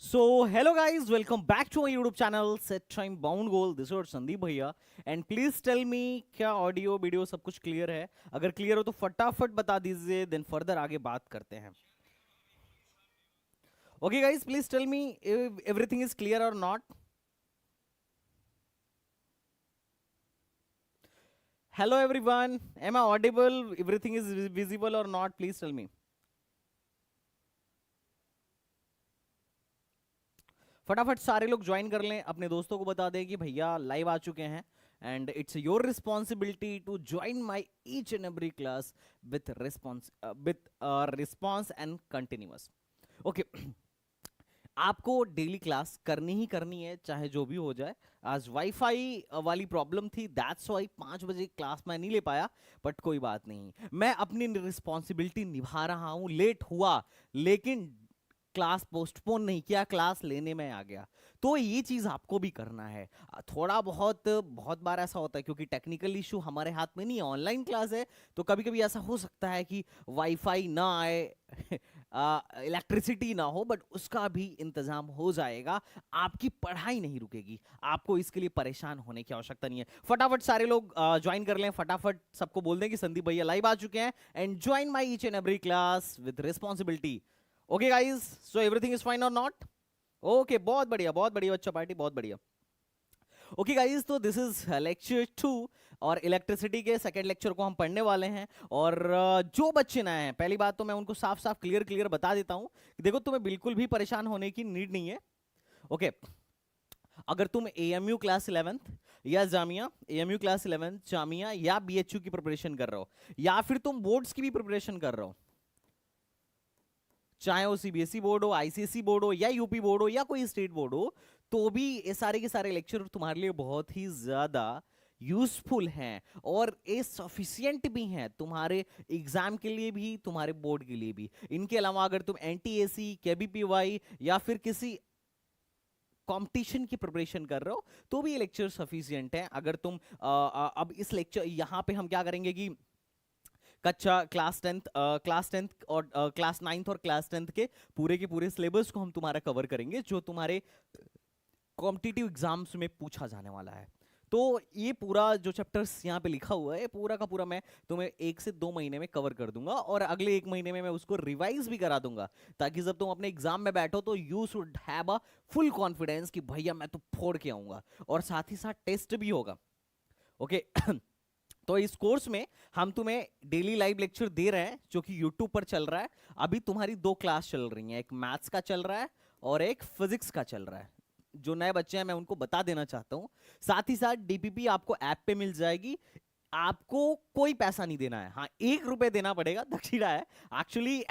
So, hello guys, welcome back to my YouTube channel Set Time Bound Goal. This is Sandeep भैया and please tell मी क्या audio video सब कुछ clear है? अगर clear हो तो फटाफट बता दीजिए, देन फर्दर आगे बात करते हैं. Okay guys, please tell me if everything is clear or not. Hello everyone, am I audible? Everything is visible or not? Please tell me. फटाफट सारे लोग ज्वाइन कर लें, अपने दोस्तों को बता दें कि भैया लाइव आ चुके हैं and it's your responsibility to join my each and every class with response and continuous. Okay, आपको डेली क्लास करनी ही करनी है, चाहे जो भी हो जाए. आज वाईफाई वाली प्रॉब्लम थी, दैट्स वाई 5 बजे क्लास मैं नहीं ले पाया, बट कोई बात नहीं, मैं अपनी रिस्पॉन्सिबिलिटी निभा रहा हूं. लेट हुआ लेकिन क्लास पोस्टपोन नहीं किया, क्लास लेने में आ गया. तो ये चीज आपको भी करना है. थोड़ा बहुत बहुत बार ऐसा होता है क्योंकि टेक्निकल इशू हमारे हाथ में नहीं है, ऑनलाइन क्लास है, तो कभी कभी ऐसा हो सकता है कि वाईफाई ना आए, इलेक्ट्रिसिटी ना हो, बट उसका भी इंतजाम हो जाएगा. आपकी पढ़ाई नहीं रुकेगी, आपको इसके लिए परेशान होने की आवश्यकता नहीं है. फटाफट सारे लोग ज्वाइन कर लें, फटाफट सबको बोल दें कि संदीप भैया लाइव आ चुके हैं and join my each and every class with responsibility. Okay guys, so everything is fine और नॉट? ओके, बहुत बढ़िया बच्चा पार्टी, बहुत बढ़िया. ओके गाइज, तो दिस इज लेक्चर 2 और इलेक्ट्रिसिटी के सेकेंड लेक्चर को हम पढ़ने वाले हैं. और जो बच्चे नए हैं, पहली बात तो मैं उनको साफ साफ क्लियर बता देता हूं कि देखो, तुम्हें बिल्कुल भी परेशान होने की नीड नहीं है. ओके, अगर तुम एएमयू क्लास 11th या Jamia, AMU class 11th Jamia या बीएचयू की प्रिपरेशन कर रहे हो, या फिर तुम बोर्ड्स की भी प्रिपरेशन कर रहे हो, चाहे वो सीबीएसई बोर्ड हो, आईसीएसई बोर्ड हो, या यूपी बोर्ड हो, या कोई स्टेट बोर्ड हो, तो भी ये सारे के सारे लेक्चर तुम्हारे लिए बहुत ही ज्यादा यूजफुल हैं और ये सफिशियंट भी हैं तुम्हारे एग्जाम के लिए भी, तुम्हारे बोर्ड के लिए भी. इनके अलावा अगर तुम एनटीएसी, केबीपीवाई या फिर किसी कंपटीशन की प्रिपरेशन कर रहे हो, तो भी ये लेक्चर सफिशियंट है. अगर तुम अब इस लेक्चर यहां पे हम क्या करेंगे कि कक्षा क्लास टेंथ और क्लास 9th और क्लास 10th के पूरे सिलेबस को हम तुम्हारा कवर करेंगे, जो तुम्हारे कॉम्पिटिटिव एग्जाम्स में पूछा जाने वाला है. तो ये पूरा जो चैप्टर्स यहाँ पे लिखा हुआ है, पूरा का पूरा मैं तुम्हें 1 से 2 महीने में कवर कर दूंगा और अगले 1 महीने में मैं उसको रिवाइज भी करा दूंगा, ताकि जब तुम अपने एग्जाम में बैठो तो you should have a full confidence कि भैया मैं तो फोड़ के आऊंगा. और साथ ही साथ टेस्ट भी होगा. ओके तो इस कोर्स में हम तुम्हें डेली लाइव लेक्चर दे रहे हैं, जो कि यूट्यूब पर चल रहा है. अभी तुम्हारी 2 क्लास चल रही हैं, एक मैथ्स का चल रहा है और एक फिजिक्स का चल रहा है. जो नए बच्चे हैं मैं उनको बता देना चाहता हूं. साथ ही साथ डीपीपी आपको ऐप पे मिल जाएगी. आपको कोई पैसा नहीं देना है, हाँ 1 रुपए देना पड़ेगा, दक्षिणा है एक्चुअली.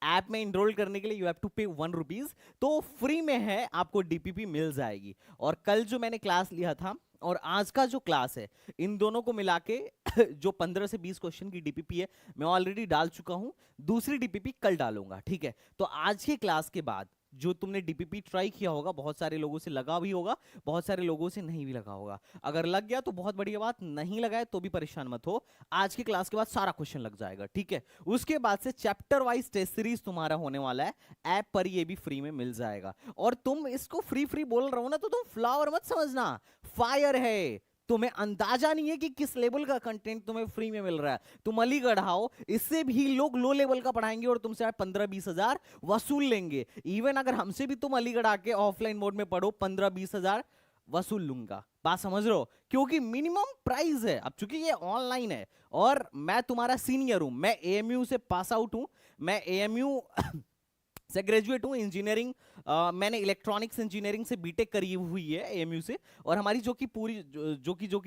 ऐप में इनरोल करने के लिए यू हैव टू पे 1 रुपीज, तो फ्री में है, आपको डीपीपी मिल जाएगी. और कल जो मैंने क्लास लिया था और आज का जो क्लास है, इन दोनों को मिला के जो 15 से 20 क्वेश्चन की डीपीपी है, मैं ऑलरेडी डाल चुका हूं. दूसरी डीपीपी कल डालूंगा, ठीक है? तो आज के क्लास के बाद जो तुमने डीपीपी ट्राई किया होगा, बहुत सारे लोगों से लगा भी होगा, बहुत सारे लोगों से नहीं भी लगा होगा. अगर लग गया तो बहुत बढ़िया बात, नहीं लगा है तो भी परेशान मत हो, आज की क्लास के बाद सारा क्वेश्चन लग जाएगा, ठीक है? उसके बाद से चैप्टर वाइज टेस्ट सीरीज तुम्हारा होने वाला है, ऐप पर ये भी फ्री में मिल जाएगा. और तुम इसको फ्री फ्री बोल रहे हो ना, तो तुम फ्लावर मत समझना, फायर है. तुम्हें अंदाजा नहीं है कि किस लेवल का कंटेंट तुम्हें फ्री में मिल रहा है. तुम अलीगढ़ आओ, इससे भी लोग लो लेवल का पढ़ाएंगे और तुमसे 15-20 हजार वसूल लेंगे. इवन अगर हमसे भी तुम अलीगढ़ आके ऑफलाइन मोड में पढ़ो, 15-20 हजार वसूल लूंगा. बात समझ रहे हो? क्योंकि मिनिमम प्राइस है. अब चूंकि ये ऑनलाइन है और मैं तुम्हारा सीनियर हूं, मैं एएमयू से पास आउट हूं, मैं एएमयू से ग्रेजुएट हूँ इंजीनियरिंग. मैंने इलेक्ट्रॉनिक्स इंजीनियरिंग से बीटेक करी हुई है एएमयू से. और हमारी जो की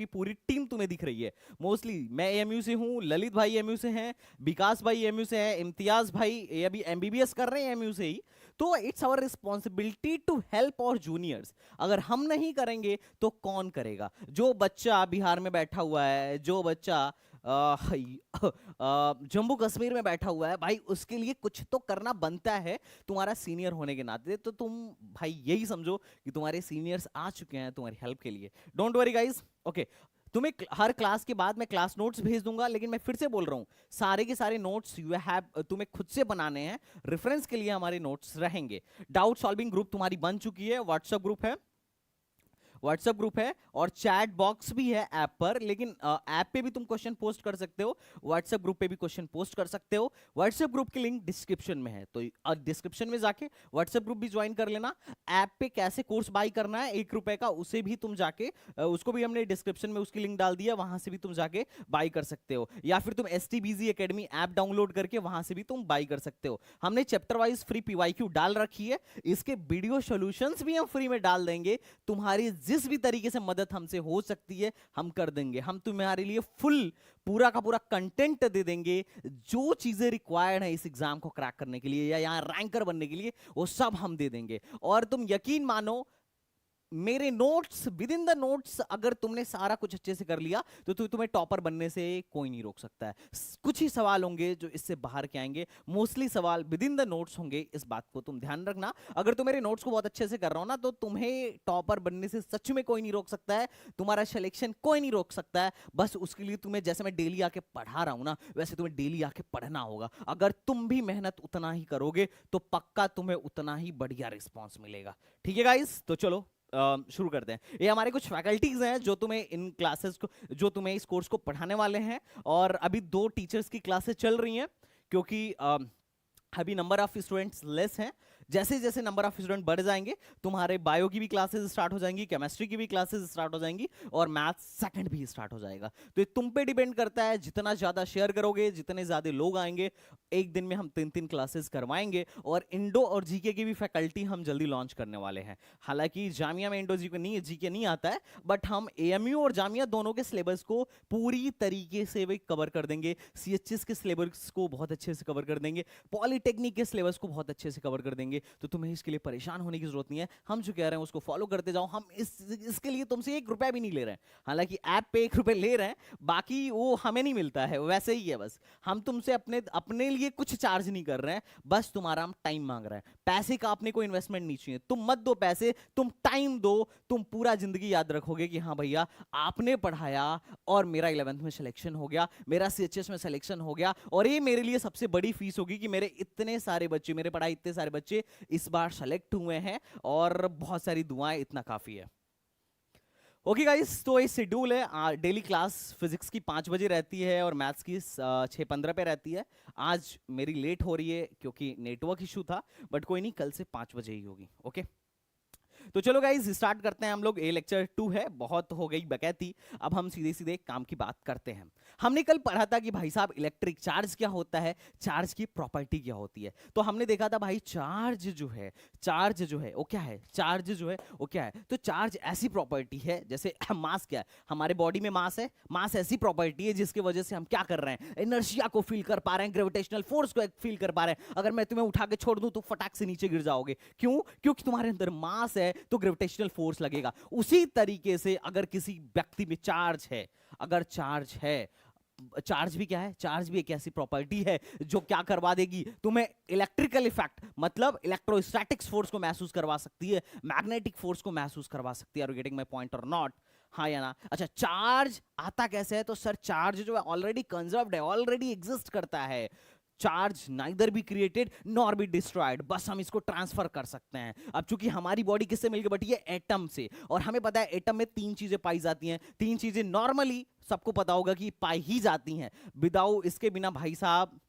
पूरी टीम तुम्हें दिख रही है, मोस्टली मैं एएमयू से हूँ, ललित भाई एएमयू से हैं, विकास भाई एएमयू से हैं, इम्तियाज भाई ये अभी एमबीबीएस कर रहे हैं एएमयू से ही. तो it's our responsibility to help our juniors. अगर हम नहीं करेंगे तो कौन करेगा? जो बच्चा बिहार में बैठा हुआ है, जो बच्चा जम्मू कश्मीर में बैठा हुआ है, भाई उसके लिए कुछ तो करना बनता है तुम्हारा सीनियर होने के नाते. तो तुम भाई यही समझो कि तुम्हारे सीनियर्स आ चुके हैं तुम्हारी हेल्प के लिए. Don't worry guys. ओके, तुम्हें हर क्लास के बाद मैं क्लास नोट्स भेज दूंगा, लेकिन मैं फिर से बोल रहा हूं सारे के सारे नोट्स यू हैव तुम्हें खुद से बनाने हैं, रेफरेंस के लिए हमारे नोट्स रहेंगे। डाउट सॉल्विंग ग्रुप तुम्हारी बन चुकी है, व्हाट्सएप ग्रुप है, व्हाट्सएप ग्रुप है और चैट बॉक्स भी है ऐप पर, लेकिन ऐप पे भी तुम क्वेश्चन पोस्ट कर सकते हो, व्हाट्सएप ग्रुप पे भी क्वेश्चन पोस्ट कर सकते हो। व्हाट्सएप ग्रुप की लिंक डिस्क्रिप्शन में है, तो डिस्क्रिप्शन में जाके व्हाट्सएप ग्रुप भी ज्वाइन कर लेना। ऐप पे कैसे कोर्स बाय करना है 1 रुपए का, उसे भी तुम जाके उसको भी हमने डिस्क्रिप्शन में उसकी लिंक डाल दिया, वहां से भी तुम जाके बाय कर सकते हो, या फिर तुम STBZ एकेडमी ऐप डाउनलोड करके वहां से भी तुम बाय कर सकते हो। हमने चैप्टर वाइज फ्री PYQ डाल रखी है, इसके वीडियो सॉल्यूशंस भी हम फ्री में डाल देंगे। तुम्हारी जिस भी तरीके से मदद हमसे हो सकती है हम कर देंगे। हम तुम्हारे लिए फुल पूरा का पूरा कंटेंट दे देंगे, जो चीजें रिक्वायर्ड है इस एग्जाम को क्रैक करने के लिए या यहाँ रैंकर बनने के लिए, वो सब हम दे देंगे। और तुम यकीन मानो मेरे notes, with in the notes अगर तुमने सारा कुछ अच्छे से कर लिया तो तुम्हें टॉपर बनने से कोई नहीं रोक सकता है। कुछ ही सवाल होंगे जो इससे बाहर के आएंगे, मोस्टली सवाल विद इन द नोट्स होंगे, इस बात को तुम ध्यान रखना। अगर तुम मेरे नोट्स को बहुत अच्छे से कर रहा हो ना, तो तुम्हें टॉपर बनने से सच में कोई नहीं रोक सकता है, तुम्हारा सिलेक्शन कोई नहीं रोक सकता है। बस उसके लिए तुम्हें, जैसे मैं डेली आके पढ़ा रहा हूं ना, वैसे तुम्हें डेली आके पढ़ना होगा। अगर तुम भी मेहनत उतना ही करोगे तो पक्का तुम्हें उतना ही बढ़िया रिस्पॉन्स मिलेगा। ठीक है गाइस, तो चलो शुरू करते हैं। ये हमारे कुछ फैकल्टीज हैं जो तुम्हें इन क्लासेस को, जो तुम्हें इस कोर्स को पढ़ाने वाले हैं, और अभी 2 टीचर्स की क्लासेस चल रही हैं क्योंकि अभी नंबर ऑफ स्टूडेंट्स लेस हैं। जैसे जैसे नंबर ऑफ स्टूडेंट बढ़ जाएंगे तुम्हारे बायो की भी क्लासेस स्टार्ट हो जाएंगी, केमिस्ट्री की भी क्लासेस स्टार्ट हो जाएंगी, और मैथ्स सेकंड भी स्टार्ट हो जाएगा। तो ये तुम पे डिपेंड करता है, जितना ज्यादा शेयर करोगे, जितने ज्यादा लोग आएंगे, एक दिन में हम 3-3 क्लासेस करवाएंगे। और इंडो और जीके की भी फैकल्टी हम जल्दी लॉन्च करने वाले हैं। हालांकि जामिया में इंडो जीके नहीं आता है, बट हम AMU और जामिया दोनों के सिलेबस को पूरी तरीके से भी कवर कर देंगे। CHS के सिलेबस को बहुत अच्छे से कवर कर देंगे, पॉलिटेक्निक के सिलेबस को बहुत अच्छे से कवर कर देंगे। तो तुम्हें इसके लिए परेशान होने की जरूरत नहीं है, हम जो कह रहे हैं उसको फॉलो करते जाओ। हम इसके लिए तुमसे 1 रुपया भी नहीं ले रहे हैं, हालांकि ऐप पे 1 रुपए ले रहे हैं, बाकी वो हमें नहीं मिलता है, वैसे ही है। बस हम तुमसे अपने लिए कुछ चार्ज नहीं कर रहे हैं, बस तुम्हारा हम टाइम मांग रहे हैं। पैसे का अपने को इन्वेस्टमेंट नहीं चाहिए, तुम मत दो पैसे, तुम टाइम दो। तुम पूरा जिंदगी याद रखोगे कि हाँ भैया आपने पढ़ाया और मेरा 11th में सिलेक्शन हो गया, मेरा CHS में सिलेक्शन हो गया, और ये मेरे लिए सबसे बड़ी फीस होगी कि मेरे इतने सारे बच्चे, मेरे पढ़ाई इतने सारे बच्चे इस बार सेलेक्ट हुए हैं, और बहुत सारी दुआएं, इतना काफी है। ओके गाइस, तो ये शेड्यूल है। डेली क्लास फिजिक्स की 5 बजे रहती है और मैथ्स की 6:15 पे रहती है। आज मेरी लेट हो रही है क्योंकि नेटवर्क इशू था, बट कोई नहीं, कल से 5 बजे ही होगी। ओके, तो चलो गाइस स्टार्ट करते हैं हम लोग। ये लेक्चर 2 है, बहुत हो गई बकैती, अब हम सीधे सीधे काम की बात करते हैं। हमने कल पढ़ा था कि भाई साहब इलेक्ट्रिक चार्ज क्या होता है, चार्ज की प्रॉपर्टी क्या होती है। तो हमने देखा था भाई चार्ज जो है वो क्या है, चार्ज जो है वो क्या है। तो चार्ज ऐसी प्रॉपर्टी है, जैसे मास क्या है, हमारे बॉडी में मास है, मास ऐसी प्रॉपर्टी है जिसकी वजह से हम क्या कर रहे हैं, इनर्शिया को फील कर पा रहे हैं, ग्रेविटेशनल फोर्स को फील कर पा रहे हैं। अगर मैं तुम्हें उठा के छोड़ दूं तो फटाक से नीचे गिर जाओगे, क्यों? क्योंकि तुम्हारे अंदर मास है तो ग्रेविटेशनल फोर्स लगेगा। उसी तरीके से अगर किसी व्यक्ति में चार्ज है, अगर चार्ज है, चार्ज भी क्या है, चार्ज भी एक ऐसी प्रॉपर्टी है जो क्या करवा देगी तुम्हें, इलेक्ट्रिकल इफेक्ट, मतलब इलेक्ट्रोस्टैटिक्स फोर्स को महसूस करवा सकती है, मैग्नेटिक फोर्स को महसूस करवा सकती है। Are you getting my point or not? हाँ या ना? अच्छा, चार्ज आता कैसे है? तो सर चार्ज जो है ऑलरेडी कंजर्व्ड है, ऑलरेडी एग्जिस्ट करता है। Charge neither be created nor be destroyed, बस हम इसको ट्रांसफर कर सकते हैं। अब चूंकि हमारी बॉडी किससे मिलकर बटी है, एटम से, और हमें पता है एटम में 3 चीजें पाई जाती हैं। 3 चीजें नॉर्मली सबको पता होगा कि पाई ही जाती हैं, विदाउट इसके बिना भाई साहब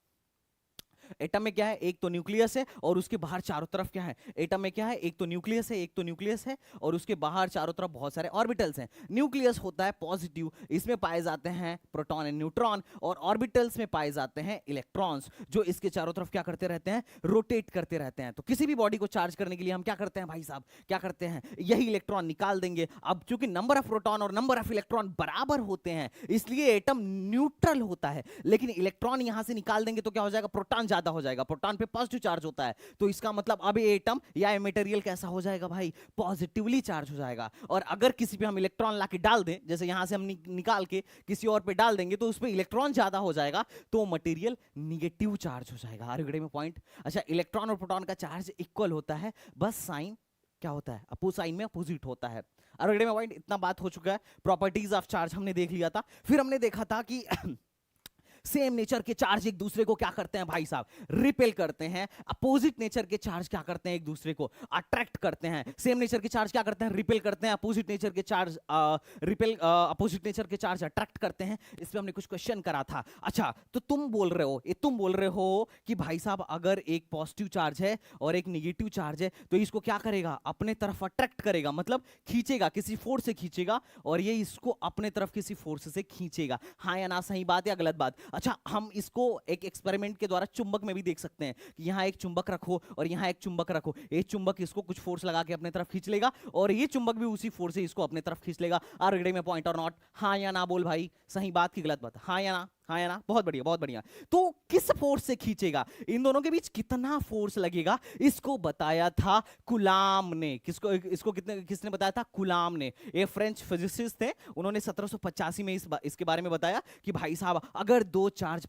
एटम में क्या है, एक तो न्यूक्लियस है और उसके बाहर चारों तरफ क्या है, एटम में क्या है, एक तो न्यूक्लियस है, एक तो न्यूक्लियस है और उसके बाहर चारों तरफ बहुत सारे ऑर्बिटल्स हैं। न्यूक्लियस होता है पॉजिटिव, इसमें पाए जाते हैं प्रोटॉन एंड न्यूट्रॉन, और ऑर्बिटल्स में पाए जाते हैं इलेक्ट्रॉन्स, जो इसके चारों तरफ क्या करते रहते हैं, रोटेट करते रहते हैं। तो किसी भी बॉडी को चार्ज करने के लिए हम क्या करते हैं भाई साहब, क्या करते हैं, यही इलेक्ट्रॉन निकाल देंगे। अब चूंकि नंबर ऑफ प्रोटॉन और नंबर ऑफ इलेक्ट्रॉन बराबर होते हैं, इसलिए एटम न्यूट्रल होता है, लेकिन इलेक्ट्रॉन यहां से निकाल देंगे तो क्या हो जाएगा, प्रोटॉन ज्यादा हो जाएगा, प्रोटॉन पे पॉजिटिव चार्ज होता है, तो इसका मतलब अब ये एटम या ये मटेरियल कैसा हो जाएगा भाई, पॉजिटिवली चार्ज हो जाएगा। और अगर किसी पे हम इलेक्ट्रॉन लाके डाल दें, जैसे यहां से हम निकाल के किसी और पे डाल देंगे, तो उसपे इलेक्ट्रॉन ज्यादा हो जाएगा, तो मटेरियल निगेटिव चार्ज हो जाएगा। Are you getting my point? अच्छा, इलेक्ट्रॉन और प्रोटॉन का चार्ज इक्वल होता है, बस साइन क्या होता है, अपोज साइन में अपोजिट होता है। अगले में पॉइंट इतना बात हो चुका है, प्रॉपर्टीज ऑफ चार्ज हमने देख लिया था। फिर हमने देखा था कि सेम नेचर के चार्ज एक दूसरे को क्या करते हैं भाई साहब, रिपेल करते हैं। अपोजिट नेचर के चार्ज क्या करते हैं, एक दूसरे को अट्रैक्ट करते हैं। सेम नेचर के चार्ज क्या करते हैं, रिपेल करते हैं। अपोजिट नेचर के चार्ज अपोजिट नेचर के चार्ज अट्रैक्ट करते हैं। इस पे हमने कुछ क्वेश्चन करा था। अच्छा, तो तुम बोल रहे हो कि भाई साहब अगर एक पॉजिटिव चार्ज है और एक निगेटिव चार्ज है तो इसको क्या करेगा, अपने तरफ अट्रैक्ट करेगा, मतलब खींचेगा, किसी फोर्स से खींचेगा, और ये इसको अपने तरफ किसी फोर्स से खींचेगा। हाँ या ना, सही बात या गलत बात? अच्छा, हम इसको एक एक्सपेरिमेंट के द्वारा चुंबक में भी देख सकते हैं कि यहां एक चुंबक रखो और यहां एक चुंबक रखो। ये चुंबक इसको कुछ फोर्स लगा के अपने तरफ खींच लेगा और ये चुंबक भी उसी फोर्स से इसको अपने तरफ खींच लेगा। आर रीडिंग में पॉइंट और नॉट? हाँ या ना बोल भाई, सही बात की गलत बात? हाँ या ना, हाँ या ना, बहुत बढ़िया बहुत बढ़िया। तो किस फोर्स से खींचेगा, इन दोनों के बीच कितना फोर्स लगेगा, इसको बताया था कुलाम ने। किसने बताया था? कुलाम ने। ये फ्रेंच फिजिसिस्ट थे, उन्होंने 1785 में इसके बारे में बताया कि भाई साहब अगर दो चार्ज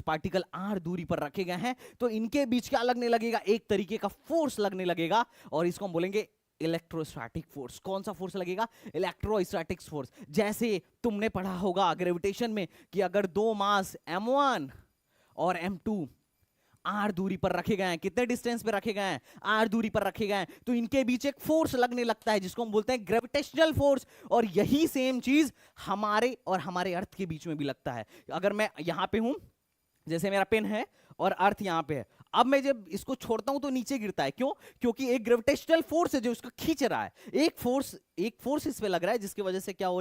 पार्टिकल आर दूरी पर रखे गए हैं तो इनके बीच क्या लगने लगेगा, एक तरीके का फोर्स लगने लगेगा, और इसको हम बोलेंगे इलेक्ट्रोस्टैटिक फोर्स। कौन सा फोर्स लगेगा? Electrostatic force. जैसे तुमने पढ़ा होगा ग्रेविटेशन में कि अगर दो मास m1 और m2 आर दूरी पर रखे गए हैं, कितने डिस्टेंस पे रखे गए हैं, आर दूरी पर रखे गए हैं, तो इनके बीच एक फोर्स लगने लगता है जिसको हम बोलते हैं ग्रेविटेशनल फोर्स। और यही सेम चीज हमारे और हमारे अर्थ के बीच में भी लगता है। अगर मैं यहां पे हूं, जैसे मेरा पेन है और अर्थ यहां पे है, अब मैं जब इसको छोड़ता हूं तो नीचे गिरता है। क्यों? क्योंकि एक ग्रेविटेशनल फोर्स है जो इसको खींच रहा है। एक फोर्स इस पे लग रहा है जिसकी वजह से क्या हो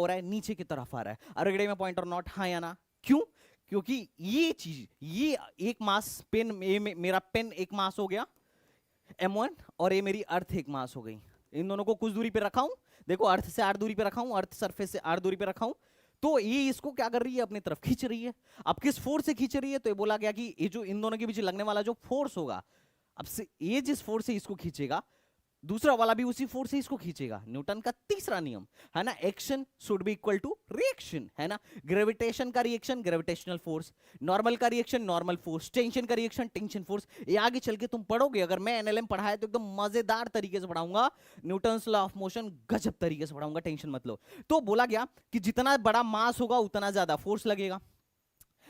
रहा है, नीचे की तरफ आ रहा है। अगले में पॉइंट और नॉट? हाँ या ना? क्यों? क्योंकि ये एक मास पेन, मेरा पेन एक मास हो गया m1, और ये मेरी अर्थ एक मास हो गई। इन दोनों को कुछ दूरी पे रखा हूं, देखो अर्थ से आर दूरी पे रखा हूं, अर्थ सरफेस से आर दूरी पे रखा हूं, तो ये इसको क्या कर रही है, अपनी तरफ खींच रही है। अब किस फोर्स से खींच रही है? तो ये बोला गया कि ये जो इन दोनों के बीच लगने वाला जो फोर्स होगा, अब से ये जिस फोर्स से इसको खींचेगा, दूसरा वाला भी उसी फोर्स से इसको खींचेगा। न्यूटन का तीसरा नियम है ना, action should be equal to reaction, है ना। ग्रेविटेशन का रिएक्शन ग्रेविटेशनल फोर्स, नॉर्मल का रिएक्शन नॉर्मल फोर्स, टेंशन का रिएक्शन टेंशन फोर्स। ये आगे चल के तुम पढ़ोगे, अगर मैं एनएलएम पढ़ाया तो एकदम मजेदार तरीके से पढ़ाऊंगा, न्यूटन्स लॉ ऑफ मोशन गजब तरीके से पढ़ाऊंगा, टेंशन मत लो। तो बोला गया कि जितना बड़ा मास होगा उतना ज्यादा फोर्स लगेगा।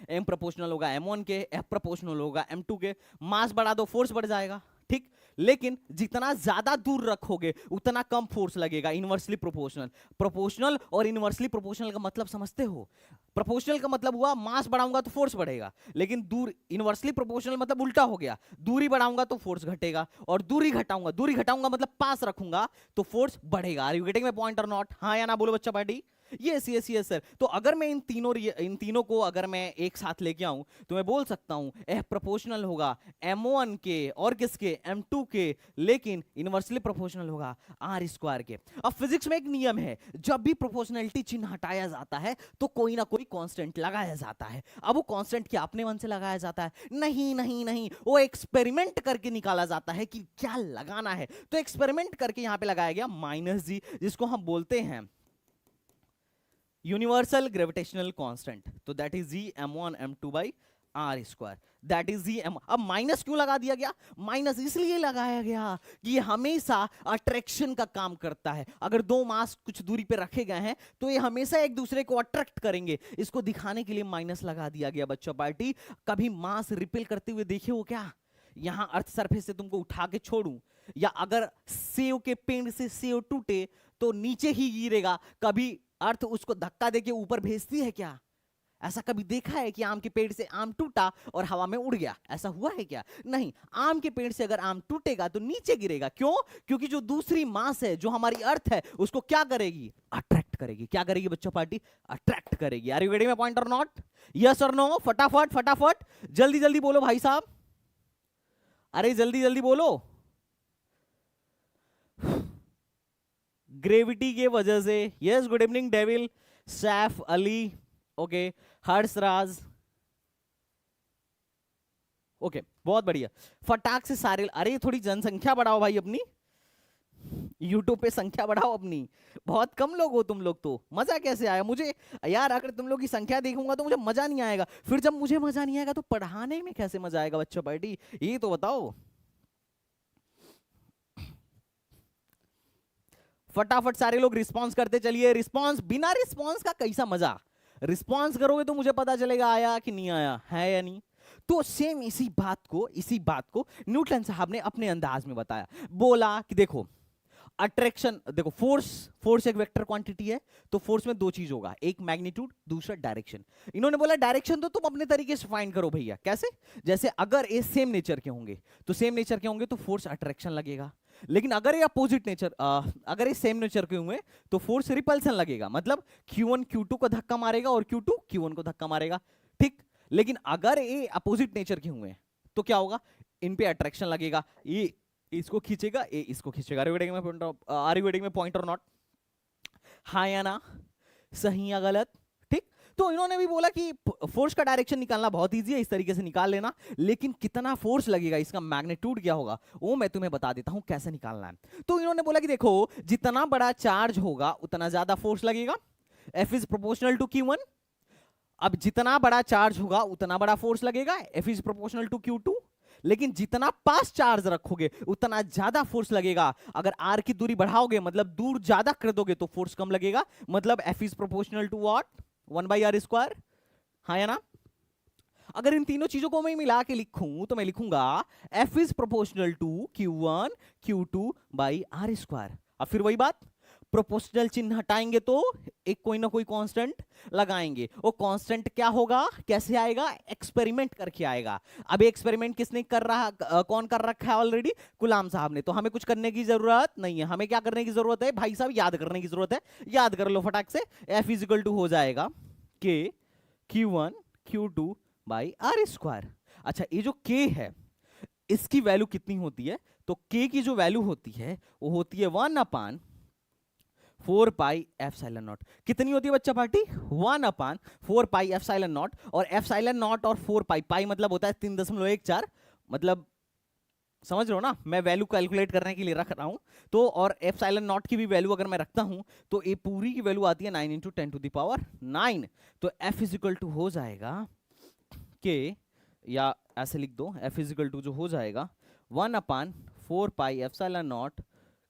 एम प्रोपोर्शनल होगा m1 के, एफ प्रोपोर्शनल होगा m2 के। मास बढ़ा दो फोर्स बढ़ जाएगा, ठीक। लेकिन जितना ज्यादा दूर रखोगे उतना कम फोर्स लगेगा, इनवर्सली प्रोपोर्शनल। प्रोपोर्शनल और इनवर्सली प्रोपोर्शनल का मतलब समझते हो? प्रोपोर्शनल का मतलब हुआ मास बढ़ाऊंगा तो फोर्स बढ़ेगा, लेकिन दूर इनवर्सली प्रोपोर्शनल मतलब उल्टा हो गया, दूरी बढ़ाऊंगा तो फोर्स घटेगा, और दूरी घटाऊंगा मतलब पास रखूंगा तो फोर्स बढ़ेगा। Are you getting my point or not? हाँ या ना बोलो बच्चा party? Yes yes yes sir. तो अगर मैं इन तीनों को अगर मैं एक साथ लेके आऊं तो मैं बोल सकता हूं एफ प्रोपोर्शनल होगा m1 के और किसके, m2 के, लेकिन इनवर्सली प्रोपोर्शनल होगा r स्क्वायर के। अब फिजिक्स में एक नियम है, जब भी प्रोपोर्शनलिटी चिन्ह हटाया जाता है तो कोई ना कोई कांस्टेंट लगाया जाता है। अब वो कांस्टेंट क्या अपने मन से लगाया जाता है? नहीं नहीं नहीं, वो एक्सपेरिमेंट करके निकाला जाता है कि क्या लगाना है। तो एक्सपेरिमेंट करके यहां पे लगाया गया -g, जिसको हम बोलते हैं यूनिवर्सल ग्रेविटेशनल कांस्टेंट। तो that is G m1 m2 by R square, that is G m। अब माइनस क्यों लगा दिया गया? माइनस इसलिए लगाया गया कि ये हमेशा अट्रैक्शन का काम करता है। अगर दो मास कुछ दूरी पे रखे गए हैं तो ये हमेशा एक दूसरे को अट्रैक्ट करेंगे, इसको दिखाने के लिए माइनस लगा दिया गया बच्चों पार्टी। कभी मास रिपेल करते हुए देखे हो क्या? यहां अर्थ सरफेस से तुमको उठा के छोड़ूं, या अगर सेव के पेड़ से सेव टूटे तो नीचे ही गिरेगा, कभी अर्थ उसको धक्का देके ऊपर भेजती है क्या? ऐसा कभी देखा है कि आम के पेड़ से आम टूटा और हवा में उड़ गया? ऐसा हुआ है क्या? नहीं। आम के पेड़ से अगर आम टूटेगा तो नीचे गिरेगा। क्यों? क्योंकि जो दूसरी मास है, जो हमारी अर्थ है, उसको क्या करेगी? अट्रैक्ट करेगी। क्या करेगी बच्चों पार्टी? अट्रैक्ट करेगी। Are you getting my point or not? Yes or no? फटाफट फटाफट जल्दी जल्दी बोलो भाई साहब, अरे जल्दी जल्दी बोलो। ग्रेविटी के वजह से। Yes, good evening devil, Saif Ali, okay, Harshraj, okay, बहुत बढ़िया। फटाक से सारे, अरे थोड़ी जनसंख्या बढ़ाओ भाई अपनी, यूट्यूब पे संख्या बढ़ाओ अपनी, बहुत कम लोग हो तुम लोग। तो मजा कैसे आया मुझे यार? अगर तुम लोग की संख्या देखूंगा तो मुझे मजा नहीं आएगा, फिर जब मुझे मजा नहीं आएगा तो पढ़ाने में कैसे मजा आएगा बच्चों पार्टी? ये तो बताओ। फटाफट सारे लोग रिस्पॉन्स करते चलिए। रिस्पॉन्स, बिना रिस्पॉन्स का कैसा मजा। रिस्पॉन्स करोगे तो मुझे पता चलेगा आया कि नहीं आया है या नहीं। तो सेम इसी बात को न्यूटन साहब ने अपने अंदाज में बताया। बोला कि देखो अट्रैक्शन, देखो फोर्स एक वेक्टर क्वांटिटी है, तो फोर्स में दो चीज होगा, एक मैग्नीट्यूड, दूसरा डायरेक्शन। इन्होंने बोला डायरेक्शन तो तुम अपने तरीके से फाइंड करो भैया। कैसे? जैसे अगर ये सेम नेचर के होंगे तो फोर्स अट्रैक्शन लगेगा, लेकिन अगर ये अपोजिट नेचर, अगर ये सेम नेचर के होंगे तो फोर्स रिपल्सन लगेगा। मतलब Q1 Q2 को धक्का मारेगा और Q2 Q1 को धक्का मारेगा, ठीक। लेकिन अगर ये अपोजिट नेचर के होंगे तो क्या होगा, इन पे अट्रैक्शन लगेगा, ये इसको खींचेगा, ये इसको खींचेगा। आर यू गेटिंग में पॉइंट और नॉट? हाँ या ना, सही या गलत? ठीक। तो इन्होंने भी बोला कि फोर्स का डायरेक्शन निकालना बहुत इजी है, इस तरीके से निकाल लेना, लेकिन कितना फोर्स लगेगा, इसका मैग्नीट्यूड क्या होगा, वो मैं तुम्हें बता देता हूं कैसे निकालना है। तो इन्होंने बोला कि देखो जितना बड़ा चार्ज होगा उतना ज्यादा फोर्स लगेगा, F is proportional to Q1। अब जितना बड़ा चार्ज होगा उतना बड़ा फोर्स लगेगा, F is proportional to Q2। लेकिन जितना पास चार्ज रखोगे उतना ज्यादा फोर्स लगेगा। अगर आर की दूरी बढ़ाओगे, मतलब दूर ज्यादा कर दोगे, तो फोर्स कम लगेगा। मतलब F is proportional to what, 1/r²। हाँ या ना? अगर इन तीनों चीजों को मैं मिला के लिखूं तो मैं लिखूंगा F is proportional to Q1 Q2/r²। अब फिर वही बात, प्रोपोर्शनल चिन्ह हटाएंगे तो एक कोई ना कोई कांस्टेंट लगाएंगे। वो कांस्टेंट क्या होगा, कैसे आएगा, एक्सपेरिमेंट करके आएगा। अब एक्सपेरिमेंट किसने कर रहा, कौन कर रखा है ऑलरेडी, गुलाम साहब ने। तो हमें कुछ करने की जरूरत नहीं है। हमें क्या करने की जरूरत है भाई साहब, याद करने की जरूरत है। याद कर लो फटाक से। F इज इक्वल टू हो जाएगा K Q1 Q2/r²। अच्छा, ये जो K है इसकी वैल्यू कितनी होती है, तो K की जो वैल्यू होती है वो होती है 1/4πε0। कितनी होती है बच्चा पार्टी, 1/4πε0। और ε0 और 4 पाई मतलब होता है 3.14। मतलब समझ रहे हो ना, मैं वैल्यू कैलकुलेट करने के लिए रख रहा हूं। तो और ε0 की भी वैल्यू अगर मैं रखता हूं तो ये पूरी की वैल्यू आती है 9 × 10⁹। तो F इज इक्वल टू हो जाएगा K, या ऐसे लिख दो, F इज इक्वल टू जो हो जाएगा 1/4πε0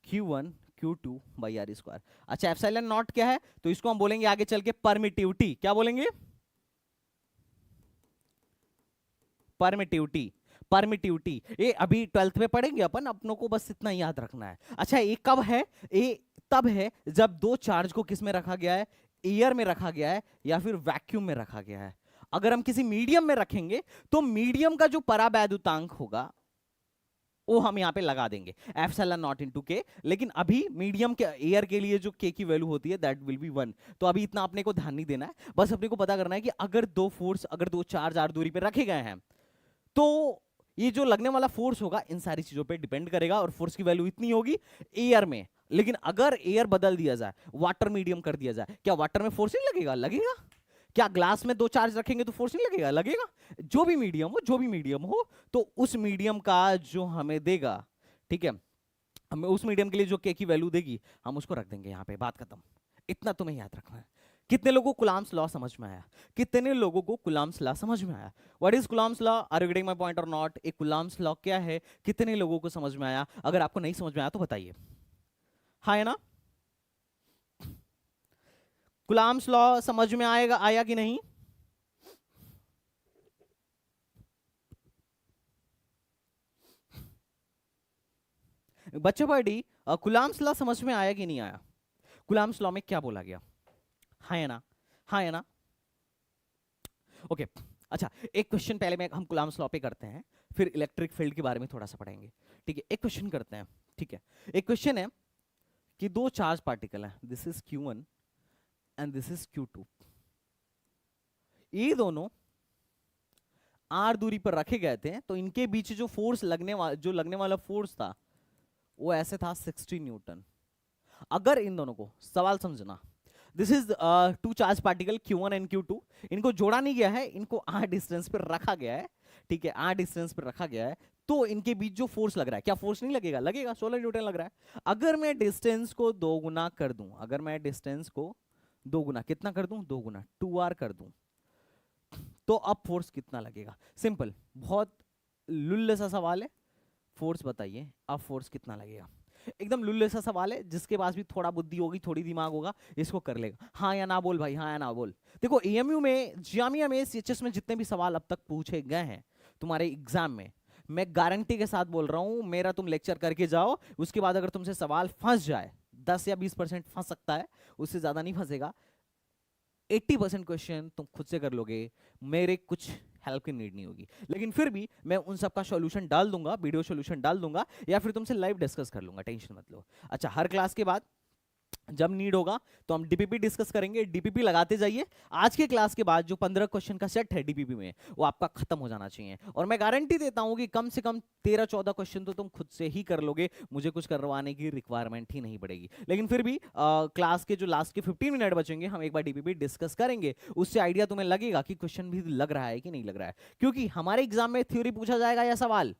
Q1 Q2/r²। अच्छा, ε0 क्या है, तो इसको हम बोलेंगे आगे चल के परमिटिविटी। क्या बोलेंगे, परमिटिविटी। परमिटिविटी ये अभी 12th में पढ़ेंगे अपन, अपनों को बस इतना याद रखना है। अच्छा, ये कब है, ये तब है जब दो चार्ज को किस में रखा गया है, एयर में रखा गया है या फिर वैक्यूम में रखा गया है। अगर हम किसी मीडियम में रखेंगे तो मीडियम का जो परावैद्युतांक होगा वो हम यहाँ पे लगा देंगे ε0 इंटू के। लेकिन अभी मीडियम के एयर के लिए जो के की वैल्यू होती है दैट विल बी 1। तो अभी इतना अपने को ध्यान नहीं देना है, बस अपने को पता करना है कि अगर दो फोर्स, अगर दो चार्ज आर दूरी पे रखे गए हैं तो ये जो लगने वाला फोर्स होगा इन सारी चीजों पे डिपेंड करेगा, और फोर्स की वैल्यू इतनी होगी एयर में। लेकिन अगर एयर बदल दिया जाए, वाटर मीडियम कर दिया जाए, क्या वाटर में फोर्स नहीं लगेगा? लगेगा। क्या ग्लास में दो चार्ज रखेंगे तो फोर्स नहीं लगेगा? लगेगा। जो भी मीडियम हो तो उस मीडियम का जो हमें देगा, ठीक है, हमें उस मीडियम के लिए जो के की वैल्यू देगी हम उसको रख देंगे यहाँ पे, बात खत्म। इतना तुम्हें याद रखना है। कितने लोगों को कुलाम्स लॉ समझ में आया? कितने लोगों को कुलाम्स लॉ समझ में आया? What is coulomb's law? Are you getting my point or not? एक कुलाम्स लॉ क्या है, कितने लोगों को समझ में आया? अगर आपको नहीं समझ में आया तो बताइए, हाँ है ना? कुलाम्स लॉ समझ में आएगा, आया कि नहीं? बच्चों पार्टी, कुलाम्स लॉ समझ में आया कि नहीं आया? कुलाम्स लॉ में क्या बोला गया, हाँ या ना? हाँ या ना? ओके। अच्छा, एक क्वेश्चन पहले में हम कुलाम्स लॉ पे करते हैं, फिर इलेक्ट्रिक फील्ड के बारे में थोड़ा सा पढ़ेंगे, ठीक है? एक क्वेश्चन करते हैं, ठीक है? एक क्वेश्चन है कि दो चार्ज पार्टिकल हैं, this is Q1 and this is Q2। ये दोनों r दूरी पर रखे गए थे, तो इनके बीच जो फोर्स लगने वाला फोर्स था वो ऐसे था 60 न्यूटन। अगर इन दोनों को, सवाल समझना, this is two charge particle Q1 and Q2, इनको जोड़ा नहीं गया है, इनको r डिस्टेंस पर रखा गया है, ठीक है? r डिस्टेंस पर रखा गया है, तो इनके बीच जो फोर्स लग रहा है, क्या फोर्स नहीं लगेगा? लगेगा, 16 न्यूटन लग रहा है। अगर मैं डिस्टेंस को दो गुना कर दूं, अगर मैं डिस्टेंस को दो गुना, कितना कर दूं? दो गुना, 2r कर दूं, तो अब फोर्स कितना लगेगा? सिंपल, बहुत लुल्ले सा सवाल है। फोर्स बताइए, अब फोर्स कितना लगेगा? एकदम लुल्ले सा सवाल है, जिसके पास भी थोड़ा बुद्धि होगी, थोड़ी दिमाग होगा, इसको कर लेगा। हाँ या ना बोल भाई, हाँ या ना बोल। देखो एएमयू में, जामिया में, सीएचएस में जितने भी सवाल अब तक पूछे गए हैं तुम्हारे एग्जाम में, मैं गारंटी के साथ बोल रहा हूं, मेरा तुम लेक्चर करके जाओ, उसके बाद अगर तुमसे सवाल फंस जाए, 10 या 20% फंस सकता है, उससे ज्यादा नहीं फंसेगा, 80% क्वेश्चन तुम खुद से कर लोगे, मेरे कुछ हेल्प की नीड नहीं होगी। लेकिन फिर भी मैं उन सब का सॉल्यूशन डाल दूंगा, वीडियो सॉल्यूशन डाल दूंगा, या फिर तुमसे लाइव डिस्कस कर लूंगा, टेंशन मत लो। अच्छा, हर क्लास के बाद जब नीड होगा तो हम डीपीपी डिस्कस करेंगे, डीपीपी लगाते जाइए। आज के क्लास के बाद जो 15 क्वेश्चन का सेट है डीपीपी में, वो आपका खत्म हो जाना चाहिए, और मैं गारंटी देता हूं कि कम से कम 13-14 क्वेश्चन तो तुम खुद से ही कर लोगे, मुझे कुछ करवाने की रिक्वायरमेंट ही नहीं पड़ेगी। लेकिन फिर भी क्लास के जो लास्ट के 15 मिनट बचेंगे, हम एक बार डीपीपी डिस्कस करेंगे, उससे आइडिया तुम्हें लगेगा कि क्वेश्चन भी लग रहा है कि नहीं लग रहा है। क्योंकि हमारे एग्जाम में थ्योरी पूछा जाएगा या सवाल,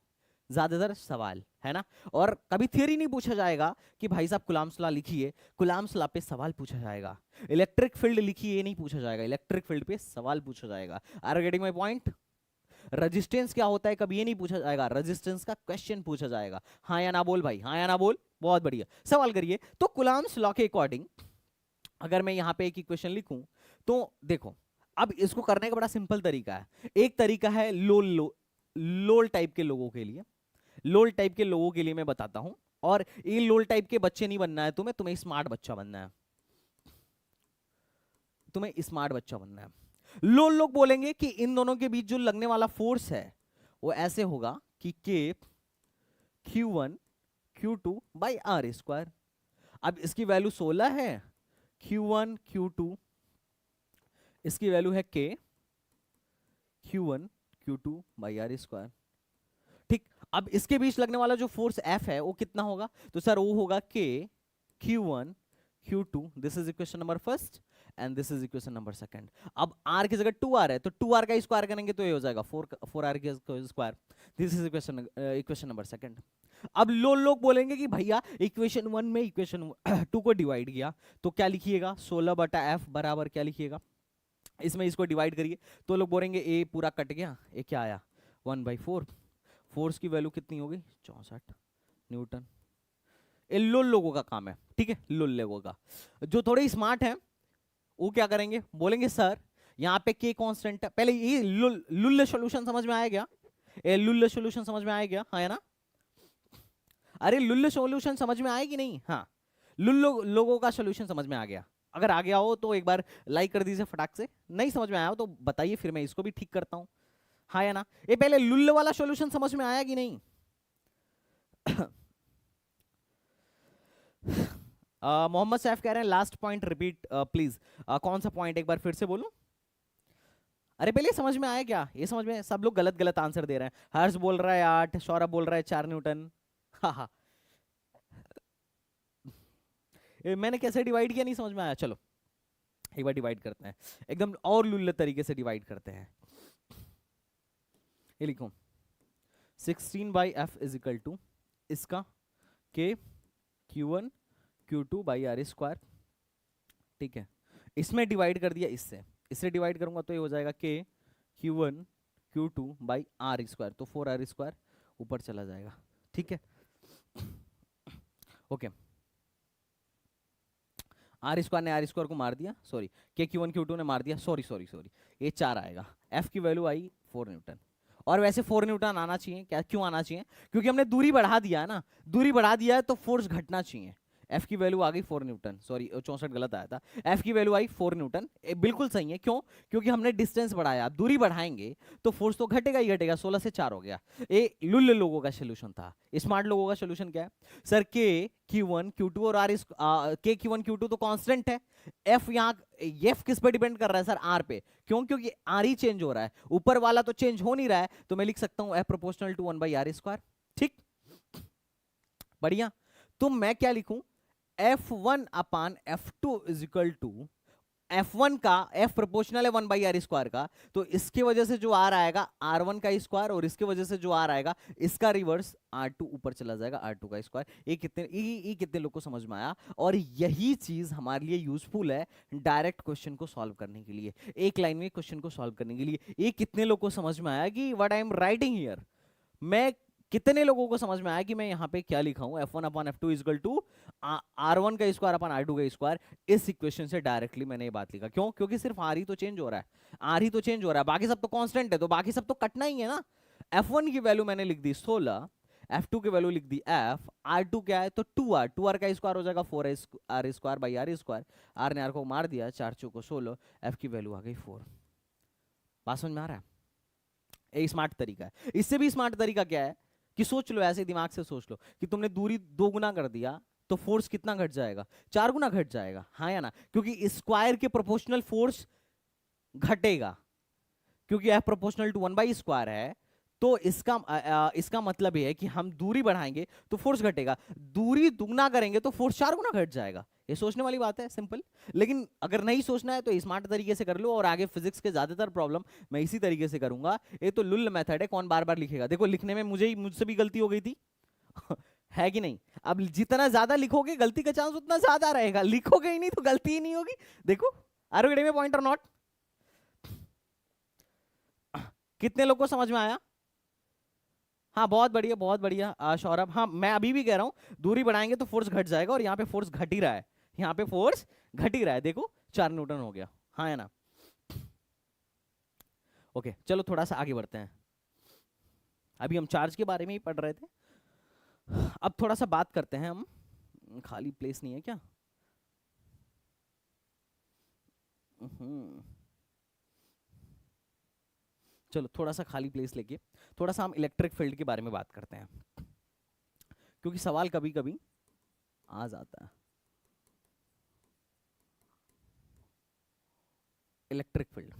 ज्यादातर सवाल है ना, और कभी थियरी नहीं पूछा जाएगा कि भाई साहब कुलाम्स लॉ लिखिए, कुलाम्स लॉ पे सवाल पूछा जाएगा। इलेक्ट्रिक फील्ड लिखिए, ये नहीं पूछा जाएगा, इलेक्ट्रिक फील्ड पे सवाल पूछा जाएगा। Are getting my point? Resistance क्या होता है, कभी ये नहीं पूछा जाएगा, रेजिस्टेंस का क्वेश्चन पूछा जाएगा। हाँ या ना बोल भाई, हाँ या ना बोल, बहुत बढ़िया, सवाल करिए। तो कुलाम्स लॉ के अकॉर्डिंग अगर मैं यहां पे एक इक्वेशन लिखूं, तो देखो, अब इसको करने का बड़ा सिंपल तरीका है। एक तरीका है लोल टाइप के लोगों के लिए, लोल टाइप के लोगों के लिए मैं बताता हूं, और ये लोल टाइप के बच्चे नहीं बनना है तुम्हें, तुम्हें स्मार्ट बच्चा बनना है, तुम्हें स्मार्ट बच्चा बनना है। लोल लोग बोलेंगे कि इन दोनों के बीच जो लगने वाला फोर्स है वो ऐसे होगा कि के Q1 Q2 by R square. अब इसकी वैल्यू 16 है, Q1 Q2, इसकी वैल्यू है के Q1 Q2 by R square. ठीक, अब इसके बीच लगने वाला जो फोर्स F है वो कितना होगा, तो सर वो होगा के Q1 Q2, this is equation number first and this is equation number second. अब R की जगह 2R है, तो 2R का स्क्वायर करेंगे तो ये हो जाएगा 4R का square, this is equation number second. अब लोग बोलेंगे कि भैया इक्वेशन 1 में इक्वेशन 2 को डिवाइड किया, तो क्या लिखिएगा, 16 बटा F बराबर क्या लिखिएगा, इसमें इसको डिवाइड करिए, तो लोग बोलेंगे ए पूरा कट गया, ए क्या आया 1/4, फोर्स की वैल्यू कितनी होगी 64 न्यूटन। ये लोल लोगों का काम है, ठीक है, लोल लोगों का। जो थोड़े स्मार्ट हैं वो क्या करेंगे, बोलेंगे सर यहाँ पे के कांस्टेंट है, पहले ये लुल्ले सॉल्यूशन समझ में आया क्या, ये लुल्ले सॉल्यूशन समझ में आया क्या, हाँ है ना, अरे लुल्ले सॉल्यूशन समझ में आया कि नहीं, हाँ लुल्लो लोगों का सॉल्यूशन समझ में आ गया। अगर आ गया हो तो एक बार लाइक कर दीजिए फटाक से, नहीं समझ में आया हो तो बताइए, फिर मैं इसको भी ठीक करता हूं, हाँ या ना। ये पहले लुल्ल वाला सॉल्यूशन समझ में आया कि नहीं? मोहम्मद सैफ कह रहे हैं लास्ट पॉइंट रिपीट प्लीज, कौन सा पॉइंट एक बार फिर से बोलो। अरे पहले समझ में आया क्या, ये समझ में, सब लोग गलत गलत आंसर दे रहे हैं, हर्ष बोल रहा है 8, सौरभ बोल रहा है 4 न्यूटन। हाँ हाँ, मैंने कैसे डिवाइड किया नहीं समझ में आया, चलो एक बार डिवाइड करते हैं, एकदम और लुल्ले तरीके से डिवाइड करते हैं। ये लिखो 16/f इज इक्वल टू इसका के Q1 Q2 by R square, ठीक है, इसमें डिवाइड कर दिया, इससे डिवाइड करूंगा तो ये हो जाएगा के Q1 Q2 by R square, तो 4R स्क्वायर ऊपर चला जाएगा, ठीक है, ओके। आर स्क्वायर ने आर स्क्वायर को मार दिया, सॉरी के Q1 Q2 ने मार दिया, सॉरी सॉरी सॉरी, ये 4 आएगा, F की वैल्यू आई 4 न्यूटन। और वैसे 4 न्यूटन आना चाहिए, क्या क्यों आना चाहिए, क्योंकि हमने दूरी बढ़ा दिया है ना, दूरी बढ़ा दिया है तो फोर्स घटना चाहिए। F की वैल्यू आ गई 4 न्यूटन, सॉरी 64 गलत आया था, F की वैल्यू आई 4 न्यूटन, बिल्कुल सही है, क्यों, क्योंकि हमने डिस्टेंस बढ़ाया, दूरी बढ़ाएंगे तो फोर्स तो घटेगा ही घटेगा, 16 से 4 हो गया। ये लुल्ल लोगों का सोल्यूशन था। स्मार्ट लोगों का सोल्यूशन क्या है, सर के Q1 Q2 और आर के Q1 Q2 तो कांस्टेंट है, F यहाँ F किस पे डिपेंड कर रहा है सर, R पे, क्यों, क्योंकि R ही चेंज हो रहा है, ऊपर वाला तो चेंज हो नहीं रहा है, तो मैं लिख सकता हूं F proportional to 1/r square, ठीक, बढ़िया। तो मैं क्या लिखूं, F1 upon F2 is equal to F1 का F प्रोपोर्शनल है 1/r स्क्वायर का, तो इसके वजह से जो R आएगा R1 का स्क्वायर, और इसके वजह से जो R आएगा इसका रिवर्स R2 ऊपर चला जाएगा R2 का स्क्वायर। ये कितने लोग को समझ में आया, और यही चीज हमारे लिए यूजफुल है डायरेक्ट क्वेश्चन को सॉल्व करने के लिए, एक लाइन में क्वेश्चन को सॉल्व करने के लिए। ये कितने लोग को समझ में आया कि what I am writing here, मैं कितने लोगों को समझ में आया कि मैं यहाँ पे क्या लिखा हूं, F1 upon F2 is equal to R1 का स्क्वायर अपॉन R2 का स्क्वायर। इस इक्वेशन से डायरेक्टली मैंने ये बात लिखा। क्यों? क्योंकि सिर्फ R ही तो चेंज हो रहा है, R ही तो चेंज हो रहा है, बाकी सब तो कांस्टेंट है, तो बाकी सब तो कटना ही है ना। F1 की वैल्यू मैंने लिख दी 16, F2 की वैल्यू लिख दी F, R2 क्या है तो 2R, 2R का स्क्वायर हो जाएगा 4R square by R square, R ने R को मार दिया, 4 चौको 16, F की वैल्यू आ गई 4। बात समझ में आ रहा है? एक स्मार्ट तरीका है। इससे भी स्मार्ट तरीका क्या है कि सोच लो, ऐसे दिमाग से सोच लो कि तुमने दूरी 2 गुना कर दिया तो फोर्स कितना घट जाएगा? 4 गुना घट जाएगा, हाँ या ना? क्योंकि स्क्वायर के प्रोपोर्शनल फोर्स घटेगा, क्योंकि F proportional to 1 by square है। तो इसका मतलब ये है कि हम दूरी बढ़ाएंगे तो फोर्स घटेगा, दूरी दुगना करेंगे तो फोर्स 4 गुना घट जाएगा। ये सोचने वाली बात है, सिंपल। लेकिन अगर नहीं सोचना है तो स्मार्ट तरीके से कर लो, और आगे फिजिक्स के ज्यादातर प्रॉब्लम मैं इसी तरीके से करूंगा। ये तो लुल मेथड है, कौन बार बार लिखेगा? देखो लिखने में मुझसे भी गलती हो गई थी है कि नहीं? अब जितना ज्यादा लिखोगे गलती का चांस उतना ज्यादा रहेगा, लिखोगे ही नहीं तो गलती ही नहीं होगी। देखो, are you getting my point or not? कितने लोग को समझ में आया? हाँ, बहुत बढ़िया, बहुत बढ़िया सौरभ। हाँ, मैं अभी भी कह रहा हूं दूरी बढ़ाएंगे तो फोर्स घट जाएगा, और यहाँ पे फोर्स घट ही रहा है, यहाँ पे फोर्स घट ही रहा है। देखो 4 न्यूटन हो गया, हाँ या ना? ओके, चलो थोड़ा सा आगे बढ़ते हैं। अभी हम चार्ज के बारे में ही पढ़ रहे थे, अब थोड़ा सा बात करते हैं हम। खाली प्लेस नहीं है क्या? चलो थोड़ा सा खाली प्लेस लेके थोड़ा सा हम इलेक्ट्रिक फील्ड के बारे में बात करते हैं, क्योंकि सवाल कभी कभी आ जाता है। इलेक्ट्रिक फील्ड,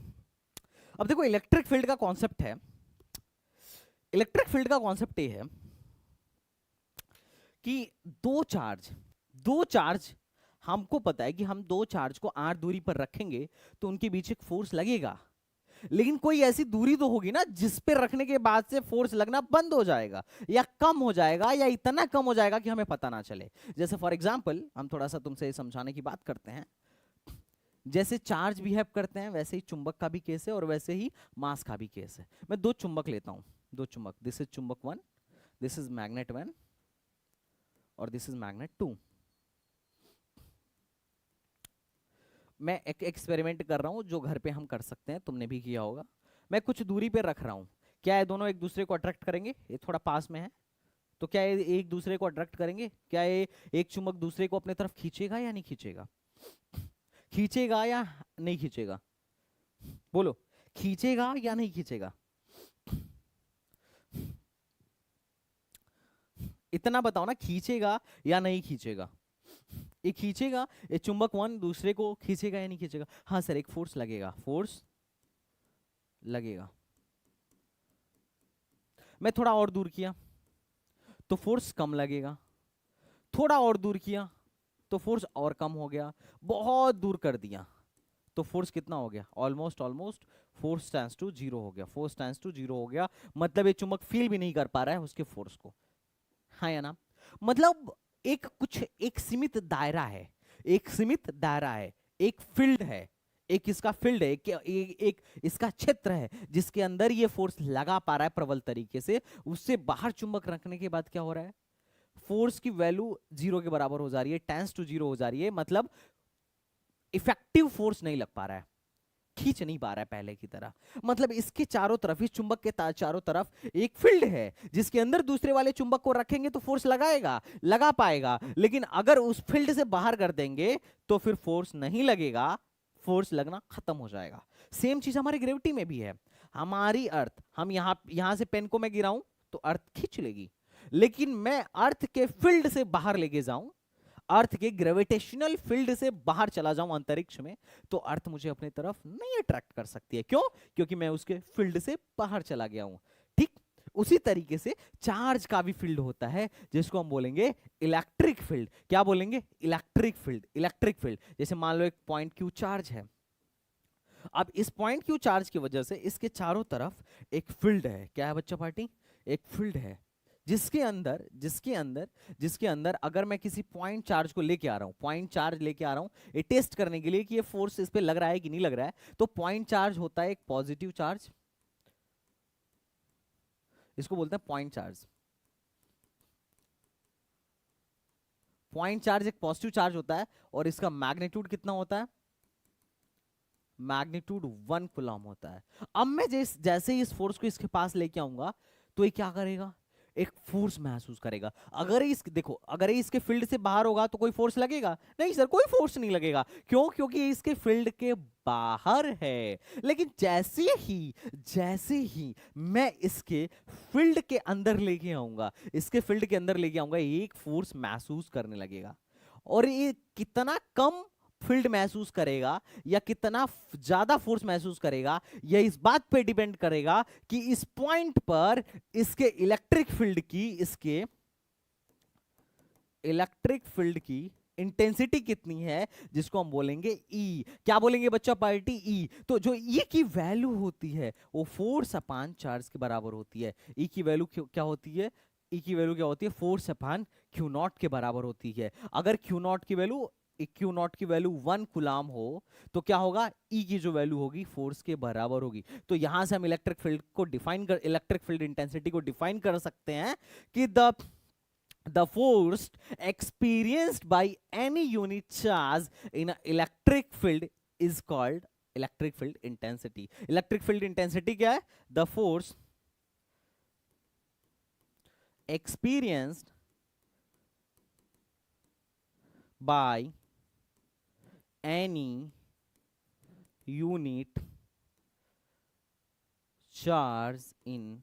अब देखो इलेक्ट्रिक फील्ड का कॉन्सेप्ट है, इलेक्ट्रिक फील्ड का कॉन्सेप्ट ये है कि दो चार्ज हमको पता है कि हम दो चार्ज को r दूरी पर रखेंगे तो उनके बीच एक फोर्स लगेगा, लेकिन कोई ऐसी दूरी तो होगी ना जिस पे रखने के बाद से फोर्स लगना बंद हो जाएगा, या कम हो जाएगा, या इतना कम हो जाएगा कि हमें पता ना चले। जैसे फॉर एग्जांपल हम थोड़ा सा तुमसे समझाने की बात करते हैं। जैसे चार्ज बिहेव करते हैं वैसे ही चुंबक का भी केस है, और वैसे ही मास का भी केस है। मैं दो चुंबक लेता हूं, दो चुंबक, दिस इज चुंबक 1, दिस इज मैग्नेट 1, और दिस इज मैग्नेट 2। मैं एक एक्सपेरिमेंट कर रहा हूं जो घर पे हम कर सकते हैं, तुमने भी किया होगा। मैं कुछ दूरी पे रख रहा हूं, क्या ये दोनों एक दूसरे को अट्रैक्ट करेंगे? ये थोड़ा पास में है, तो क्या ये एक दूसरे को अट्रैक्ट करेंगे? क्या ये एक चुंबक दूसरे को अपने तरफ खींचेगा या नहीं खींचेगा? खींचेगा या नहीं खींचेगा? बोलो, खींचेगा या नहीं खींचेगा? इतना बताओ ना, खींचेगा या नहीं खींचेगा? ये खींचेगा, ये चुंबक 1 दूसरे को खींचेगा या नहीं खींचेगा? हाँ सर, एक फोर्स लगेगा, फोर्स लगेगा। मैं थोड़ा और दूर किया तो फोर्स कम लगेगा, थोड़ा और दूर किया तो फोर्स और कम हो गया, बहुत दूर कर दिया तो फोर्स कितना हो गया? Almost almost force tends to zero हो गया, फोर्स टेंड्स टू जीरो हो गया। मतलब ये चुंबक फील भी नहीं कर पा रहा है उसके फोर्स को, हाँ या ना? मतलब एक सीमित दायरा है, एक सीमित दायरा है, एक फील्ड है, एक इसका फील्ड है, एक इसका क्षेत्र है जिसके अंदर ये फोर्स लगा पा रहा है प्रबल तरीके से। उससे बाहर चुंबक रखने के बाद क्या हो रहा है? फोर्स की वैल्यू जीरो के बराबर हो जा रही है, टेंस टू जीरो हो जा रही है। मतलब इफेक्टिव फोर्स नहीं लग पा रहा है, खींच नहीं पा रहा है पहले की तरह। मतलब इसके चारों तरफ, इस चुंबक के चारों तरफ एक फील्ड है जिसके अंदर दूसरे वाले चुंबक को रखेंगे तो फोर्स लगाएगा, लगा पाएगा। लेकिन अगर उस फील्ड से बाहर कर देंगे तो फिर फोर्स नहीं लगेगा, फोर्स लगना खत्म हो जाएगा। सेम चीज हमारी ग्रेविटी में भी है। हमारी अर्थ, हम यहां से पेन को मैं गिराऊं तो अर्थ खींच लेगी, लेकिन मैं अर्थ के फील्ड से बाहर लेके जाऊं, अर्थ के ग्रेविटेशनल फील्ड से बाहर चला जाऊं अंतरिक्ष में, तो अर्थ मुझे अपनी तरफ नहीं अट्रैक्ट कर सकती है। क्यों? क्योंकि मैं उसके फील्ड से बाहर चला गया हूं। ठीक उसी तरीके से चार्ज का भी फील्ड होता है जिसको हम बोलेंगे इलेक्ट्रिक फील्ड। क्या बोलेंगे? Electric field. इलेक्ट्रिक फील्ड जैसे मान लो एक पॉइंट क्यू चार्ज है, अब इस पॉइंट क्यू चार्ज की वजह से इसके चारों तरफ एक फील्ड है। क्या है बच्चा पार्टी? एक फील्ड है जिसके अंदर अगर मैं किसी पॉइंट चार्ज को लेके आ रहा हूं, पॉइंट चार्ज लेके आ रहा हूं ये टेस्ट करने के लिए कि ये फोर्स इस पे लग रहा है कि नहीं लग रहा है, तो पॉइंट चार्ज होता है एक पॉजिटिव चार्ज, इसको बोलते हैं पॉइंट चार्ज। पॉइंट चार्ज एक पॉजिटिव चार्ज होता है और इसका मैग्नीट्यूड कितना होता है, मैग्नीट्यूड 1 कूलम होता है। अब मैं जैसे ही इस फोर्स को इसके पास लेके आऊंगा तो ये क्या करेगा, एक फोर्स महसूस करेगा। अगर इस देखो अगर ये इसके फील्ड से बाहर होगा तो कोई फोर्स लगेगा नहीं सर, कोई फोर्स नहीं लगेगा। क्यों, क्योंकि ये इसके फील्ड के बाहर है। लेकिन जैसे ही मैं इसके फील्ड के अंदर लेके आऊंगा, इसके फील्ड के अंदर लेके आऊंगा, एक फोर्स महसूस करने लगेगा। और ये कितना कम फील्ड महसूस करेगा या कितना ज्यादा फोर्स महसूस करेगा, यह इस बात पे डिपेंड करेगा कि इस पॉइंट पर इसके इलेक्ट्रिक फील्ड की इंटेंसिटी कितनी है, जिसको हम बोलेंगे ई। क्या बोलेंगे बच्चा पार्टी, ई। तो जो ई की वैल्यू होती है वो फोर्स अपान चार्ज के बराबर होती है। ई की वैल्यू क्या होती है, ई की वैल्यू क्या होती है, फोर्स अपान क्यू नॉट के बराबर होती है। अगर क्यू नॉट की वैल्यू 1 कूलाम हो तो क्या होगा, ई की जो वैल्यू होगी फोर्स के बराबर होगी। तो यहां से हम इलेक्ट्रिक फील्ड इंटेंसिटी को डिफाइन कर सकते हैं कि the force experienced by any unit charge in an electric field is called electric field intensity। Electric field intensity क्या है, the force experienced by any unit charge in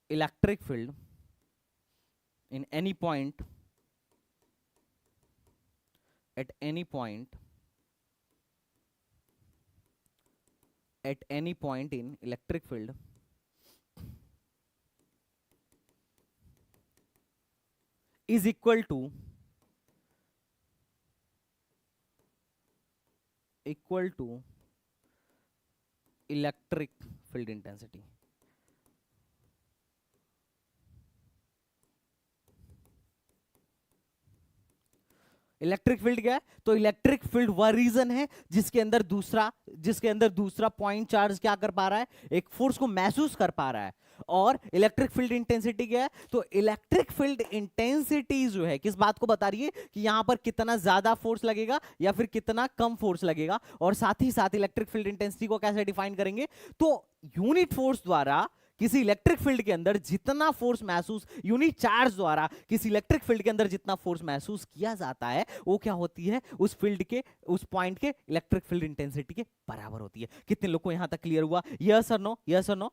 electric field in any point at any point in electric field is equal to electric field intensity। Electric field क्या है, तो electric field वह reason है जिसके अंदर दूसरा पॉइंट चार्ज क्या कर पा रहा है, एक फोर्स को महसूस कर पा रहा है। और इलेक्ट्रिक फील्ड इंटेंसिटी क्या है, तो इलेक्ट्रिक फील्ड इंटेंसिटी जो है किस बात को बता रही है कि यहां पर कितना ज्यादा फोर्स लगेगा या फिर कितना कम फोर्स लगेगा। और साथ ही साथ इलेक्ट्रिक फील्ड इंटेंसिटी को कैसे डिफाइन करेंगे, तो यूनिट फोर्स द्वारा किसी इलेक्ट्रिक फील्ड के अंदर जितना फोर्स महसूस, यूनिट चार्ज द्वारा किसी इलेक्ट्रिक फील्ड के अंदर जितना फोर्स महसूस किया जाता है वो क्या होती है, उस फील्ड के उस पॉइंट के इलेक्ट्रिक फील्ड इंटेंसिटी के बराबर होती है। कितने लोग को यहां तक क्लियर हुआ, yes or no, yes or no,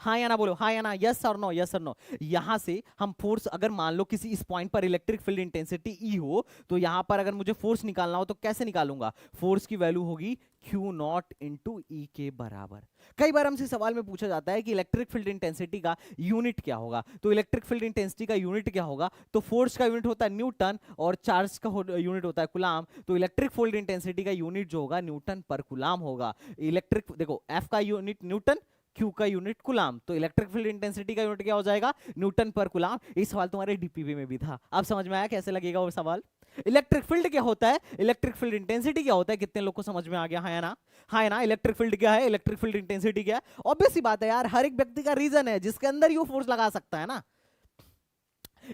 हाँ या ना बोलो, हाँ या ना, yes or no, yes or no. यहां से हम फोर्स, अगर मान लो किसी इस पॉइंट पर इलेक्ट्रिक फील्ड इंटेंसिटी ई हो तो यहां पर अगर मुझे फोर्स निकालना हो तो कैसे निकालूंगा, फोर्स की वैल्यू होगी Q नॉट इंटू ई के बराबर। कई बार हमसे सवाल में पूछा जाता है कि इलेक्ट्रिक फील्ड इंटेंसिटी का यूनिट क्या होगा, तो इलेक्ट्रिक फील्ड इंटेंसिटी का यूनिट क्या होगा, तो फोर्स का यूनिट होता है न्यूटन और चार्ज का यूनिट होता है कूलाम। तो इलेक्ट्रिक फील्ड इंटेंसिटी का यूनिट जो होगा न्यूटन पर कूलाम होगा। इलेक्ट्रिक देखो F का यूनिट न्यूटन, Q का यूनिट कूलाम, तो इलेक्ट्रिक फील्ड इंटेंसिटी का यूनिट क्या हो जाएगा, न्यूटन पर कूलाम। ये सवाल तुम्हारे डीपीपी में भी था, अब समझ में आया कैसे लगेगा वो सवाल। इलेक्ट्रिक फील्ड क्या होता है, इलेक्ट्रिक फील्ड इंटेंसिटी क्या होता है, कितने लोग को समझ में आ गया, हाँ या ना, हाँ या ना। इलेक्ट्रिक फील्ड क्या है, इलेक्ट्रिक फील्ड इंटेंसिटी क्या है, ऑब्वियस सी बात है यार, हर एक व्यक्ति का रीजन है जिसके अंदर ये फोर्स लगा सकता है ना।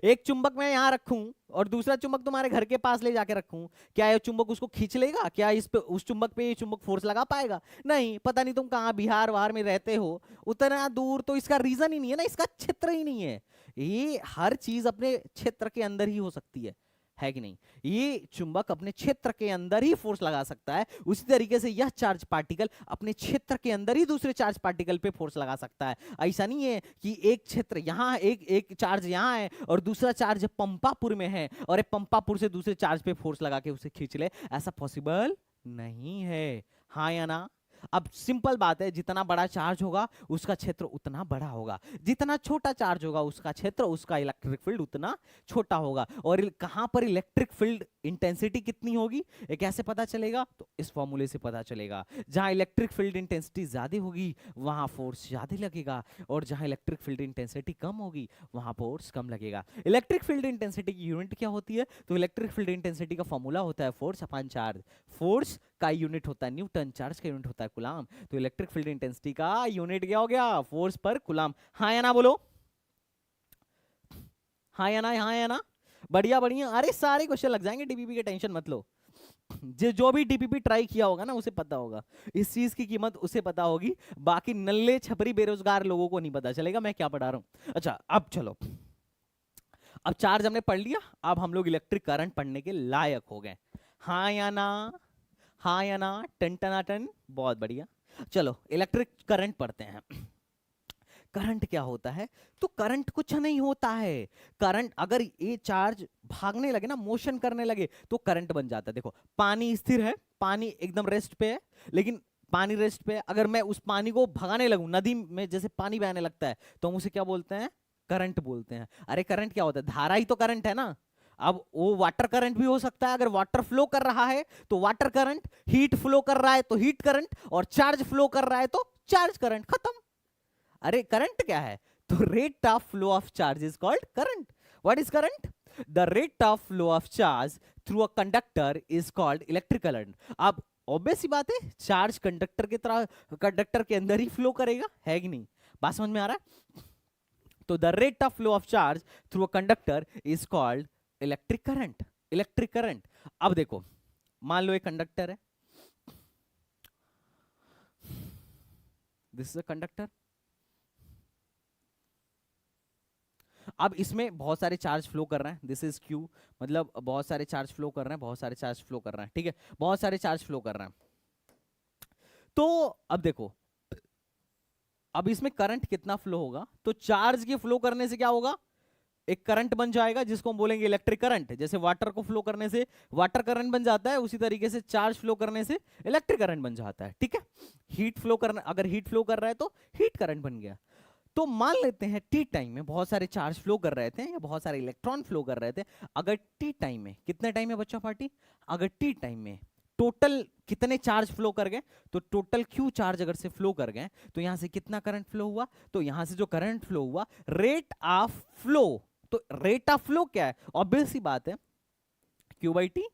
एक चुंबक मैं यहां रखूं और दूसरा चुंबक तुम्हारे घर के पास ले जाके रखूं, क्या ये चुंबक उसको खींच लेगा, क्या इस पे उस चुंबक पे ये चुंबक फोर्स लगा पाएगा, नहीं। पता नहीं तुम कहां बिहार वहार में रहते हो, उतना दूर, तो इसका रीजन ही नहीं है ना, इसका क्षेत्र ही नहीं है। ये हर चीज अपने क्षेत्र के अंदर ही हो सकती है कि नहीं। ये चुंबक अपने क्षेत्र के अंदर ही फोर्स लगा सकता है, उसी तरीके से यह चार्ज पार्टिकल अपने क्षेत्र के अंदर ही दूसरे चार्ज पार्टिकल पे फोर्स लगा सकता है। ऐसा नहीं है कि एक क्षेत्र यहां, एक चार्ज यहां है और दूसरा चार्ज पंपापुर में है और एक पंपापुर से दूसरे चार्ज पे फोर्स लगा के उसे खींच ले, ऐसा पॉसिबल नहीं है, हाँ या ना। अब सिंपल बात है, जितना बड़ा चार्ज होगा उसका क्षेत्र उतना बड़ा होगा, जितना छोटा चार्ज होगा उसका क्षेत्र, उसका इलेक्ट्रिक फील्ड उतना छोटा होगा। और कहां पर इलेक्ट्रिक फील्ड इंटेंसिटी कितनी होगी ये कैसे पता चलेगा, तो इस फॉर्मूले से पता चलेगा। जहां इलेक्ट्रिक फील्ड इंटेंसिटी ज्यादा होगी वहां फोर्स ज्यादा लगेगा, और जहां इलेक्ट्रिक फील्ड इंटेंसिटी कम होगी वहां फोर्स कम लगेगा। इलेक्ट्रिक फील्ड इंटेंसिटी की यूनिट क्या होती है, तो इलेक्ट्रिक फील्ड इंटेंसिटी का फॉर्मूला होता है फोर्स अपॉन चार्ज। फोर्स का यूनिट होता है न्यूटन, चार्ज का यूनिट होता है कूलाम। तो इलेक्ट्रिक फील्ड इंटेंसिटी का यूनिट क्या हो गया, फोर्स पर कूलाम, हाँ या ना बोलो। हाँ या ना, हाँ या ना? बढ़िया बढ़िया, अरे सारे क्वेश्चन लग जाएंगे डीपीपी के, टेंशन मत लो। जो भी डीपीपी ट्राई किया होगा ना उसे पता होगा, इस चीज की कीमत उसे पता होगी, बाकी नल्ले छपरी बेरोजगार लोगों को नहीं पता चलेगा मैं क्या पढ़ा रहा हूं। अच्छा अब चलो, अब चार्ज हमने पढ़ लिया, अब हम लोग इलेक्ट्रिक करंट पढ़ने के लायक हो गए। हाँ या ना, हाँ या ना, टन टना टन, बहुत बढ़िया। चलो इलेक्ट्रिक करंट पढ़ते हैं। करंट क्या होता है? तो करंट कुछ नहीं होता है। करंट अगर ये चार्ज भागने लगे ना, मोशन करने लगे, तो करंट बन जाता है। देखो पानी स्थिर है, पानी एकदम रेस्ट पे है, लेकिन पानी रेस्ट पे है, अगर मैं उस पानी को भगाने लगूं, नदी में जैसे पानी बहने लगता है, तो हम उसे क्या बोलते हैं? करंट बोलते हैं। अरे करंट क्या होता है? धारा ही तो करंट है ना। अब वो वाटर करंट भी हो सकता है, अगर वाटर फ्लो कर रहा है तो वाटर करंट, हीट फ्लो कर रहा है तो हीट करंट, और चार्ज फ्लो कर रहा है तो चार्ज करंट, खत्म। अरे करंट क्या है? तो rate of flow of charge is called current. What is current? The rate of flow of charge through a conductor is called electric current. अब ऑब्वियस सी बात है, चार्ज कंडक्टर की तरह, कंडक्टर के अंदर ही फ्लो करेगा, है कि नहीं? बात समझ में आ रहा है? तो the rate of flow of charge through a conductor is called electric current. Electric current. अब देखो, मान लो एक कंडक्टर है, दिस इज अ कंडक्टर। अब इसमें बहुत सारे चार्ज फ्लो कर रहे हैं, दिस इज क्यू, मतलब बहुत सारे चार्ज फ्लो कर रहे हैं, बहुत सारे चार्ज फ्लो कर रहे हैं, ठीक है, बहुत सारे चार्ज फ्लो कर रहे हैं। तो अब देखो, अब इसमें करंट कितना फ्लो होगा? तो चार्ज के फ्लो करने से क्या होगा? एक करंट बन जाएगा जिसको हम बोलेंगे इलेक्ट्रिक करंट। जैसे वाटर को फ्लो करने से वाटर करंट बन जाता है, उसी तरीके से चार्ज फ्लो करने से इलेक्ट्रिक करंट बन जाता है, ठीक है। हीट फ्लो करना, अगर हीट फ्लो कर रहा है तो हीट करंट बन गया। तो मान लेते हैं टी टाइम में बहुत सारे चार्ज फ्लो कर रहे थे या बहुत सारे इलेक्ट्रॉन फ्लो कर रहे थे। अगर टी टाइम में, कितने टाइम में बच्चा पार्टी? अगर टी टाइम में टोटल कितने चार्ज फ्लो कर गए, तो टोटल क्यू चार्ज अगर से फ्लो कर गए, तो यहां से कितना करंट फ्लो हुआ? तो यहां से जो करंट फ्लो हुआ, रेट ऑफ फ्लो। तो रेट ऑफ फ्लो क्या है? ऑब्वियस सी बात है, Q by T,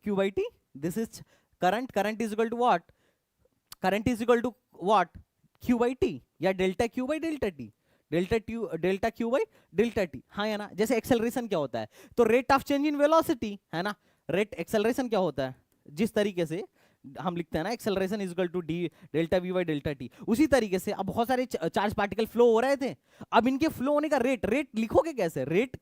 Q by T. This is current, current is equal to what? Current is equal to what? Q by T, या delta Q by delta T, delta Q by delta T, हाँ या ना? जैसे acceleration क्या होता है? तो rate of change in velocity, है ना? रेट एक्सेलरेशन क्या होता है? जिस तरीके से हम लिखते हैं ना, acceleration is equal to D delta V by delta T, उसी तरीके से अब बहुत सारे चार्ज पार्टिकल फ्लो हो रहे थे। अब इनके फ्लो होने का रेट, रेट लिखोगे कैसे? रेट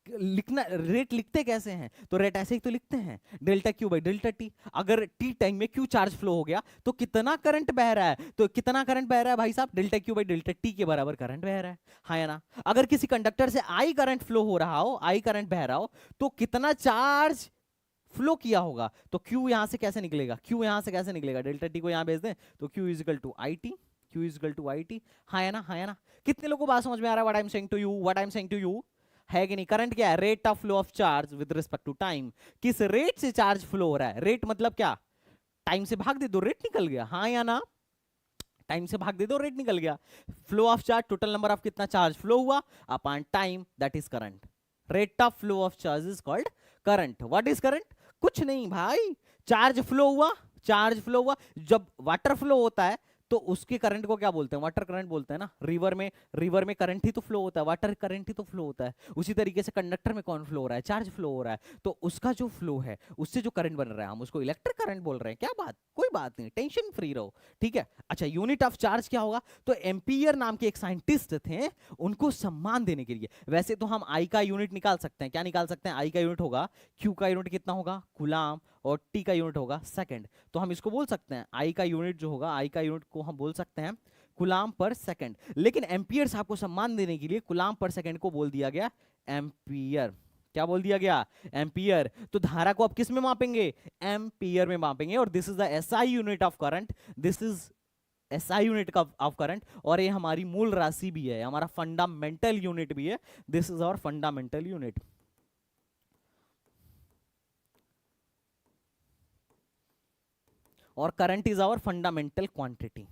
लिखना, रेट लिखते कैसे हैं? तो रेट ऐसे ही तो लिखते हैं, delta Q by delta T. अगर टी टाइम में क्यू चार्ज फ्लो हो गया तो कितना करंट बह रहा है? तो कितना करंट बह रहा है भाई साहब? Delta Q by delta T के बराबर करंट बह रहा है, हाँ या ना? अगर किसी कंडक्टर से आई करंट फ्लो हो रहा हो, आई करंट बह रहा हो, तो कितना चार्ज फ्लो किया होगा? तो क्यू यहां से कैसे निकलेगा? क्यू यहां से कैसे निकलेगा? डेल्टा टी को यहां भेज दें तो Q is equal to I T, Q is equal to I T, हाँ या ना? हाँ या ना? कितने लोगों को बात समझ में आ रहा है? What I am saying to you, what I am saying to you, है कि नहीं? करंट क्या है? Rate of flow of charge with respect to time. किस रेट से चार्ज फ्लो हो रहा है? रेट मतलब क्या? टाइम से भाग दे दो, रेट निकल गया, हाँ या ना? टाइम से भाग दे दो, रेट निकल गया। Flow of charge, total number of कितना चार्ज फ्लो हुआ upon time, that is current. Rate of flow of charge is called current. What is current? कुछ नहीं भाई, चार्ज फ्लो हुआ, चार्ज फ्लो हुआ। जब वाटर फ्लो होता है तो उसके करंट को क्या बोलते हैं? वाटर करंट बोलते हैं ना। रिवर में करंट ही तो फ्लो होता है, वाटर करंट ही तो फ्लो होता है। उसी तरीके से कंडक्टर में कौन फ्लो हो रहा है? चार्ज फ्लो हो रहा है, तो उसका जो फ्लो है, उससे जो करंट बन रहा है, हम उसको इलेक्ट्रिक करंट बोल रहे हैं। क्या बात, कोई बात नहीं, टेंशन फ्री रहो, ठीक है। अच्छा, यूनिट ऑफ चार्ज क्या होगा? तो एम्पियर नाम के एक साइंटिस्ट थे, उनको सम्मान देने के लिए, वैसे तो हम आई का यूनिट निकाल सकते हैं। क्या निकाल सकते हैं? आई का यूनिट होगा, क्यू का यूनिट कितना होगा? कूलाम, और टी का यूनिट होगा सेकंड। तो हम इसको बोल सकते हैं, आई का यूनिट जो होगा, आई का यूनिट को हम बोल सकते हैं कूलाम पर सेकंड। लेकिन एम्पियर साहब को सम्मान देने के लिए कूलाम पर सेकंड को बोल दिया गया एम्पियर। क्या बोल दिया गया? एम्पियर। तो धारा को अब किस में मापेंगे? एम्पियर में मापेंगे। और this is the SI unit of current, this is SI unit of current, और ये हमारी मूल राशि भी है, हमारा फंडामेंटल यूनिट भी है। This is our fundamental unit. और current is our fundamental quantity.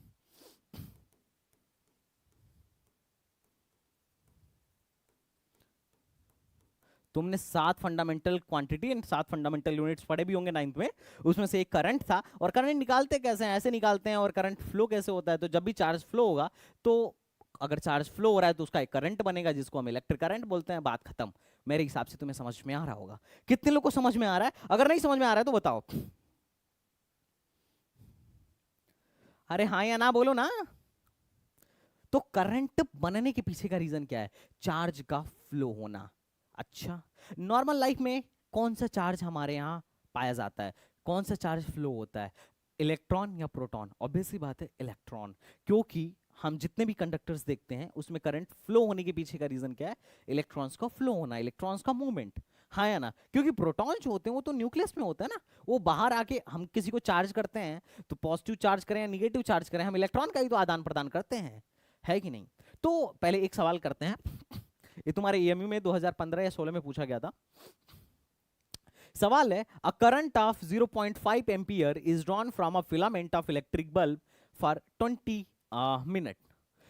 तुमने 7 fundamental quantity and 7 fundamental units पढ़े भी होंगे 9th में। उसमें से एक करंट था, और करंट निकालते कैसे हैं? ऐसे निकालते हैं। और करंट फ्लो कैसे होता है? तो जब भी चार्ज फ्लो होगा तो अगर चार्ज फ्लो हो रहा है तो उसका एक करंट बनेगा जिसको हम इलेक्ट्रिक करंट बोलते हैं, बात खत्म। मेरे हिसाब से तुम्हें समझ में आ रहा होगा। कितने लोग को समझ में आ रहा है? अगर नहीं समझ में आ रहा है तो बताओ। अरे हाँ या ना बोलो ना। तो करंट बनने के पीछे का रीजन क्या है? चार्ज का फ्लो होना। अच्छा, नॉर्मल लाइफ में कौन सा चार्ज हमारे यहाँ पाया जाता है? कौन सा चार्ज फ्लो होता है? इलेक्ट्रॉन या प्रोटॉन? ऑब्वियसली बात है इलेक्ट्रॉन, क्योंकि हम जितने भी कंडक्टर्स देखते हैं उसमें करंट फ्लो होने के पीछे का रीजन क्या है? इलेक्ट्रॉन्स का फ्लो होना, इलेक्ट्रॉन्स का मूवमेंट। हाँ या ना? क्योंकि प्रोटॉन जो होते हैं वो तो न्यूक्लियस में होता है ना, वो बाहर आके हम किसी को चार्ज करते हैं तो पॉजिटिव चार्ज करें या निगेटिव चार्ज करें, हम इलेक्ट्रॉन का ही तो आदान प्रदान करते हैं, है कि नहीं? तो पहले एक सवाल करते हैं, ये तुम्हारे ईएमयू में 2015 या 16 में पूछा गया था। सवाल है, a current of 0.5 ampere is drawn from a filament of electric bulb for 20 minute,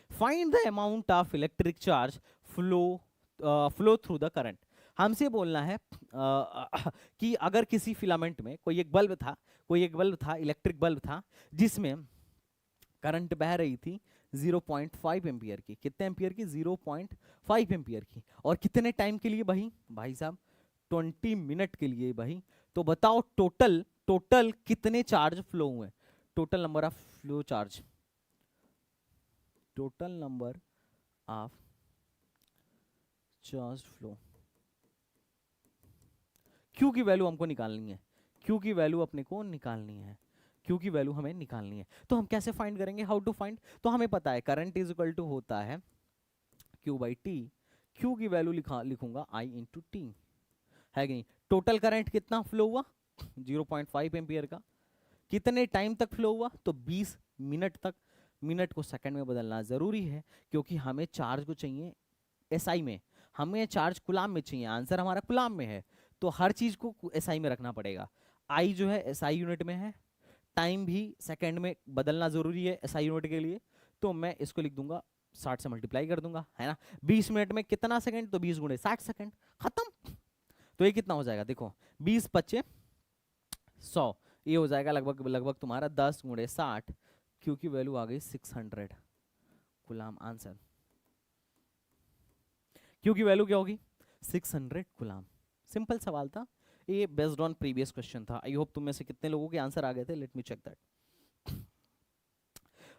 find the amount of electric charge flow through the current. हमसे बोलना है कि अगर किसी फिलामेंट में कोई एक बल्ब था, इलेक्ट्रिक बल्ब था, जिसमें करंट बह रही थी 0.5 एम्पियर की। कितने एम्पियर की? 0.5 एम्पियर की। और कितने टाइम के लिए भाई साहब? 20 मिनट के लिए भाई। तो बताओ टोटल कितने चार्ज फ्लो हुए? Total number of flow charge, total number of charge flow. Q की वैल्यू हमको निकालनी है, क्यू की वैल्यू अपने को निकालनी है, क्यू की वैल्यू हमें निकालनी है। तो हम कैसे फाइंड करेंगे? How to find? तो हमें पता है करंट इज इक्वल टू होता है क्यू बाई टी। क्यू की वैल्यू लिखूंगा आई इंटू टी, है कि नहीं? टोटल करंट कितना फ्लो हुआ? 0.5 एम्पियर का। कितने टाइम तक फ्लो हुआ? तो 20 मिनट तक। मिनट को सेकंड में बदलना जरूरी है, क्योंकि हमें चार्ज को चाहिए एसआई में, हमें चार्ज कुलाम में चाहिए, आंसर हमारा कुलाम में है, तो हर चीज को एसआई में रखना पड़ेगा। आई जो है एसआई यूनिट में है, टाइम भी सेकंड में बदलना जरूरी है एसआई यूनिट के लिए, तो मैं इसको लिख दूंगा 60 से मल्टीप्लाई कर दूंगा, है ना? 20 मिनट में कितना सेकंड? तो 20 गुणे 60 सेकंड, खत्म। तो ये कितना हो जाएगा? देखो 20 25 100, ये हो जाएगा लगभग लगभग तुम्हारा 10 गुणे 60। क्यू की वैल्यू आ गई 600 गुलाम। आंसर क्यू की वैल्यू क्या होगी? 600 गुलाम। सिंपल सवाल था ये, बेस्ड ऑन प्रीवियस क्वेश्चन था। आई होप तुम में से कितने लोगों के आंसर आ गए थे। Let me check that.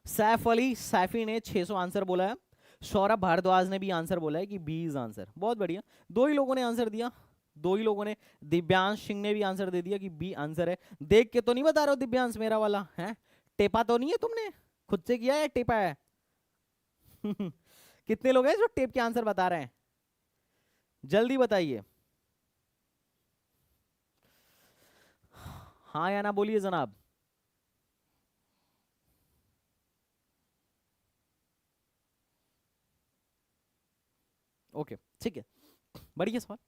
Saif Ali Saifi ने 600 आंसर बोला है। सौरभ भारद्वाज ने भी आंसर बोला है कि बी इज आंसर। बहुत बढ़िया, दो ही लोगों ने आंसर दिया, दो ही लोगों ने। दिव्यांश सिंह ने भी आंसर दे दिया कि बी आंसर है। देख के तो नहीं बता रहे हो दिव्यांश मेरा वाला है? टेपा तो नहीं है तुमने? खुद से किया है टेपा है? कितने लोग हैं जो टेप के आंसर बता रहे हैं? जल्दी बताइए, हाँ या ना बोलिए जनाब। ओके ठीक है, बढ़िया सवाल।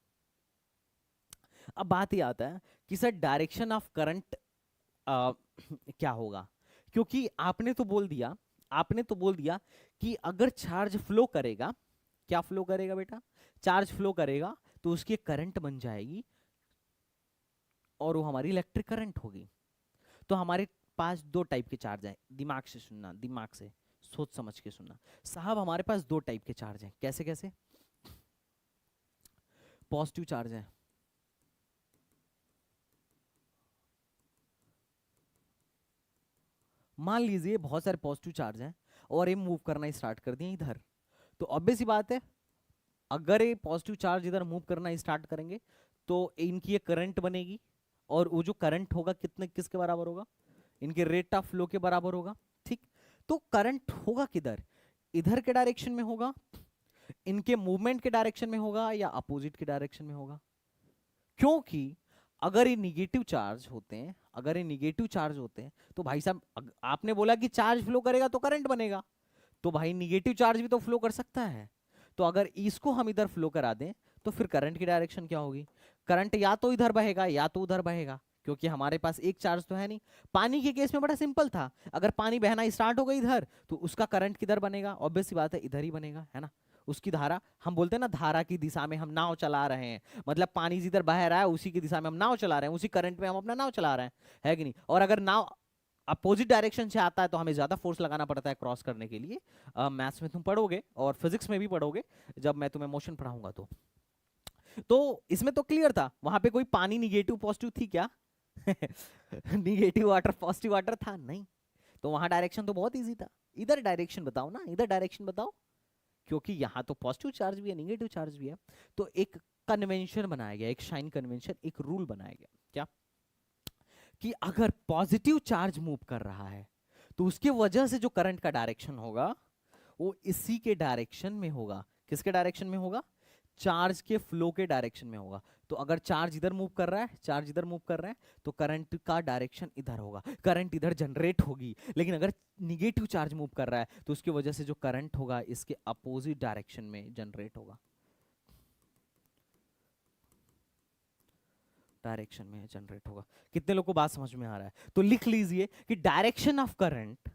अब बात ये आता है कि सर डायरेक्शन ऑफ करंट क्या होगा? क्योंकि आपने तो बोल दिया कि अगर चार्ज फ्लो करेगा, क्या फ्लो करेगा बेटा? चार्ज फ्लो करेगा तो उसकी करंट बन जाएगी और वो हमारी इलेक्ट्रिक करंट होगी। तो हमारे पास दो टाइप के चार्ज हैं, दिमाग से सुनना, दिमाग से सोच समझ के सुनना साहब। हमारे पास दो टाइप के चार्ज हैं। कैसे कैसे? पॉजिटिव चार्ज है, मान लीजिए बहुत सारे पॉजिटिव चार्ज हैं और ये मूव करना स्टार्ट कर दिए इधर, तो ऑब्वियस सी बात है अगर ये पॉजिटिव चार्ज इधर मूव करना स्टार्ट करेंगे तो इनकी ये करंट बनेगी, और वो जो करंट होगा कितने किसके बराबर होगा? इनके रेट ऑफ फ्लो के बराबर होगा। ठीक, तो करंट होगा किधर? इधर के डायरेक्शन में होगा, इनके मूवमेंट के डायरेक्शन में होगा, या अपोजिट के डायरेक्शन में होगा? क्योंकि अगर ये निगेटिव चार्ज होते हैं, अगर ये निगेटिव चार्ज होते हैं तो भाई साहब आपने बोला कि चार्ज फ्लो करेगा तो करंट बनेगा, तो भाई निगेटिव चार्ज भी तो फ्लो कर सकता है। तो अगर इसको हम इधर फ्लो करा दें तो फिर करंट की डायरेक्शन क्या होगी? करंट या तो इधर बहेगा या तो उधर बहेगा, क्योंकि हमारे पास एक चार्ज तो है नहीं। पानी के केस में बड़ा सिंपल था, अगर पानी बहना स्टार्ट हो गई इधर तो उसका करंट किधर बनेगा? ऑब्वियस सी बात है इधर ही बनेगा, है ना? उसकी धारा, हम बोलते हैं ना धारा की दिशा में हम नाव चला रहे हैं, मतलब पानी जिधर बह रहा है उसी की दिशा में हम नाव चला रहे हैं, उसी करंट में हम अपना नाव चला रहे हैं, है कि नहीं? और अगर नाव अपोजिट डायरेक्शन से आता है तो हमें ज्यादा फोर्स लगाना पड़ता है क्रॉस करने के लिए। मैथ्स में तुम पढ़ोगे और फिजिक्स में भी पढ़ोगे जब मैं तुम्हें मोशन पढ़ाऊंगा तो इसमें तो क्लियर था, वहां पे कोई पानी निगेटिव पॉजिटिव थी क्या? निगेटिव वाटर पॉजिटिव वाटर था नहीं, तो वहां डायरेक्शन तो बहुत इजी था। इधर डायरेक्शन बताओ ना, इधर डायरेक्शन बताओ, क्योंकि यहाँ तो पॉजिटिव चार्ज भी है निगेटिव चार्ज भी है। तो एक कन्वेंशन बनाया गया, एक शाइन कन्वेंशन, एक रूल बनाया गया, क्या कि अगर पॉजिटिव चार्ज मूव कर रहा है तो उसके वजह से जो करंट का डायरेक्शन होगा वो इसी के डायरेक्शन में होगा। किसके डायरेक्शन में होगा? चार्ज के फ्लो के डायरेक्शन में होगा। तो अगर चार्ज इधर मूव कर रहा है, चार्ज इधर मूव कर रहा है, तो करंट का डायरेक्शन इधर होगा, करंट इधर जनरेट होगी। लेकिन अगर निगेटिव चार्ज मूव कर रहा है तो उसकी वजह से जो करंट होगा इसके अपोजिट डायरेक्शन में जनरेट होगा, डायरेक्शन में जनरेट होगा। कितने लोगों को बात समझ में आ रहा है? तो लिख लीजिए कि direction of current,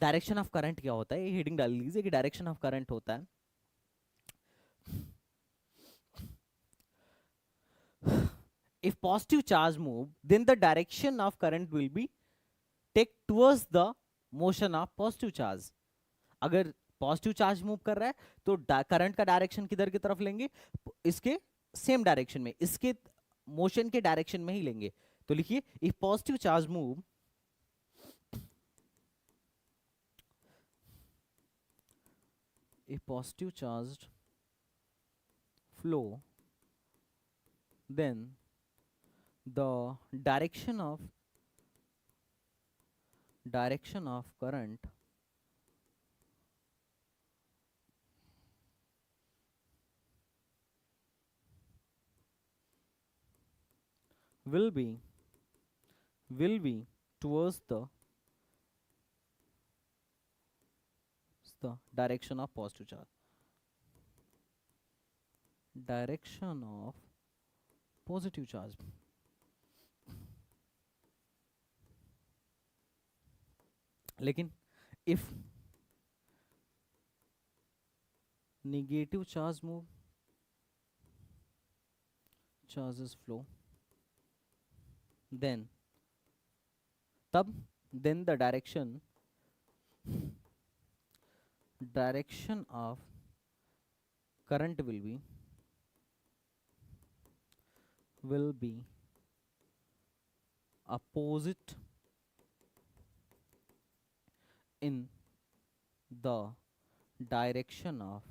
direction of current क्या होता है, ये हेडिंग डाल लीजिए कि डायरेक्शन ऑफ करंट होता है if positive charge move then the direction of current will be take towards the motion of positive charge। अगर पॉजिटिव चार्ज मूव कर रहा है तो करंट का डायरेक्शन किधर की तरफ लेंगे? इसके सेम डायरेक्शन में, इसके मोशन के डायरेक्शन में ही लेंगे। तो लिखिए if positive charge move if positive charged flow then the direction of current will be towards the direction of positive charge, direction of positive charge। लेकिन if negative charge move, charges flow, then the direction of current will be opposite in the direction of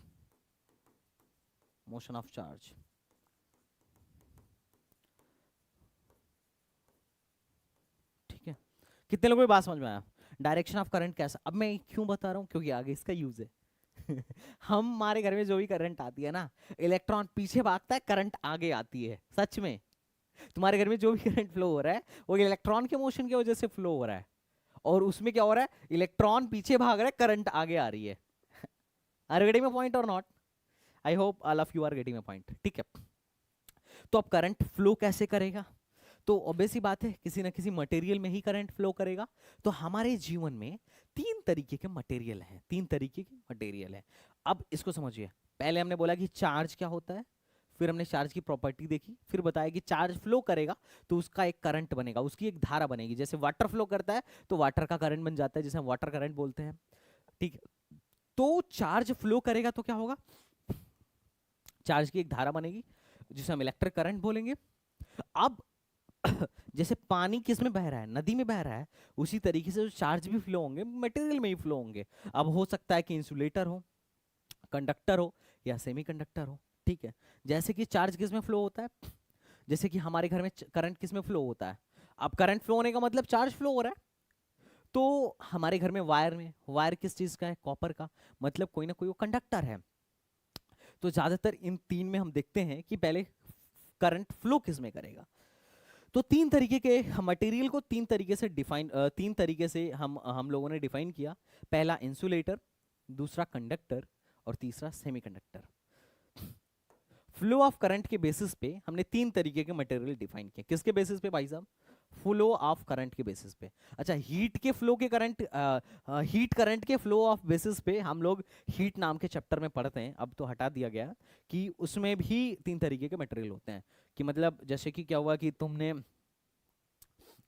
motion of charge। ठीक है, कितने लोगों को बात समझ में आया? डायरेक्शन ऑफ करंट कैसा, अब मैं क्यों बता रहा हूं, क्योंकि आगे इसका यूज है। हमारे घर में जो भी करंट आती है ना, इलेक्ट्रॉन पीछे भागता है, करंट आगे आती है। सच में तुम्हारे घर में जो भी करंट फ्लो हो रहा है वो इलेक्ट्रॉन के मोशन की वजह से फ्लो हो रहा है, और उसमें क्या हो रहा है? इलेक्ट्रॉन पीछे भाग रहा है, करंट आगे आ रही है। Are you getting my point or not? I hope all of you are getting my point. ठीक है, तो अब करंट फ्लो कैसे करेगा? तो ऑब्वियस सी बात है, किसी ना किसी मटेरियल में ही करंट फ्लो करेगा। तो हमारे जीवन में तीन तरीके के मटेरियल हैं, तीन तरीके के मटेरियल हैं। अब इसको समझिए, पहले हमने बोला कि चार्ज क्या होता है, फिर हमने चार्ज की प्रॉपर्टी देखी, फिर बताया कि चार्ज फ्लो करेगा तो उसका एक करंट बनेगा, उसकी एक धारा बनेगी। जैसे वाटर फ्लो करता है तो वाटर का करंट बन जाता है, जिसे हम वाटर करंट बोलते हैं। ठीक है, तो चार्ज फ्लो करेगा तो क्या होगा? चार्ज की एक धारा बनेगी जिसे हम इलेक्ट्रिक करंट बोलेंगे। अब जैसे पानी किस में बह रहा है, नदी में बह रहा है, उसी तरीके से जो चार्ज भी फ्लो होंगे मटेरियल में ही फ्लो होंगे। अब हो सकता है कि इंसुलेटर हो, कंडक्टर हो, या सेमीकंडक्टर हो। ठीक है, जैसे कि चार्ज किस में फ्लो होता है, जैसे कि हमारे घर में करंट किस में फ्लो होता है। अब करंट फ्लो होने का मतलब चार्ज फ्लो हो रहा है। तो हमारे घर में वायर किस चीज का है? कॉपर का, मतलब कोई ना कोई वो कंडक्टर है। तो ज्यादातर इन तीन में हम देखते हैं कि पहले करंट फ्लो किस में करेगा। तो तीन तरीके के मटेरियल को तीन तरीके से हम लोगों ने डिफाइन किया। पहला इंसुलेटर, दूसरा कंडक्टर, और तीसरा सेमीकंडक्टर। फ्लो ऑफ करंट के बेसिस पे हमने तीन तरीके के मटेरियल डिफाइन किए। किसके बेसिस पे भाई साहब? फ्लो ऑफ करंट के बेसिस पे। अच्छा, हीट करंट के फ्लो ऑफ बेसिस पे हम लोग हीट नाम के चैप्टर में पढ़ते हैं, अब तो हटा दिया गया, कि उसमें भी तीन तरीके के मटेरियल होते हैं। कि मतलब जैसे कि क्या हुआ कि तुमने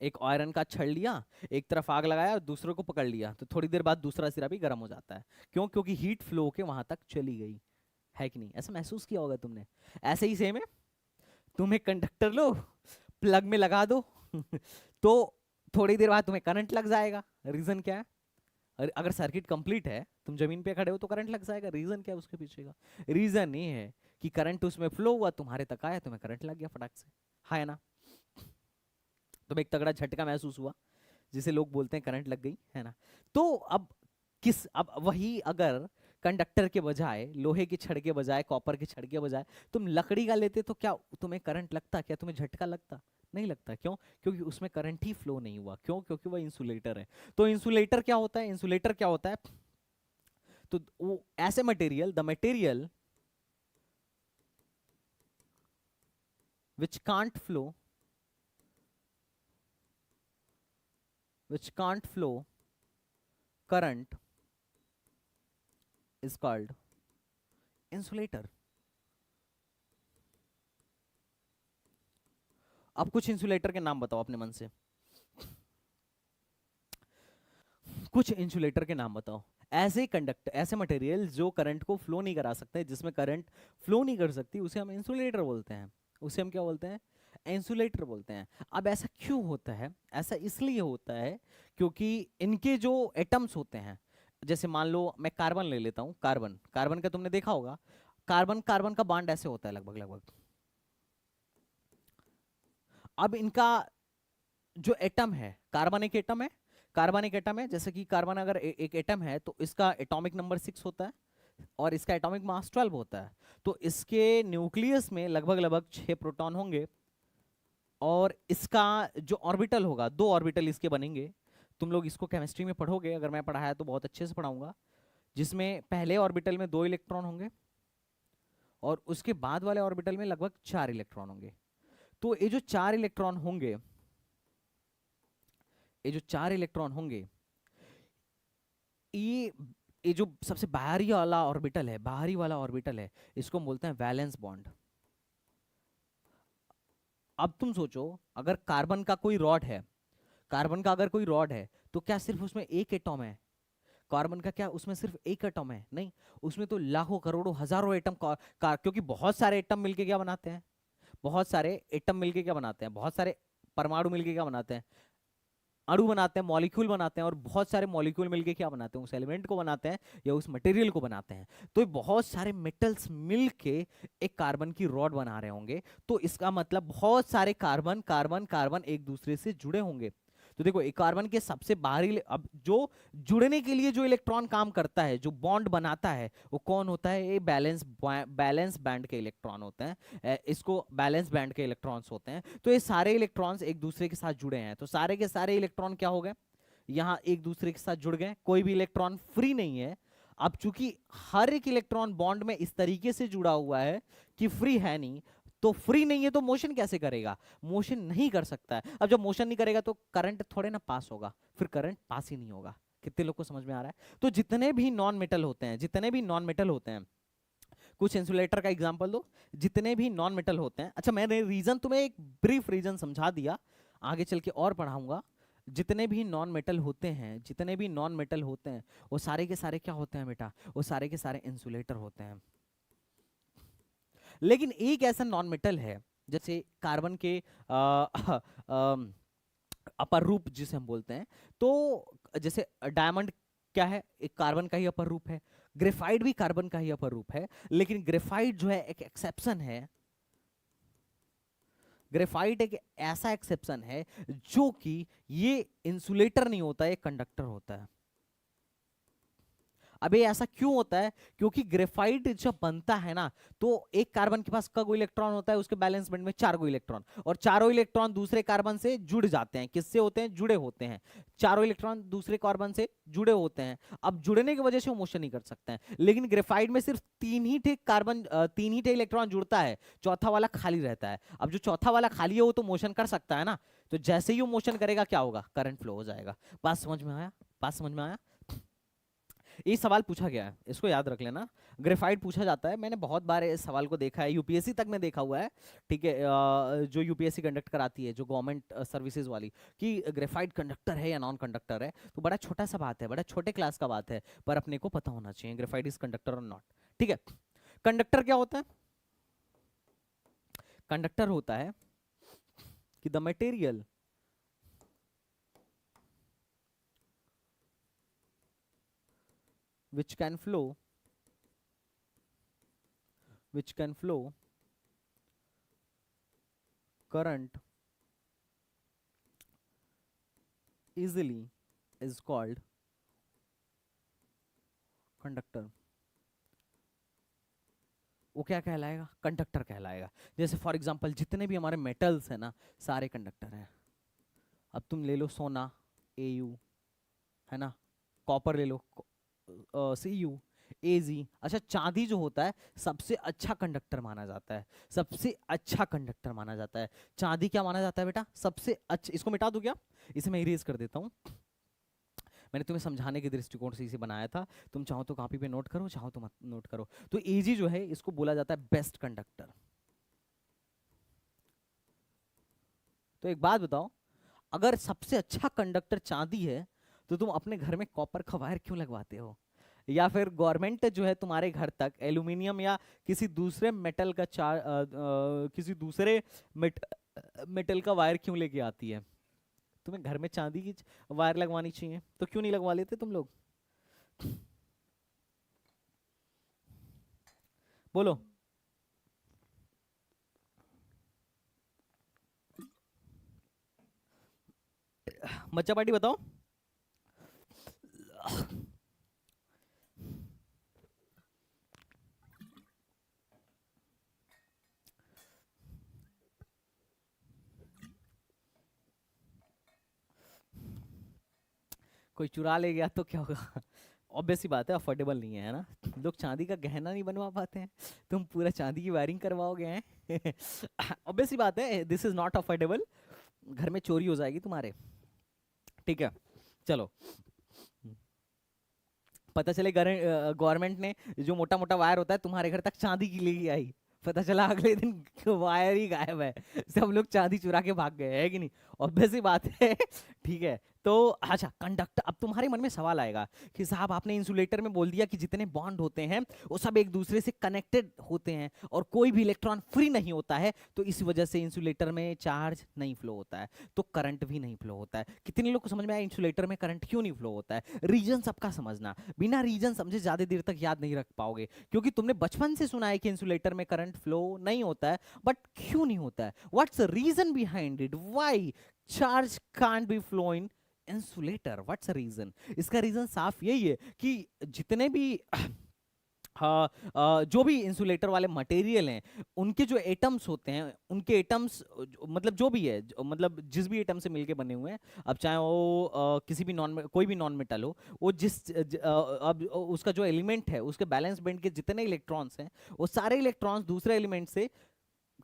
एक आयरन का छड़ लिया, एक तरफ आग लगाया और दूसरे को पकड़ लिया, तो थोड़ी देर बाद दूसरा सिरा भी गर्म हो जाता है। क्यों? क्योंकि हीट फ्लो होके वहां तक चली गई, है कि नहीं? ऐसा महसूस किया होगा तुमने। ऐसे ही सेम है, तुम एक कंडक्टर लो, प्लग में लगा दो तो थोड़ी देर बाद तुम्हें करंट लग जाएगा। रीजन क्या है? अगर सर्किट कंप्लीट है, तुम जमीन पे खड़े हो तो करंट लग जाएगा। रीजन क्या है उसके पीछे का? रीजन ये है कि करंट उसमें फ्लो हुआ, तुम्हारे तक आया, तुम्हें करंट लग गया फटाक से, है ना? तुम्हें एक तगड़ा झटका महसूस हुआ, जिसे लोग बोलते हैं करंट लग गई, है ना? तो अब वही अगर कंडक्टर के बजाय, लोहे की छड़ के बजाय, कॉपर की छड़ के बजाय तुम लकड़ी का लेते, तो क्या तुम्हें करंट लगता? क्या तुम्हें झटका लगता? नहीं लगता। क्यों? क्योंकि उसमें करंट ही फ्लो नहीं हुआ। क्यों? क्योंकि वह इंसुलेटर है। तो इंसुलेटर क्या होता है? इंसुलेटर क्या होता है? तो वो ऐसे material, the material which can't flow, which can't flow current is called insulator. अब कुछ इंसुलेटर के नाम बताओ अपने मन से, कुछ इंसुलेटर के नाम बताओ। ऐसे कंडक्टर, ऐसे मटेरियल जो करंट को फ्लो नहीं करा सकते, जिसमें करंट फ्लो नहीं कर सकती, उसे हम इंसुलेटर बोलते हैं। उसे हम क्या बोलते हैं? इंसुलेटर बोलते हैं। अब ऐसा क्यों होता है? ऐसा इसलिए होता है क्योंकि इनके जो एटम्स होते हैं, जैसे मान लो मैं कार्बन ले लेता हूं, कार्बन, कार्बन का तुमने देखा होगा, कार्बन कार्बन का बॉन्ड ऐसे होता है लगभग लगभग। अब इनका जो एटम है, कार्बन एक एटम है, कार्बन एक एटम है, जैसे कि कार्बन अगर एक एटम है तो इसका एटॉमिक नंबर 6 होता है और इसका एटॉमिक मास 12 होता है। तो इसके न्यूक्लियस में लगभग लगभग 6 प्रोटॉन होंगे और इसका जो ऑर्बिटल होगा, 2 ऑर्बिटल इसके बनेंगे। तुम लोग इसको केमिस्ट्री में पढ़ोगे, अगर मैं पढ़ाया तो बहुत अच्छे से पढ़ाऊंगा, जिसमें पहले ऑर्बिटल में 2 इलेक्ट्रॉन होंगे और उसके बाद वाले ऑर्बिटल में लगभग 4 इलेक्ट्रॉन होंगे। तो ये जो 4 इलेक्ट्रॉन होंगे, ये जो 4 इलेक्ट्रॉन होंगे, ये ये जो सबसे बाहरी वाला ऑर्बिटल है, बाहरी वाला ऑर्बिटल है, इसको हम बोलते हैं वैलेंस बॉन्ड। अब तुम सोचो, अगर कार्बन का कोई रॉड है, कार्बन का अगर कोई रॉड है, तो क्या सिर्फ उसमें एक एटॉम है? कार्बन का क्या उसमें सिर्फ एक एटॉम है? नहीं, उसमें तो लाखों करोड़ों हजारों एटम क्योंकि बहुत सारे एटम मिलके क्या बनाते हैं? बहुत सारे एटम मिलके क्या बनाते हैं? बहुत सारे परमाणु मिलके क्या बनाते हैं? अणु बनाते हैं, मॉलिक्यूल बनाते हैं, और बहुत सारे मॉलिक्यूल मिलके क्या बनाते हैं? उस एलिमेंट को बनाते हैं या उस मटेरियल को बनाते हैं। तो बहुत सारे मेटल्स मिलके एक कार्बन की रॉड बना रहे होंगे। तो इसका मतलब बहुत सारे कार्बन कार्बन कार्बन एक दूसरे से जुड़े होंगे। तो देखो, एक कार्बन के सबसे बाहरी, अब जो जुड़ने के लिए जो इलेक्ट्रॉन काम करता है, जो बॉन्ड बनाता है, वो कौन होता है? ये बैलेंस बैंड के इलेक्ट्रॉन होते हैं। इसको बैलेंस बैंड के इलेक्ट्रॉन्स होते हैं। तो ये सारे इलेक्ट्रॉन्स एक दूसरे के साथ जुड़े हैं, तो सारे के सारे इलेक्ट्रॉन क्या हो गए? यहाँ एक दूसरे के साथ जुड़ गए, कोई भी इलेक्ट्रॉन फ्री नहीं है। अब चूंकि हर एक इलेक्ट्रॉन बॉन्ड में इस तरीके से जुड़ा हुआ है कि फ्री है नहीं, तो फ्री नहीं है तो मोशन कैसे करेगा? मोशन नहीं कर सकता है। अब जब मोशन नहीं करेगा तो करंट थोड़े ना पास होगा, फिर करंट पास ही नहीं होगा। कितने लोग को समझ में आ रहा है? तो जितने भी नॉन मेटल होते हैं, जितने भी नॉन मेटल होते हैं, कुछ इंसुलेटर का एग्जांपल दो, जितने भी नॉन मेटल होते हैं। अच्छा, मैंने रीजन तुम्हें एक ब्रीफ रीजन समझा दिया, आगे चल के और पढ़ाऊंगा। जितने भी नॉन मेटल होते हैं, जितने भी नॉन मेटल होते हैं, वो सारे के सारे क्या होते हैं बेटा? वो सारे के सारे इंसुलेटर होते हैं। लेकिन एक ऐसा नॉन मेटल है, जैसे कार्बन के अपर रूप जिसे हम बोलते हैं, तो जैसे डायमंड क्या है? एक कार्बन का ही अपर रूप है। ग्रेफाइट भी कार्बन का ही अपर रूप है, लेकिन ग्रेफाइट जो है एक एक्सेप्शन है। ग्रेफाइट एक ऐसा एक्सेप्शन है जो कि ये इंसुलेटर नहीं होता, ये कंडक्टर होता है। अबे ऐसा क्यों होता है? क्योंकि ग्रेफाइट जब बनता है ना, तो एक कार्बन के पास का कोई इलेक्ट्रॉन होता है, उसके बैलेंस बैंड में 4 गो इलेक्ट्रॉन, और चारों इलेक्ट्रॉन दूसरे कार्बन से जुड़ जाते हैं। किससे होते हैं? जुड़े होते हैं। चारों इलेक्ट्रॉन दूसरे कार्बन से जुड़े होते हैं। अब जुड़ने की वजह से वो मोशन नहीं कर सकते हैं। लेकिन ग्रेफाइट में सिर्फ 3 ही थे कार्बन, 3 ही थे इलेक्ट्रॉन जुड़ता है, चौथा वाला खाली रहता है। अब जो चौथा वाला खाली है वो तो मोशन कर सकता है ना, तो जैसे ही वो मोशन करेगा क्या होगा? करंट फ्लो हो जाएगा। बात समझ में आया? बात समझ में आया? ये सवाल पूछा गया है, इसको याद रख लेना। ग्रेफाइट पूछा जाता है, मैंने बहुत बार इस सवाल को देखा है, यूपीएससी तक में देखा हुआ है। ठीक है, जो यूपीएससी कंडक्ट कराती है, जो गवर्नमेंट सर्विसेज वाली, कि ग्रेफाइट कंडक्टर है या नॉन कंडक्टर है, तो बड़ा छोटा सा बात है, बड़ा छोटे क्लास का बात है, पर अपने को पता होना चाहिए ग्रेफाइट इज कंडक्टर और नॉट। ठीक है, कंडक्टर क्या होता है? कंडक्टर होता है कि the material which can flow current easily is called conductor। वो क्या कहलाएगा? कंडक्टर कहलाएगा। जैसे फॉर एग्जांपल जितने भी हमारे मेटल्स हैं ना, सारे कंडक्टर हैं। अब तुम ले लो सोना, AU, है ना, कॉपर ले लो, CU, AG। अच्छा, चांदी जो होता है सबसे अच्छा कंडक्टर माना जाता है, सबसे अच्छा कंडक्टर माना जाता है। चांदी क्या माना जाता है बेटा? सबसे अच्छा। इसको मिटा दूं क्या? इसे मैं इरेज कर देता हूं। मैंने तुम्हें समझाने के दृष्टिकोण से इसे बनाया था, तुम चाहो तो कॉपी पे नोट करो, चाहो तो मत नोट करो। तो AG जो है, इसको बोला जाता है बेस्ट कंडक्टर। तो एक बात बताओ, अगर सबसे अच्छा कंडक्टर चांदी है, तो तुम अपने घर में कॉपर का वायर क्यों लगवाते हो? या फिर गवर्नमेंट जो है तुम्हारे घर तक एल्यूमिनियम या किसी दूसरे मेटल का किसी दूसरे मेटल का वायर क्यों लेके आती है? तुम्हें घर में चांदी की वायर लगवानी चाहिए, तो क्यों नहीं लगवा लेते तुम लोग? बोलो। मच्चा पार्टी बताओ। कोई चुरा ले गया तो क्या होगा? ऑब्वियस सी बात है, अफोर्डेबल नहीं है ना। लोग चांदी का गहना नहीं बनवा पाते हैं, तुम पूरा चांदी की वायरिंग करवाओगे हैं? ऑब्वियस सी बात है, दिस इज नॉट अफोर्डेबल। घर में चोरी हो जाएगी तुम्हारे। ठीक है, चलो। पता चले गवर्नमेंट ने जो मोटा मोटा वायर होता है तुम्हारे घर तक चांदी की लेके आई, पता चला अगले दिन वायर ही गायब है, सब लोग चांदी चुरा के भाग गए, है कि नहीं? ऑब्वियस सी बात है। ठीक है, तो अच्छा, कंडक्टर। अब तुम्हारे मन में सवाल आएगा कि साहब आपने इंसुलेटर में बोल दिया कि जितने बॉन्ड होते हैं वो सब एक दूसरे से कनेक्टेड होते हैं और कोई भी इलेक्ट्रॉन फ्री नहीं होता है, तो इस वजह से इंसुलेटर में चार्ज नहीं फ्लो होता है, तो करंट भी नहीं फ्लो होता है। कितने लोग को समझ में आया इंसुलेटर में करंट क्यों नहीं फ्लो होता है? रीजन सबका समझना, बिना रीजन समझे ज्यादा देर तक याद नहीं रख पाओगे, क्योंकि तुमने बचपन से सुना है कि इंसुलेटर में करंट फ्लो नहीं होता है। बट क्यों नहीं होता है? What's the reason behind it? Why charge can't be flow in insulator? What's the reason? इसका रीजन साफ यही है कि जितने भी हाँ, जो भी इंसुलेटर वाले मटेरियल हैं, उनके जो एटम्स होते हैं, उनके एटम्स मतलब जो भी है, मतलब जिस भी एटम से मिलके बने हुए हैं, अब चाहे वो किसी भी नॉन कोई भी नॉन मेटल हो, वो अब उसका जो एलिमेंट है, उसके बैलेंस बैंड के जितने इलेक्ट्रॉन्स हैं, वो सारे इलेक्ट्रॉन्स दूसरे एलिमेंट से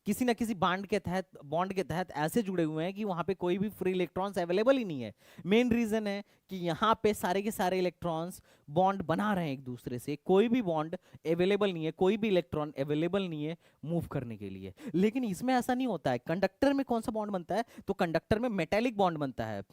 किसी ना किसी बॉन्ड के तहत ऐसे जुड़े हुए हैं कि वहां पे कोई भी फ्री इलेक्ट्रॉन्स अवेलेबल ही नहीं है। मेन रीजन है कि यहाँ पे सारे के सारे इलेक्ट्रॉन्स बॉन्ड बना रहे हैं एक दूसरे से, कोई भी बॉन्ड अवेलेबल नहीं है, कोई भी इलेक्ट्रॉन अवेलेबल नहीं है मूव करने के लिए। लेकिन इसमें ऐसा नहीं होता है। कंडक्टर में कौन सा बॉन्ड बनता है? तो कंडक्टर में मेटेलिक बॉन्ड बनता है,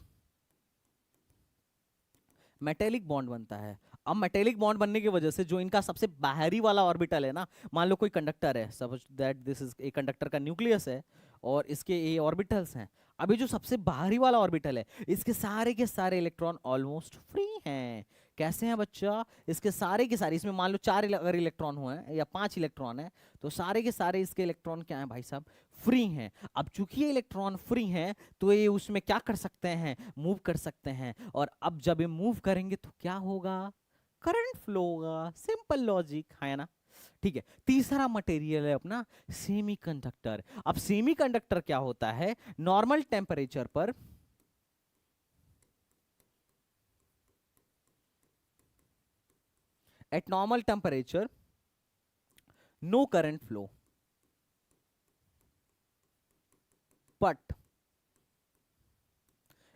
मेटेलिक बॉन्ड बनता है। अब मेटेलिक बॉन्ड बनने की वजह से जो इनका सबसे बाहरी वाला ऑर्बिटल है ना, मान लो कोई कंडक्टर है, suppose that this is a conductor का न्यूक्लियस है और इसके ये ऑर्बिटल्स हैं। अभी जो सबसे बाहरी वाला ऑर्बिटल है, इसके सारे के सारे इलेक्ट्रॉन ऑलमोस्ट फ्री हैं। कैसे हैं बच्चा? इसके सारे के सारे, इसमें मान लो चार अगर इलेक्ट्रॉन हुए हैं या 5 इलेक्ट्रॉन है, तो सारे के सारे इसके इलेक्ट्रॉन क्या है भाई साहब? फ्री हैं। अब चूंकि ये इलेक्ट्रॉन फ्री हैं, तो ये उसमें क्या कर सकते हैं? मूव कर सकते हैं। और अब जब ये मूव करेंगे तो क्या होगा? करंट फ्लो होगा। सिंपल लॉजिक है ना? ठीक है, तीसरा मटेरियल है अपना सेमीकंडक्टर। अब सेमीकंडक्टर क्या होता है? नॉर्मल टेम्परेचर पर at normal temperature no current flow, but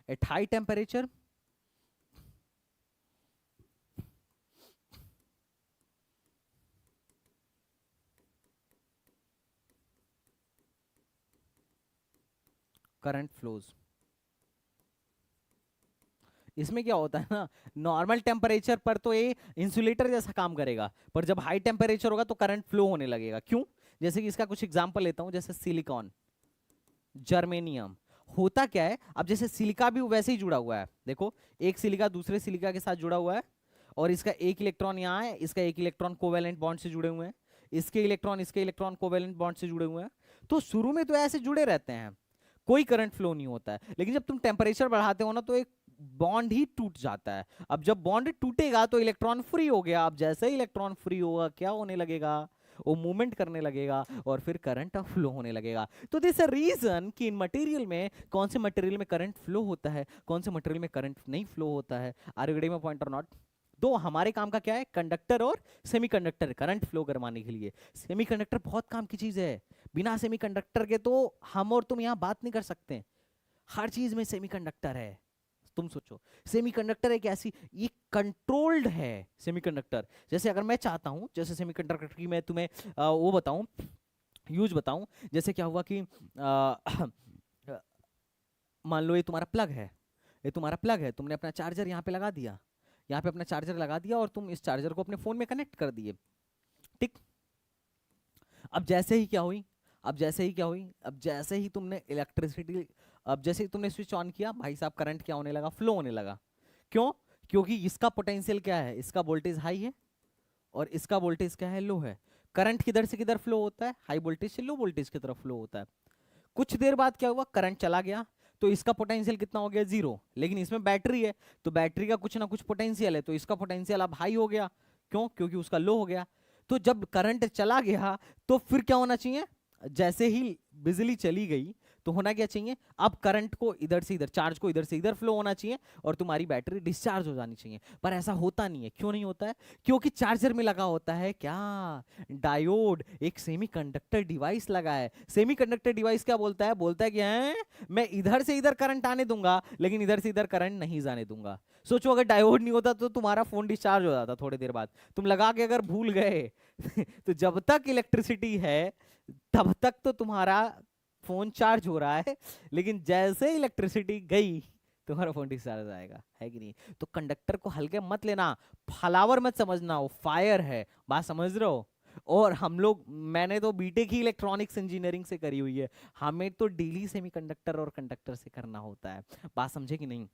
at high temperature current flows. इसमें क्या होता है ना, नॉर्मल टेम्परेचर पर तो ये इंसुलेटर जैसा काम करेगा, पर जब हाई टेम्परेचर होगा तो करंट फ्लो होने लगेगा। क्यों? जैसे कि इसका कुछ एग्जांपल लेता हूं, जैसे सिलिकॉन, जर्मेनियम। होता क्या है, अब जैसे सिलिका भी वैसे ही जुड़ा हुआ है, देखो एक सिलिका दूसरे सिलिका के साथ जुड़ा हुआ है, और इसका एक इलेक्ट्रॉन यहाँ है, इसका एक इलेक्ट्रॉन कोवेलेंट बॉन्ड से जुड़े हुए हैं, इसके इलेक्ट्रॉन कोवेलेंट बॉन्ड से जुड़े हुए हैं। तो शुरू में तो ऐसे जुड़े रहते हैं, कोई करंट फ्लो नहीं होता है, लेकिन जब तुम टेम्परेचर बढ़ाते हो ना तो एक बॉन्ड ही टूट जाता है। अब जब बॉन्ड टूटेगा तो इलेक्ट्रॉन फ्री हो गया, अब जैसे ही इलेक्ट्रॉन फ्री होगा क्या होने लगेगा, वो मूवमेंट करने लगेगा और फिर करंट फ्लो होने लगेगा। तो दिस रीजन कि इन मटेरियल में, कौन से मटेरियल में करंट फ्लो होता है, कौन से मटेरियल में करंट नहीं फ्लो होता है। Are you getting my point or not? तो हमारे काम का क्या है, कंडक्टर और सेमीकंडक्टर, करंट फ्लो करवाने के लिए। सेमीकंडक्टर बहुत काम की चीज है, बिना सेमीकंडक्टर के तो हम और तुम यहां बात नहीं कर सकते। हर चीज में सेमीकंडक्टर है। तुम सोचो, सेमीकंडक्टर एक ऐसी, ये कंट्रोल्ड है सेमीकंडक्टर। जैसे अगर मैं चाहता हूं, जैसे सेमीकंडक्टर की मैं तुम्हें वो बताऊं, यूज बताऊं, जैसे क्या हुआ कि मान लो ये तुम्हारा प्लग है, ये तुम्हारा प्लग है, तुमने अपना चार्जर यहाँ पे लगा दिया, यहाँ पे अपना चार्जर लगा दिया और तुम इस चार्जर को अपने फोन में कनेक्ट कर दिए, ठीक। अब जैसे ही क्या हुई, अब जैसे ही तुमने इलेक्ट्रिसिटी, अब जैसे ही तुमने स्विच ऑन किया, भाई साहब करंट क्या होने लगा, फ्लो होने लगा। क्यों? क्योंकि इसका पोटेंशियल क्या है, इसका वोल्टेज हाई है और इसका वोल्टेज क्या है, लो है। करंट किधर से किधर फ्लो होता है, हाई वोल्टेज से लो वोल्टेज की तरफ फ्लो होता है। कुछ देर बाद क्या हुआ, करंट चला गया, तो इसका पोटेंशियल कितना हो गया, 0, लेकिन इसमें बैटरी है तो बैटरी का कुछ ना कुछ पोटेंशियल है, तो इसका पोटेंशियल अब हाई हो गया। क्यों? क्योंकि उसका लो हो गया। तो जब करंट चला गया तो फिर क्या होना चाहिए, जैसे ही बिजली चली गई तो होना क्या चाहिए, अब करंट को इधर से इधर, चार्ज को इधर से इधर फ्लो होना चाहिए और तुम्हारी बैटरी डिस्चार्ज हो जानी चाहिए। पर ऐसा होता नहीं है। क्यों नहीं होता है? क्योंकि चार्जर में लगा होता है क्या, डायोड, एक सेमीकंडक्टर डिवाइस लगा है। सेमीकंडक्टर डिवाइस क्या बोलता है, बोलता है कि हैं मैं इधर से इधर करंट आने दूंगा लेकिन इधर से इधर करंट नहीं जाने दूंगा। सोचो अगर डायोड नहीं होता तो तुम्हारा फोन डिस्चार्ज हो जाता थोड़ी देर बाद, तुम लगा के अगर भूल गए तो जब तक इलेक्ट्रिसिटी है तब तक तो तुम्हारा फोन चार्ज हो रहा है, लेकिन जैसे इलेक्ट्रिसिटी गई तुम्हारा फोन डिस्चार्ज हो जाएगा, है कि नहीं? तो कंडक्टर को हल्के मत लेना, फ्लावर मत समझना, वो फायर है। बात समझ रहे हो? और हम लोग, मैंने तो बीटेक ही इलेक्ट्रॉनिक्स इंजीनियरिंग से करी हुई है, हमें तो डेली सेमीकंडक्टर और कंडक्टर से करना होता है। बात समझे कि नहीं?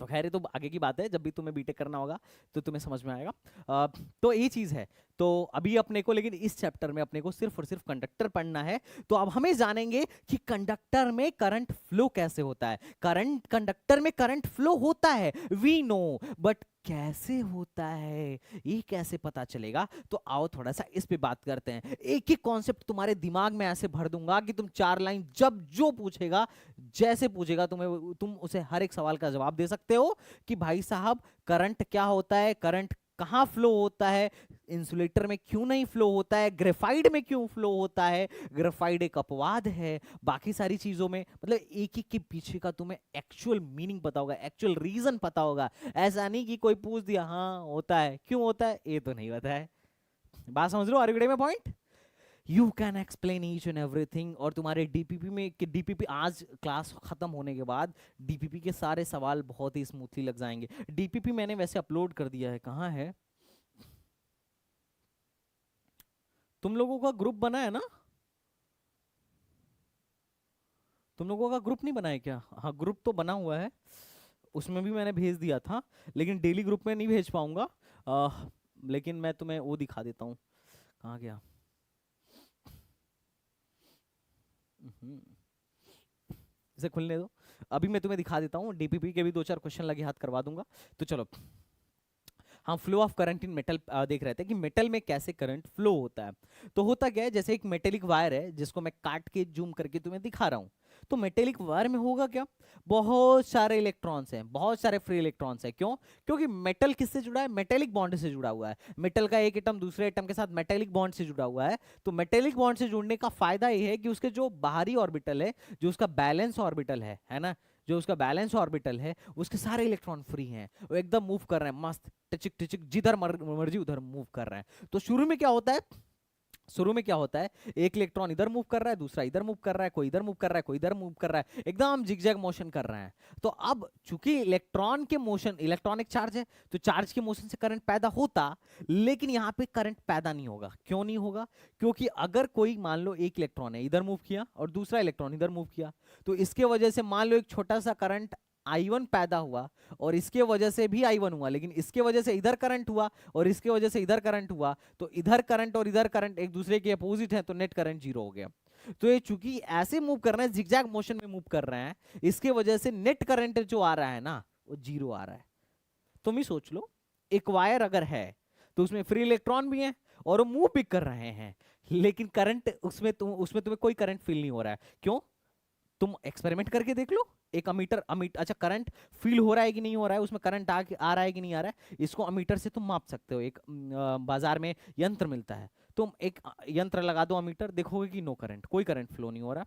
तो खैर ये तो आगे की बात है, जब भी तुम्हें बीटेक करना होगा तो तुम्हें समझ में आएगा। तो ये चीज है। तो अभी अपने को, लेकिन इस चैप्टर में अपने को सिर्फ और सिर्फ कंडक्टर पढ़ना है। तो अब हमें जानेंगे कि कंडक्टर में करंट फ्लो कैसे होता है। करंट, कंडक्टर में करंट फ्लो होता है, वी नो, बट कैसे होता है, ये कैसे पता चलेगा? तो आओ थोड़ा सा इस पे बात करते हैं। एक ही कॉन्सेप्ट तुम्हारे दिमाग में ऐसे भर दूंगा कि तुम 4 लाइन जब जो पूछेगा, जैसे पूछेगा तुम्हें, तुम उसे हर एक सवाल का जवाब दे सकते हो कि भाई साहब करंट क्या होता है, करंट कहाँ फ्लो होता है, इंसुलेटर में क्यों नहीं फ्लो होता है, ग्रेफाइट में क्यों फ्लो होता है, ग्रेफाइट एक अपवाद है, बाकी सारी चीजों में, मतलब एक एक के पीछे का तुम्हें एक्चुअल मीनिंग पता होगा, एक्चुअल रीजन पता होगा। ऐसा नहीं कि कोई पूछ दिया हाँ होता है, क्यों होता है, ये तो नहीं पता है। बात समझ लो? Are you getting my point? You can explain each and everything. और तुम्हारे डीपीपी में, कि डीपीपी आज क्लास खत्म होने के बाद डीपीपी के सारे सवाल बहुत ही स्मूथली लग जाएंगे। डीपीपी मैंने वैसे अपलोड कर दिया है, कहाँ है? तुम लोगों का ग्रुप बना है ना? तुम लोगों का ग्रुप नहीं बना है क्या? हाँ ग्रुप तो बना हुआ है, उसमें भी मैंने भेज दिया था, लेकिन डेली ग्रुप में नहीं भेज पाऊंगा। लेकिन मैं तुम्हें वो दिखा देता हूँ, कहाँ गया? हम्म, इसे खुलने दो, अभी मैं तुम्हें दिखा देता हूँ। डीपीपी के भी 2-4 क्वेश्चन लगे हाथ करवा दूंगा। तो चलो, हम flow of current in metal देख रहे थे कि मेटल में कैसे करंट फ्लो होता है। तो होता क्या है, जैसे एक मेटेलिक वायर है जिसको मैं काट के जूम करके तुम्हें दिखा रहा हूं, तो मेटेलिक वायर में होगा क्या, बहुत सारे इलेक्ट्रॉन्स हैं, बहुत सारे फ्री इलेक्ट्रॉन्स हैं। क्यों? क्योंकि मेटल किससे जुड़ा है, मेटेलिक बॉन्ड से जुड़ा हुआ है। मेटल का एक एटम दूसरे एटम के साथ मेटेलिक बॉन्ड से जुड़ा हुआ है। तो मेटेलिक बॉन्ड से जुड़ने का फायदा यह है कि उसके जो बाहरी ऑर्बिटल है, जो उसका बैलेंस ऑर्बिटल है ना, जो उसका बैलेंस ऑर्बिटल है, उसके सारे इलेक्ट्रॉन फ्री हैं, वो एकदम मूव कर रहे हैं, मस्त टिचिक टिचिक, जिधर मर्जी उधर मूव कर रहे हैं। तो शुरू में क्या होता है, शुरू में क्या होता है, एक इलेक्ट्रॉन इधर मूव कर रहा है, दूसरा इधर मूव कर रहा है, कोई इधर मूव कर रहा है, कोई इधर मूव कर रहा है, एकदम जिगजैग मोशन कर रहे हैं। तो अब चूंकि इलेक्ट्रॉन के मोशन, इलेक्ट्रॉनिक चार्ज है, तो चार्ज के मोशन से करंट पैदा होता, लेकिन यहां पे करंट पैदा नहीं होगा। क्यों नहीं होगा? क्योंकि अगर कोई मान लो एक इलेक्ट्रॉन है इधर मूव किया और दूसरा इलेक्ट्रॉन इधर मूव किया, तो इसके वजह से मान लो एक छोटा सा करंट I1 पैदा हुआ, और इसके वजह से भी I1 हुआ, लेकिन इसके वजह से इधर करंट हुआ और इसके वजह से इधर करंट हुआ, तो इधर करंट और इधर करंट एक दूसरे के अपोजिट है, तो नेट करंट जीरो हो गया। तो ये चूंकि ऐसे मूव कर रहे हैं, जिगजैग मोशन में मूव कर रहे हैं, इसके वजह से नेट करंट जो आ रहा है ना, वो जीरो आ रहा है। तुम ही सोच लो, एक वायर अगर है तो उसमें फ्री इलेक्ट्रॉन भी है और वो मूव भी कर रहे हैं, लेकिन करंट उसमें तुम्हें कोई करंट फील नहीं हो रहा है। क्यों? तुम एक्सपेरिमेंट करके देख लो। एक अमीटर अमीटर अच्छा, करंट फील हो रहा है कि नहीं हो रहा है, उसमें करंट आ रहा है कि नहीं आ रहा है, इसको अमीटर से तुम माप सकते हो। एक बाजार में यंत्र मिलता है, तुम एक यंत्र लगा दो अमीटर, देखोगे कि नो करंट, कोई करंट फ्लो नहीं हो रहा।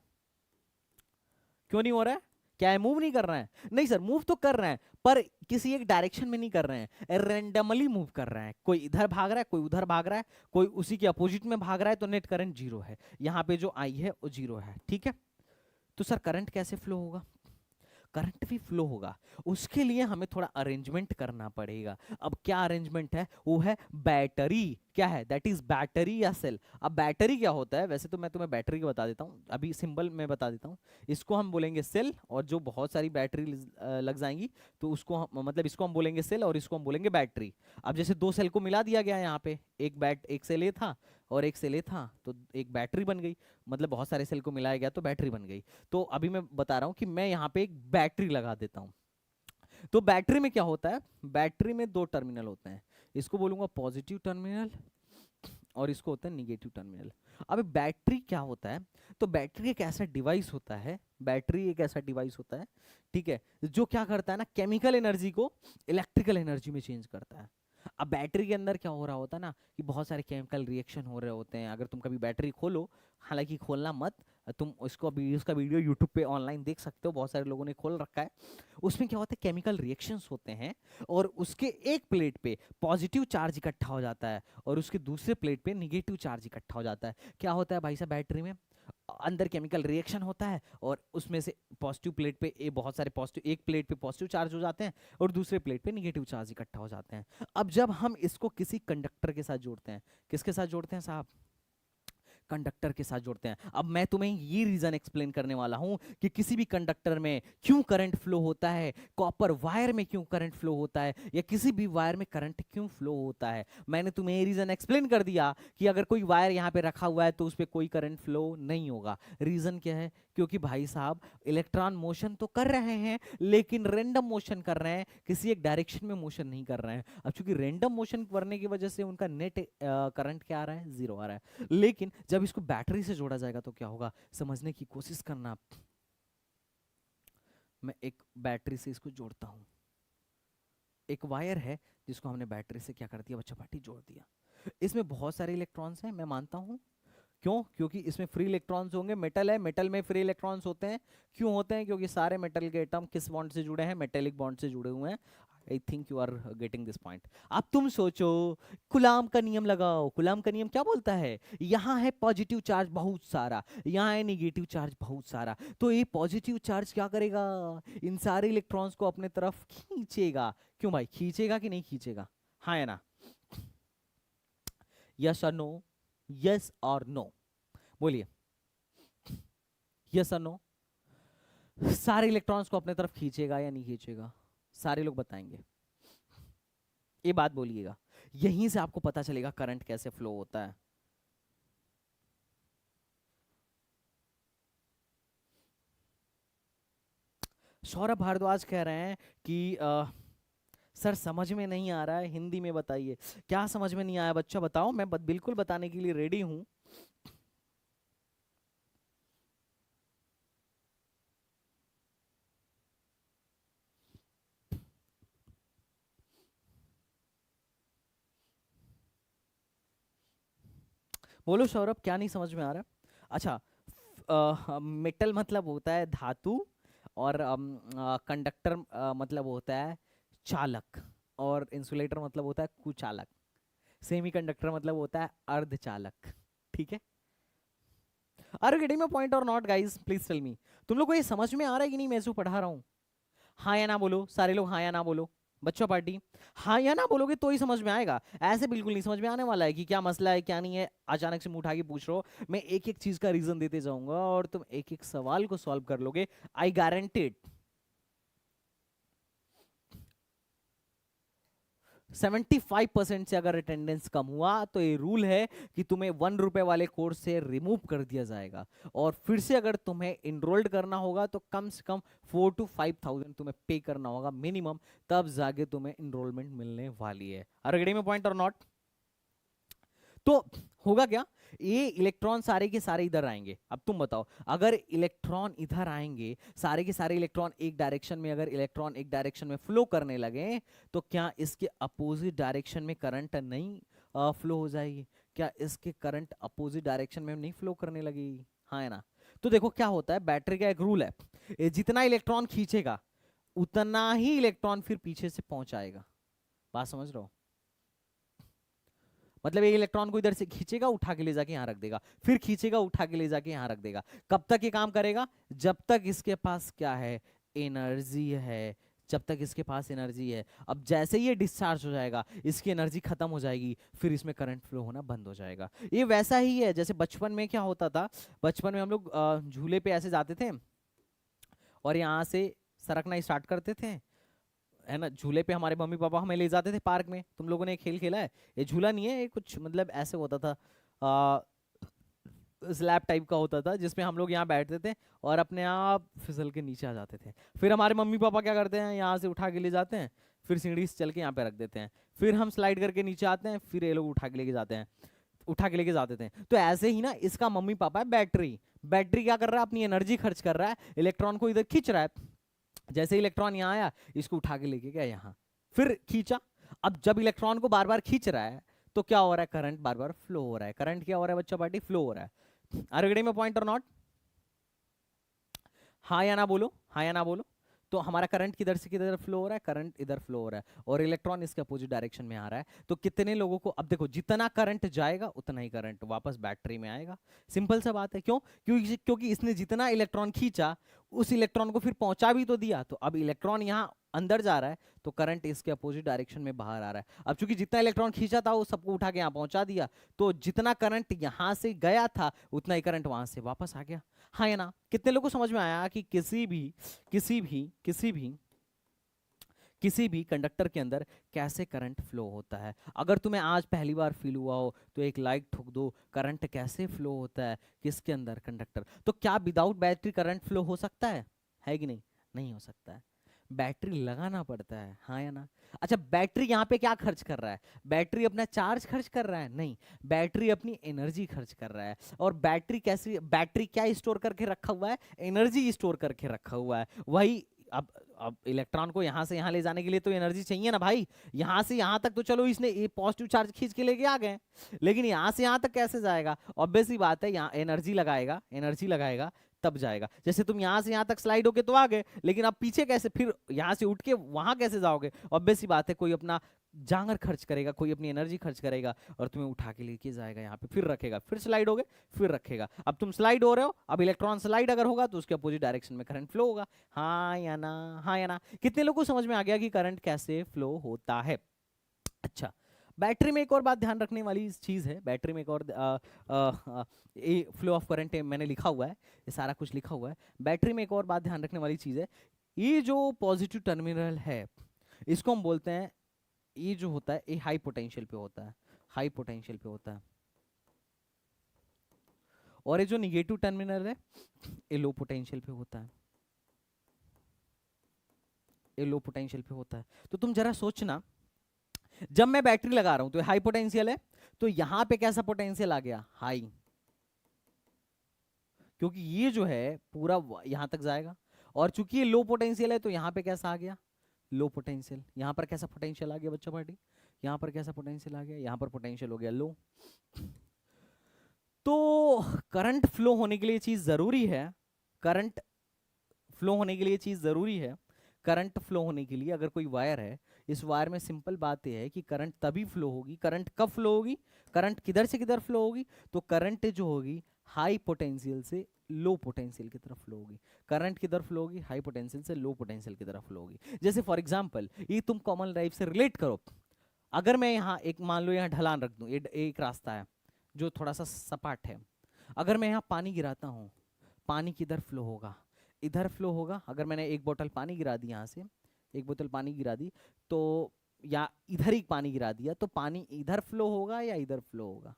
क्यों नहीं हो रहा है? क्या है, मूव नहीं कर रहा है? नहीं सर, मूव तो कर रहे हैं, पर किसी एक डायरेक्शन में नहीं कर रहे हैं, रेंडमली मूव कर रहे हैं। कोई इधर भाग रहा है, कोई उधर भाग रहा है, कोई उसी के अपोजिट में भाग रहा है, तो नेट करंट जीरो है। यहाँ पे जो आई है वो जीरो है। ठीक है, तो सर करंट कैसे फ्लो होगा? करंट भी फ्लो होगा, उसके लिए हमें थोड़ा अरेंजमेंट करना पड़ेगा। अब क्या अरेंजमेंट है? वो है बैटरी। क्या है? दैट इज बैटरी या सेल। अब बैटरी क्या होता है? वैसे तो मैं तुम्हें बैटरी का बता देता हूँ, अभी सिंबल में बता देता हूँ। इसको हम बोलेंगे सेल, और जो बहुत सारी बैटरी लग जाएंगी, तो उसको मतलब इसको हम बोलेंगे सेल और इसको हम बोलेंगे बैटरी। अब जैसे दो सेल को मिला दिया गया यहाँ पे, एक सेल ये था और एक सेल ये था, तो एक बैटरी बन गई। मतलब बहुत सारे सेल को मिलाया गया तो बैटरी बन गई। तो अभी मैं बता रहा हूँ कि मैं यहाँ पे एक बैटरी लगा देता हूँ। तो बैटरी में क्या होता है? बैटरी में दो टर्मिनल होते हैं, इसको बोलूंगा पॉजिटिव टर्मिनल और इसको होता है निगेटिव टर्मिनल। अब बैटरी क्या होता है? तो बैटरी एक ऐसा डिवाइस होता है, बैटरी एक ऐसा डिवाइस होता है, ठीक है, जो क्या करता है ना, केमिकल एनर्जी को इलेक्ट्रिकल एनर्जी में चेंज करता है। अब बैटरी के अंदर क्या हो रहा होता है ना, कि बहुत सारे केमिकल रिएक्शन हो रहे होते हैं। अगर तुम कभी बैटरी खोलो, हालांकि खोलना मत, तुम उसको अभी उसका वीडियो यूट्यूब पे ऑनलाइन देख सकते हो, बहुत सारे लोगों ने खोल रखा है। उसमें क्या होता है, केमिकल रिएक्शंस होते हैं, और उसके एक प्लेट पे पॉजिटिव चार्ज इकट्ठा हो जाता है और उसके दूसरे प्लेट पे निगेटिव चार्ज इकट्ठा हो जाता है। क्या होता है भाई साहब, बैटरी में अंदर केमिकल रिएक्शन होता है, और उसमें से पॉजिटिव प्लेट पे बहुत सारे पॉजिटिव, एक प्लेट पे पॉजिटिव चार्ज हो जाते हैं और दूसरे प्लेट पे निगेटिव चार्ज इकट्ठा हो जाते हैं। अब जब हम इसको किसी कंडक्टर के साथ जोड़ते हैं, किसके साथ जोड़ते हैं साहब? कंडक्टर के साथ जोड़ते हैं। अब मैं तुम्हें ये रीजन एक्सप्लेन करने वाला हूं कि किसी भी कंडक्टर में क्यों करंट फ्लो होता है, कॉपर वायर में क्यों करंट फ्लो होता है, या किसी भी वायर में करंट क्यों फ्लो होता है। मैंने तुम्हें ये रीजन एक्सप्लेन कर दिया कि अगर कोई वायर यहां पे रखा हुआ है तो उस पर कोई करंट फ्लो नहीं होगा। रीजन क्या है? क्योंकि भाई साहब इलेक्ट्रॉन मोशन तो कर रहे हैं, लेकिन रेंडम मोशन कर रहे हैं, किसी एक डायरेक्शन में मोशन नहीं कर रहे हैं। अब चूंकि रेंडम मोशन करने की वजह से उनका नेट करंट क्या आ रहा है? जीरो आ रहा है। लेकिन जब इसको बैटरी से जोड़ा जाएगा तो क्या होगा, समझने की कोशिश करना। मैं एक बैटरी से इसको जोड़ता हूं, एक वायर है जिसको हमने बैटरी से क्या कर दिया बच्चा पार्टी, जोड़ दिया। इसमें बहुत सारे इलेक्ट्रॉन्स हैं, मैं मानता हूं। क्यों? क्योंकि इसमें फ्री इलेक्ट्रॉन्स होंगे, मेटल है, मेटल में फ्री इलेक्ट्रॉन्स होते हैं। क्यों होते हैं? क्योंकि सारे मेटल के एटम किस बॉन्ड से जुड़े हैं? मेटेलिक बॉन्ड से जुड़े हुए हैं। I think you are getting this point. अब तुम सोचो, कुलाम का नियम लगाओ। कुलाम का नियम क्या बोलता है? यहाँ है पॉजिटिव चार्ज बहुत सारा, यहाँ है निगेटिव चार्ज बहुत सारा, तो ये पॉजिटिव चार्ज क्या करेगा? इन सारे इलेक्ट्रॉन्स को अपने तरफ खींचेगा। क्यों भाई, खींचेगा कि नहीं खींचेगा? हाँ या ना? Yes or no, yes or no, बोलिए। Yes or no? सारे इलेक्ट्रॉन्स को अपने तरफ खींचेगा या नहीं खींचेगा? सारे लोग बताएंगे, ये बात बोलिएगा। यहीं से आपको पता चलेगा करंट कैसे फ्लो होता है। सौरभ भारद्वाज कह रहे हैं कि सर समझ में नहीं आ रहा है, हिंदी में बताइए। क्या समझ में नहीं आया बच्चा, बताओ, मैं बिल्कुल बताने के लिए रेडी हूं। बोलो सौरभ, क्या नहीं समझ में आ रहा? अच्छा, मेटल मतलब होता है धातु, और कंडक्टर मतलब होता है चालक, और इंसुलेटर मतलब होता है कुचालक, सेमीकंडक्टर मतलब होता है अर्धचालक। ठीक है? Are you getting my point or not guys? Please tell me, तुम लोग को ये समझ में आ रहा है कि नहीं मैं जो पढ़ा रहा हूं? हाँ या ना बोलो, सारे लोग हाँ या ना बोलो। बच्चों पार्टी, हाँ या ना बोलोगे तो ही समझ में आएगा, ऐसे बिल्कुल नहीं समझ में आने वाला है कि क्या मसला है क्या नहीं है। अचानक से मुंह उठा के पूछ रहे हो, मैं एक एक चीज का रीजन देते जाऊंगा और तुम एक एक सवाल को सॉल्व कर लोगे, आई गारंटेड। 75% से अगर अटेंडेंस कम हुआ तो ये रूल है कि तुम्हें 1 रुपए वाले कोर्स से रिमूव कर दिया जाएगा, और फिर से अगर तुम्हें इनरोल्ड करना होगा तो कम से कम 4 to 5,000 तुम्हें पे करना होगा मिनिमम, तब जाके तुम्हें इनरोलमेंट मिलने वाली है। Are you getting my point or not? तो होगा क्या, ये इलेक्ट्रॉन सारे के सारे इधर आएंगे। अब तुम बताओ, अगर इलेक्ट्रॉन इधर आएंगे, सारे के सारे इलेक्ट्रॉन एक डायरेक्शन में, अगर इलेक्ट्रॉन एक डायरेक्शन में फ्लो करने लगे तो क्या इसके अपोजिट डायरेक्शन में करंट नहीं फ्लो हो जाएगी? क्या इसके करंट अपोजिट डायरेक्शन में नहीं फ्लो करने लगेगी? हाँ है ना? तो देखो क्या होता है, बैटरी का एक रूल है, ये जितना इलेक्ट्रॉन खींचेगा उतना ही इलेक्ट्रॉन फिर पीछे से पहुंचाएगा। बात समझ रहे हो? मतलब एक इलेक्ट्रॉन को इधर से खींचेगा, उठा के ले जाके यहां रख देगा, फिर खींचेगा, उठा के ले जाके यहां रख देगा। कब तक ये काम करेगा? जब तक इसके पास क्या है, एनर्जी है। जब तक इसके पास एनर्जी है। अब जैसे ये डिस्चार्ज हो जाएगा, इसकी एनर्जी खत्म हो जाएगी, फिर इसमें करंट फ्लो होना बंद हो जाएगा। ये वैसा ही है जैसे बचपन में क्या होता था, बचपन में हम लोग झूले पे ऐसे जाते थे और यहाँ से सरकना स्टार्ट करते थे, है ना? झूले पे हमारे मम्मी पापा हमें ले जाते थे पार्क में। तुम लोगों ने ये खेल खेला है? ये झूला नहीं है, ये कुछ मतलब ऐसे होता था, स्लैब टाइप का होता था जिसमें हम लोग यहाँ बैठते थे और अपने आप फिसल के नीचे आ जाते थे। फिर हमारे मम्मी पापा क्या करते हैं, यहाँ से उठा के ले जाते हैं, फिर सीढ़ी से चल के यहाँ पे रख देते हैं, फिर हम स्लाइड करके नीचे आते हैं, फिर ये लोग उठा के लेके जाते हैं, उठा के लेके जाते थे। तो ऐसे ही ना इसका मम्मी पापा है बैटरी। बैटरी क्या कर रहा है, अपनी एनर्जी खर्च कर रहा है, इलेक्ट्रॉन को इधर खींच रहा है। जैसे इलेक्ट्रॉन यहाँ आया, इसको उठा के लेके गया यहाँ, फिर खींचा। अब जब इलेक्ट्रॉन को बार बार खींच रहा है तो क्या हो रहा है, करंट बार बार फ्लो हो रहा है। करंट क्या हो रहा है बच्चा पार्टी, फ्लो हो रहा है। Are you getting my point or not? हाँ या ना बोलो, हाँ या ना बोलो। तो हमारा करंट किधर से किधर फ्लो हो रहा है, करंट इधर फ्लो हो रहा है और इलेक्ट्रॉन इसके अपोजिट डायरेक्शन में आ रहा है। तो कितने लोगों को, अब देखो जितना करंट जाएगा उतना ही करंट वापस बैटरी में आएगा। सिंपल सा बात है। क्यों? क्योंकि इसने जितना इलेक्ट्रॉन खींचा उस इलेक्ट्रॉन को फिर पहुंचा भी तो दिया। तो अब इलेक्ट्रॉन यहाँ अंदर जा रहा है तो करंट इसके अपोजिट डायरेक्शन में बाहर आ रहा है। अब चूंकि जितना इलेक्ट्रॉन खींचा था वो सबको उठा के यहाँ पहुंचा दिया, तो जितना करंट यहाँ से गया था उतना ही करंट वहां से वापस आ गया। हाँ या ना? कितने लोगों को समझ में आया कि किसी भी कंडक्टर के अंदर कैसे करंट फ्लो होता है? अगर तुम्हें आज पहली बार फील हुआ हो तो एक लाइक ठोक दो, करंट कैसे फ्लो होता है किसके अंदर, कंडक्टर। तो क्या विदाउट बैटरी करंट फ्लो हो सकता है कि नहीं? नहीं हो सकता है, बैटरी लगाना पड़ता है। हाँ या ना? अच्छा, बैटरी यहाँ पे क्या खर्च कर रहा है? बैटरी अपना चार्ज खर्च कर रहा है? नहीं, बैटरी अपनी एनर्जी खर्च कर रहा है। और बैटरी कैसी, बैटरी क्या स्टोर करके रखा हुआ है, एनर्जी स्टोर करके रखा हुआ है। वही अब इलेक्ट्रॉन को यहाँ से यहाँ ले जाने के लिए तो एनर्जी चाहिए ना भाई। यहाँ से यहाँ तक तो चलो इसने ये पॉजिटिव चार्ज खींच के लेके आ गए, लेकिन यहाँ से यहाँ तक कैसे जाएगा? ऑब्वियस सी बात है, यहाँ एनर्जी लगाएगा तब जाएगा। जैसे तुम यहाँ से यहाँ तक स्लाइड होके तो आ गए, लेकिन अब पीछे कैसे, फिर यहाँ से उठ के वहां कैसे जाओगे? ऑब्वियस सी बात है, कोई अपना जांगर खर्च करेगा, कोई अपनी एनर्जी खर्च करेगा और तुम्हें उठा के लेके जाएगा यहाँ पे, फिर रखेगा, फिर स्लाइड होगे, फिर रखेगा। अब तुम स्लाइड हो रहे हो, अब इलेक्ट्रॉन स्लाइड अगर होगा तो उसके अपोजिट डायरेक्शन में करंट फ्लो होगा। हाँ या ना? हाँ या ना? कितने लोगों को समझ में आ गया कि करंट कैसे फ्लो होता है? अच्छा, बैटरी में एक और बात ध्यान रखने वाली चीज है, बैटरी में एक और फ्लो ऑफ करंट मैंने लिखा हुआ है, ये सारा कुछ लिखा हुआ है। बैटरी में एक और बात ध्यान रखने वाली चीज है, ये जो पॉजिटिव टर्मिनल है इसको हम बोलते हैं, ये जो होता है ये हाई पोटेंशियल पे होता है, हाई पोटेंशियल पे होता है। और ये जो निगेटिव टर्मिनल है ये लो पोटेंशियल पे होता है, ये लो पोटेंशियल पे होता है। तो तुम जरा सोचना, जब मैं बैटरी लगा रहा हूं तो हाई पोटेंशियल है, तो यहां पे कैसा पोटेंशियल आ गया, हाई, क्योंकि ये जो है पूरा यहां तक जाएगा। और चूंकि ये लो पोटेंशियल है तो यहां पे कैसा आ गया, लो पोटेंशियल। यहां पर कैसा पोटेंशियल आ गया बच्चा पार्टी, यहां पर कैसा पोटेंशियल आ गया, यहां पर पोटेंशियल हो गया लो। तो करंट फ्लो होने के लिए चीज जरूरी है, करंट फ्लो होने के लिए चीज जरूरी है, करंट फ्लो होने के लिए अगर कोई वायर है, इस वायर में सिंपल बात यह है कि करंट तभी फ्लो होगी, करंट कब फ्लो होगी, करंट किधर से किधर फ्लो होगी, तो करंट जो होगी हाई पोटेंशियल से लो पोटेंशियल की तरफ फ्लो होगी। करंट किधर फ्लो होगी, हाई पोटेंशियल से लो पोटेंशियल की तरफ फ्लो होगी। जैसे फॉर एग्जांपल ये तुम कॉमन लाइफ से रिलेट करो, अगर मैं यहाँ एक मान लो यहाँ ढलान रख दूं, एक रास्ता है जो थोड़ा सा सपाट है, अगर मैं यहाँ पानी गिराता हूँ, पानी किधर फ्लो होगा, इधर फ्लो होगा। अगर मैंने एक बोतल पानी गिरा दी, यहाँ से एक बोतल पानी गिरा दी, तो या इधर ही पानी गिरा दिया, तो पानी इधर फ्लो होगा या इधर फ्लो होगा,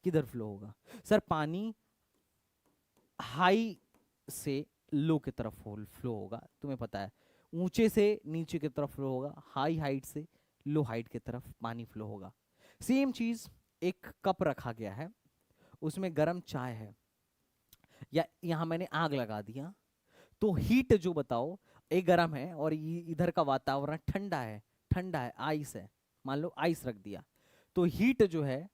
किधर फ्लो होगा? सर पानी हाई से लो की तरफ फ्लो होगा, तुम्हें पता है। ऊंचे से नीचे की तरफ फ्लो होगा, हाई हाइट से लो हाइट की तरफ पानी फ्लो होगा। सेम चीज, एक कप रखा गया है, उसमें गर्म चाय है, या यहां मैंने आग लगा दिया, तो हीट जो बताओ, एक गर्म है और इधर का वातावरण ठंडा है, ठंडा है, आइस है, मान लो आइस रख दिया, तो हीट जो है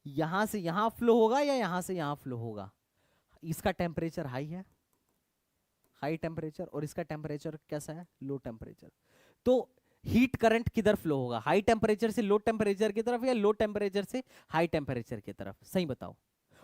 यहां से यहां फ्लो होगा या यहां से यहां फ्लो होगा? इसका टेम्परेचर हाई है, हाई टेम्परेचर, और इसका टेम्परेचर कैसा है, लो टेम्परेचर। तो हीट करंट किधर फ्लो होगा, हाई टेम्परेचर से लो टेम्परेचर की तरफ या लो टेम्परेचर से हाई टेम्परेचर की तरफ? सही बताओ।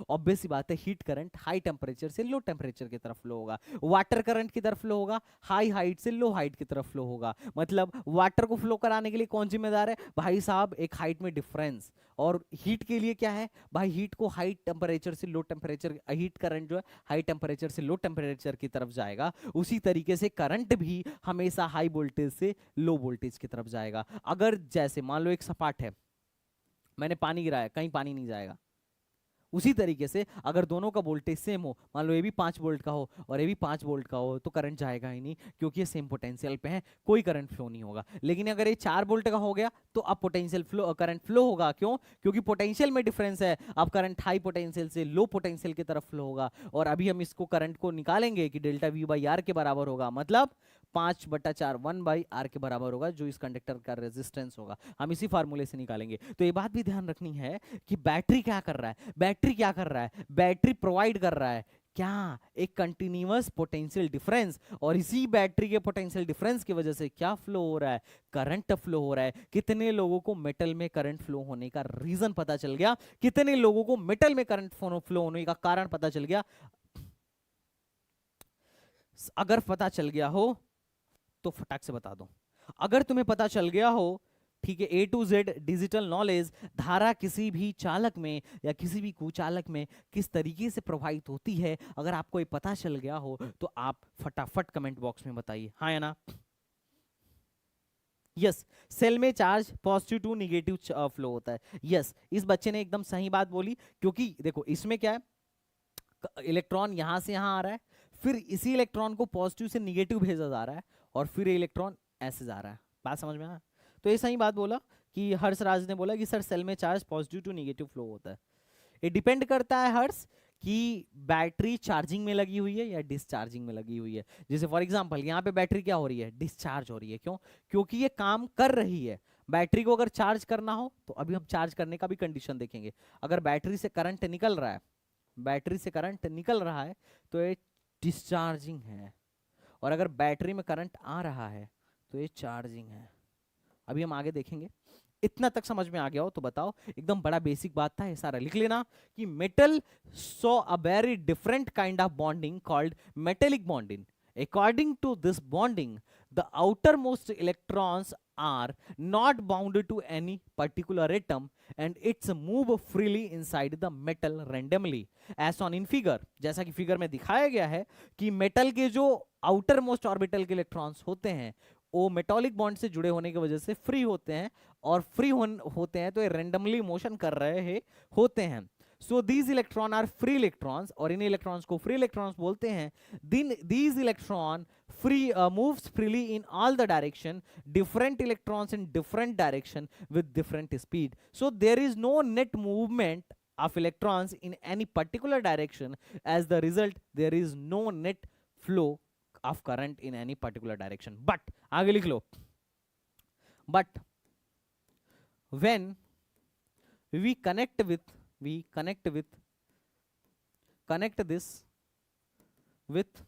ऑब्वियस सी बात है, हीट करंट हाई टेम्परेचर से लो टेम्परेचर की तरफ फ्लो होगा। वाटर करंट किधर फ्लो होगा, हाई हाइट से लो हाइट की तरफ फ्लो होगा। मतलब वाटर को फ्लो कराने के लिए कौन जिम्मेदार है भाई साहब, एक हाइट में डिफरेंस। और हीट के लिए क्या है भाई, हीट को हाई टेम्परेचर से लो टेम्परेचर, हीट करंट जो है हाई टेम्परेचर से लो टेम्परेचर की तरफ जाएगा, उसी तरीके से करंट भी हमेशा हाई वोल्टेज से लो वोल्टेज की तरफ जाएगा। अगर जैसे मान लो एक सपाट है, मैंने पानी गिराया, कहीं पानी नहीं जाएगा। उसी तरीके से अगर दोनों का वोल्टेज सेम हो, मान लो ये भी 5 वोल्ट का हो और ये भी 5 वोल्ट का हो, तो करंट जाएगा ही नहीं, क्योंकि ये सेम पोटेंशियल पे है, कोई करंट फ्लो नहीं होगा। लेकिन अगर ये 4 वोल्ट का हो गया, तो अब पोटेंशियल फ्लो, करंट फ्लो होगा। क्यों? क्योंकि पोटेंशियल में डिफरेंस है। अब करंट हाई पोटेंशियल से लो पोटेंशियल की तरफ फ्लो होगा, और अभी हम इसको करंट को निकालेंगे कि डेल्टा वी बाई आर के बराबर होगा, मतलब 5/4 1/r के बराबर होगा, जो इस कंडक्टर का रेजिस्टेंस होगा। हम इसी फार्मूले से निकालेंगे। तो ये बात भी ध्यान रखनी है कि बैटरी क्या कर रहा है, बैटरी क्या कर रहा है, बैटरी प्रोवाइड कर रहा है क्या, एक कंटिन्यूअस पोटेंशियल डिफरेंस, और इसी बैटरी के पोटेंशियल डिफरेंस की वजह से क्या फ्लो हो रहा है, करंट फ्लो हो रहा है। कितने लोगों को मेटल में करंट फ्लो होने का रीजन पता चल गया, कितने लोगों को मेटल में करंट फ्लो होने का कारण पता चल गया? अगर पता चल गया हो तो फटाक से बता दो। अगर तुम्हें पता चल गया हो, ठीक है, A to Z digital knowledge, धारा किसी भी चालक में या किसी भी कुचालक में किस तरीके से प्रभावित होती है, अगर आपको ये पता चल गया हो तो आप फटाफट कमेंट बॉक्स में बताइए, हाँ या ना। यस, सेल में charge positive to negative flow होता है। यस, इस बच्चे ने एकदम सही बात बोली, क्योंकि देखो इसमें क्या है, इलेक्ट्रॉन यहां से यहां आ रहा है, फिर इसी इलेक्ट्रॉन को पॉजिटिव से निगेटिव भेजा जा रहा है, और फिर इलेक्ट्रॉन ऐसे जा रहा है। बात समझ में आया? तो ये सही बात बोला कि हर्ष राज ने बोला कि सर सेल में charge positive to negative flow होता है। ये डिपेंड करता है हर्ष कि बैटरी चार्जिंग में लगी हुई है या डिस्चार्जिंग में लगी हुई है। जैसे फॉर एग्जांपल यहाँ पे बैटरी क्या हो रही है, डिस्चार्ज हो रही है। क्यों? क्योंकि ये काम कर रही है। बैटरी को अगर चार्ज करना हो तो अभी हम चार्ज करने का भी कंडीशन देखेंगे। अगर बैटरी से करंट निकल रहा है, बैटरी से करंट निकल रहा है तो ये डिस्चार्जिंग है, और अगर बैटरी में करंट आ रहा है तो ये चार्जिंग है। अभी हम आगे देखेंगे। इतना तक समझ में आ गया हो तो बताओ, एकदम बड़ा बेसिक बात था, ये सारा लिख लेना कि metal saw a very different kind of bonding called metallic bonding. According to this bonding, the outermost electrons are not bounded to any particular atom and it's move freely inside the metal randomly as on in figure। जैसा कि figure में दिखाया गया है कि metal के जो outer most orbital के इलेक्ट्रॉन्स होते हैं वो मेटॉलिक बॉन्ड से जुड़े होने की वजह से फ्री होते हैं, और फ्री होते हैं तो ये रेंडमली मोशन कर रहे हैं होते हैं। So these electron are free electrons, और इन इलेक्ट्रॉन्स को फ्री इलेक्ट्रॉन्स बोलते हैं। These electron free moves freely in all the direction, different electrons in different direction with different speed, so there is no net movement of electrons in any particular direction. As the result, there is no net flow of current in any particular direction. But आगे लिख लो, but when we connect this with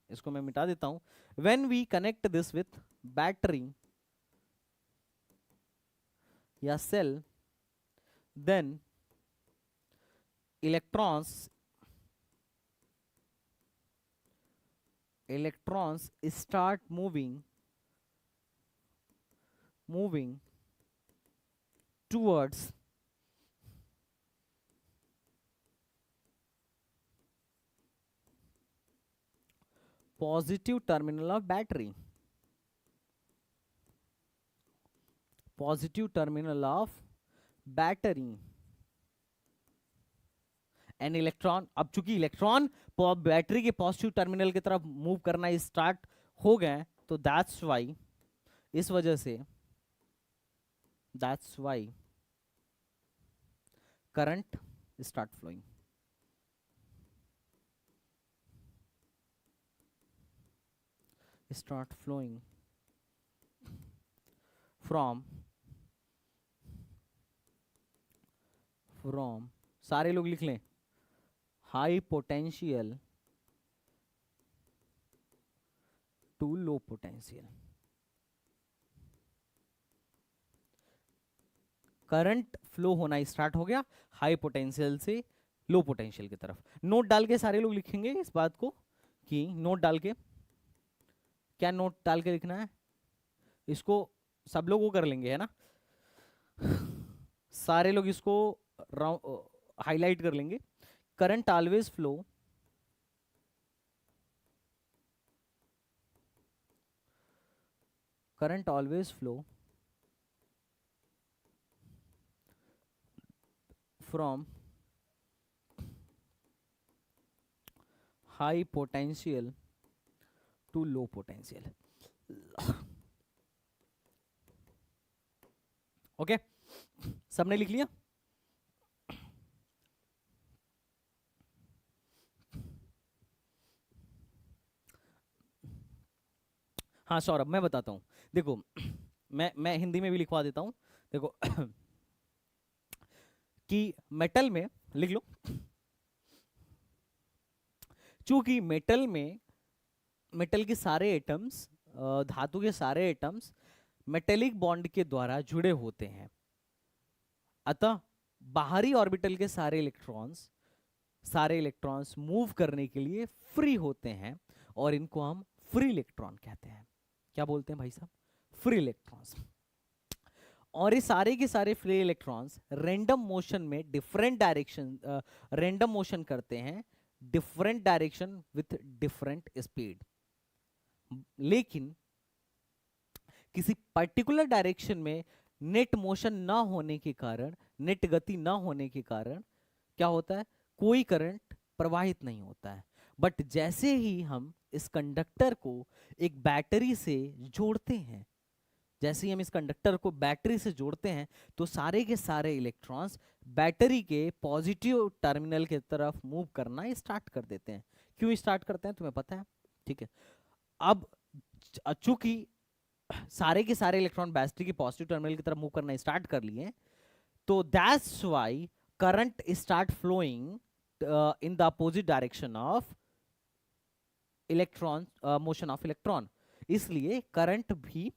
इसको मैं मिटा देता हूं. When we connect this with battery या cell, then electrons start moving towards positive terminal of battery. Positive terminal of battery. An electron, अब चूंकि इलेक्ट्रॉन बैटरी के पॉजिटिव टर्मिनल की तरफ मूव करना स्टार्ट हो गए, तो दैट्स वाई, इस वजह से that's why current start flowing. Start flowing from सारे लोग लिख लें, high potential to low potential. Current flow होना स्टार्ट हो गया हाई पोटेंशियल से लो पोटेंशियल की तरफ. नोट डाल के सारे लोग लिखेंगे इस बात को, कि नोट डाल के, क्या नोट डाल के लिखना है, इसको सब लोग वो कर लेंगे, है ना. सारे लोग इसको हाईलाइट कर लेंगे. Current always flow from high potential to low potential. Okay, सबने लिख लिया. हाँ सौरभ, मैं बताता हूं, देखो मैं हिंदी में भी लिखवा देता हूं. देखो कि मेटल में लिख लो, चूंकि मेटल के सारे एटम्स, धातु के सारे एटम्स मेटेलिक बॉन्ड के द्वारा जुड़े होते हैं, अतः बाहरी ऑर्बिटल के सारे इलेक्ट्रॉन्स मूव करने के लिए फ्री होते हैं, और इनको हम फ्री इलेक्ट्रॉन कहते हैं. क्या बोलते हैं भाई साहब? Free electrons. और ये सारे के सारे फ्री इलेक्ट्रॉन्स रैंडम मोशन में रैंडम मोशन करते हैं, different direction with different speed. लेकिन किसी पर्टिकुलर डायरेक्शन में नेट मोशन ना होने के कारण, नेट गति ना होने के कारण क्या होता है, कोई करंट प्रवाहित नहीं होता है. बट जैसे ही हम इस कंडक्टर को एक बैटरी से जोड़ते हैं, तो सारे के सारे इलेक्ट्रॉन्स बैटरी के पॉजिटिव टर्मिनल की तरफ मूव करना स्टार्ट कर देते हैं. क्यों स्टार्ट करते हैं तुम्हें पता है? ठीक है. अब चूंकि सारे के सारे इलेक्ट्रॉन बैटरी के पॉजिटिव टर्मिनल की तरफ मूव करना स्टार्ट कर लिए, तो that's why current start flowing in the opposite direction of electron, motion of electron. इसलिए करंट भी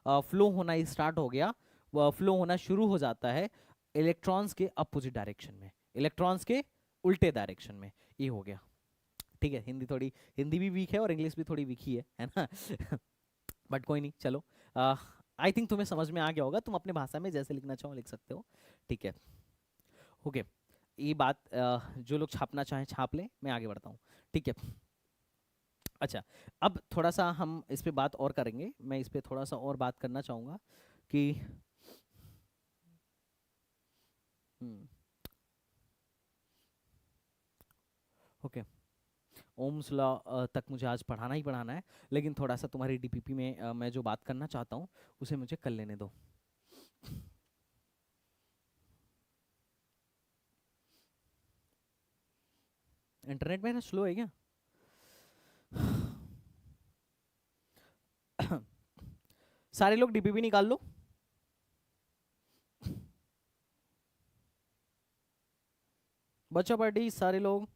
फ्लो होना स्टार्ट हो गया, फ्लो होना शुरू हो जाता है इलेक्ट्रॉन्स के अपोजिट डायरेक्शन में, इलेक्ट्रॉन्स के उल्टे डायरेक्शन में. ये हो गया. ठीक है, हिंदी भी वीक है और इंग्लिश भी थोड़ी वीक ही है ना. बट कोई नहीं, चलो, आई थिंक तुम्हें समझ में आ गया होगा. तुम अपने भाषा में जैसे लिखना चाहो लिख सकते हो. ठीक है, ओके. ये बात जो लोग छापना चाहें छाप लें, मैं आगे बढ़ता हूँ. ठीक है. अच्छा, अब थोड़ा सा हम इस पे बात और करेंगे. मैं इस पे थोड़ा सा और बात करना चाहूँगा कि ओके, ओम्स लॉ तक मुझे आज पढ़ाना ही पढ़ाना है, लेकिन थोड़ा सा तुम्हारी डीपीपी में मैं जो बात करना चाहता हूँ उसे मुझे कर लेने दो. इंटरनेट मेरा स्लो है क्या? सारे लोग डीपीपी निकाल लो. बच्चा पार्टी सारे लोग.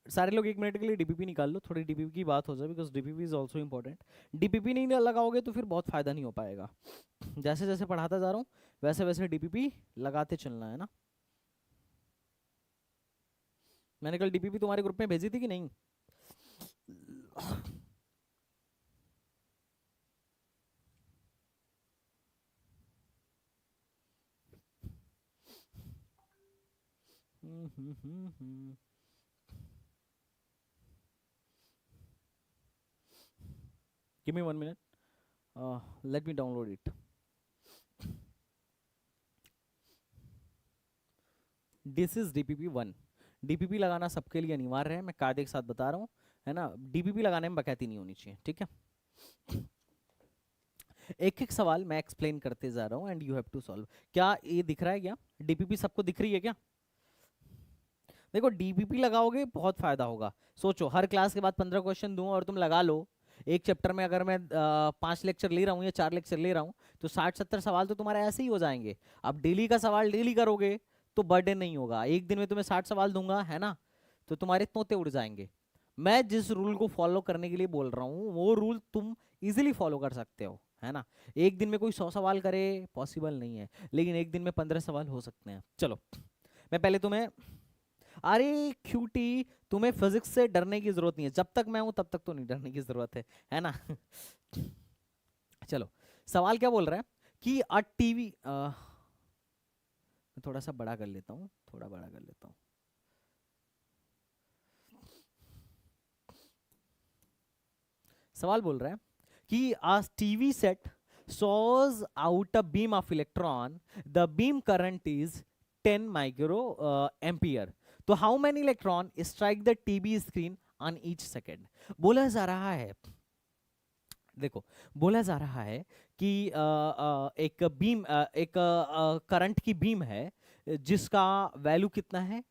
सारे लोग 1 मिनट के लिए डीपीपी निकाल लो, थोड़ी डीपीपी की बात हो जाए, because DPP is also important. DPP नहीं लगाओगे तो फिर बहुत फायदा नहीं हो पाएगा। जैसे जैसे पढ़ाता जा रहा हूँ वैसे वैसे डीपीपी लगाते चलना है ना। मैंने कल डीपीपी तुम्हारे ग्रुप में भेजी थी कि नहीं? Give me 1 minute. Let me download it. This is DPP 1। DPP लगाना सबके लिए अनिवार्य है, मैं कायदे के साथ बता रहा हूँ, है ना। डीपीपी लगाने में बकैती नहीं होनी चाहिए, ठीक है। एक एक सवाल मैं एक्सप्लेन करते जा रहा हूँ and you have to solve. क्या ये दिख रहा है? क्या डीपीपी सबको दिख रही है क्या? देखो डीपीपी लगाओगे बहुत फायदा होगा। सोचो हर क्लास के बाद 15 क्वेश्चन दूं और तुम लगा लो, एक चैप्टर में अगर मैं 5 लेक्चर ले रहा हूँ या 4 लेक्चर ले रहा हूँ तो 60-70 सवाल तो तुम्हारे ऐसे ही हो जाएंगे। अब डेली का सवाल डेली करोगे तो बर्डन नहीं होगा। एक दिन में तुम्हें 60 सवाल दूंगा, है ना, तो तुम्हारे तोते उड़ जाएंगे। मैं जिस रूल को फॉलो करने के लिए बोल रहा हूँ वो रूल तुम इजिली फॉलो कर सकते हो, है ना। एक दिन में कोई 100 सवाल करे पॉसिबल नहीं है, लेकिन एक दिन में 15 सवाल हो सकते हैं। चलो मैं पहले तुम्हें, अरे क्यूटी, तुम्हें फिजिक्स से डरने की जरूरत नहीं है, जब तक मैं हूं तब तक तो नहीं डरने की जरूरत है ना। चलो सवाल क्या बोल रहा है कि अ टीवी, थोड़ा सा बड़ा कर लेता हूं, थोड़ा बड़ा कर लेता हूं। सवाल बोल रहा है कि a TV set saws out a beam of electron, the beam current is 10 micro ampere, तो how many electron strike the TV screen on each second? बोला जा रहा है, देखो बोला जा रहा है कि एक बीम, एक करंट की बीम है जिसका वैल्यू कितना है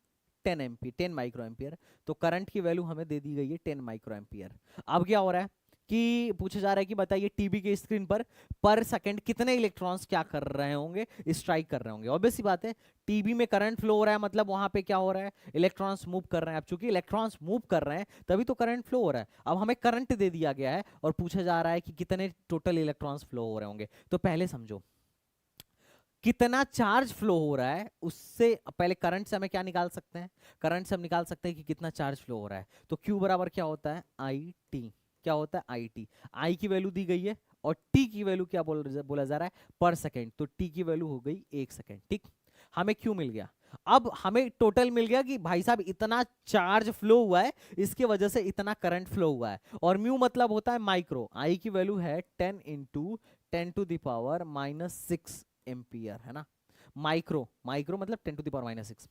10 एम्पी 10 माइक्रो एम्पियर। तो करंट की वैल्यू हमें दे दी गई है 10 माइक्रो एम्पियर। अब क्या हो रहा है कि पूछा जा रहा है कि बताइए टीवी के स्क्रीन पर सेकंड कितने इलेक्ट्रॉन्स क्या कर रहे होंगे, स्ट्राइक कर रहे होंगे। ऑब्वियस सी बात है, टीवी में करंट फ्लो हो रहा है मतलब वहां पे क्या हो रहा है, इलेक्ट्रॉन्स मूव कर रहे हैं। अब चूंकि इलेक्ट्रॉन्स मूव कर रहे हैं तभी तो करंट फ्लो हो रहा है। अब हमें करंट दे दिया गया है और पूछा जा रहा है कि कितने टोटल इलेक्ट्रॉन्स फ्लो हो रहे होंगे। तो पहले समझो कितना चार्ज फ्लो हो रहा है, उससे पहले करंट से हमें क्या निकाल सकते हैं, करंट से हम निकाल सकते हैं कि कितना चार्ज फ्लो हो रहा है। तो Q बराबर क्या होता है, आई टी। क्या होता है, आई टी। आई की वैल्यू दी गई है और टी की वैल्यू क्या बोला जा रहा है, पर सेकेंड। तो टी की वैल्यू हो गई 1 सेकेंड, ठीक। हमें Q मिल गया। अब हमें टोटल मिल गया कि भाई साहब इतना चार्ज फ्लो हुआ है, इसकी वजह से इतना करंट फ्लो हुआ है। और म्यू मतलब होता है माइक्रो। आई की वैल्यू है 10 इंटू 10⁻⁻6 एम्पियर, है ना। माइक्रो, माइक्रो मतलब 10⁻⁻6।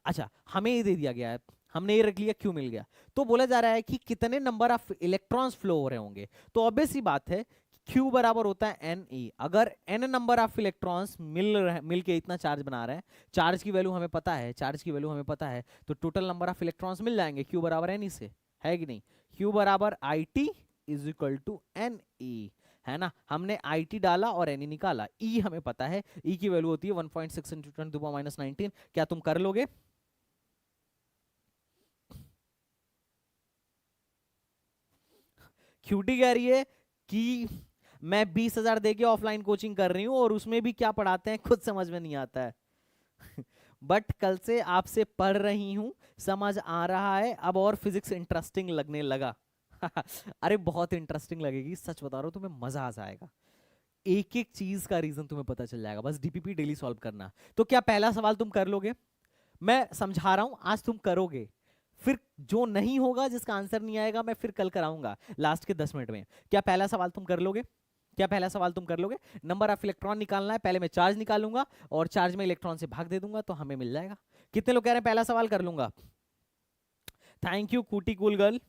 अच्छा हमें ये दे दिया गया है, हमने ये रख लिया, क्यों मिल गया। तो बोला जा रहा है कि कितने नंबर ऑफ इलेक्ट्रॉन्स फ्लो हो रहे होंगे। तो ऑब्वियस सी बात है Q बराबर होता है एन ई। अगर n नंबर ऑफ इलेक्ट्रॉन्स मिल के इतना चार्ज बना रहे हैं, चार्ज की वैल्यू हमें पता है, चार्ज की वैल्यू हमें पता है, तो टोटल नंबर ऑफ इलेक्ट्रॉन्स मिल जाएंगे Q बराबर एन ई से, है कि नहीं। Q बराबर I T is equal to N E, है ना। हमने आई टी डाला और एन ई निकाला। ई हमें पता है, ई की वैल्यू होती है 1.6 इंटू 10⁻⁻19। क्या तुम कर लोगे? क्यूटी कह रही है कि मैं 20,000 देके ऑफलाइन कोचिंग कर रही हूं और उसमें भी क्या पढ़ाते हैं खुद समझ में नहीं आता है। बट कल से आपसे पढ़ रही हूं, समझ आ रहा है अब, और फिजिक्स इंटरेस्टिंग लगने लगा। अरे बहुत इंटरेस्टिंग लगेगी, सच बता रहा हूं, तुम्हें मजा आ जाएगा। एक एक चीज का रीजन तुम्हें पता चल जाएगा, बस डीपीपी डेली सॉल्व करना। तो क्या पहला सवाल तुम कर लोगे? मैं समझा रहा हूं, आज तुम करोगे, फिर जो नहीं होगा, जिसका आंसर नहीं आएगा, मैं फिर कल कराऊंगा लास्ट के 10 मिनट में। क्या पहला सवाल तुम कर लोगे? क्या पहला सवाल तुम कर लोगे? नंबर ऑफ इलेक्ट्रॉन निकालना है, पहले मैं चार्ज निकालूंगा और चार्ज में इलेक्ट्रॉन से भाग दे दूंगा तो हमें मिल जाएगा। कितने लोग कह रहे हैं पहला सवाल कर लूंगा? Thank you cutie cool girl.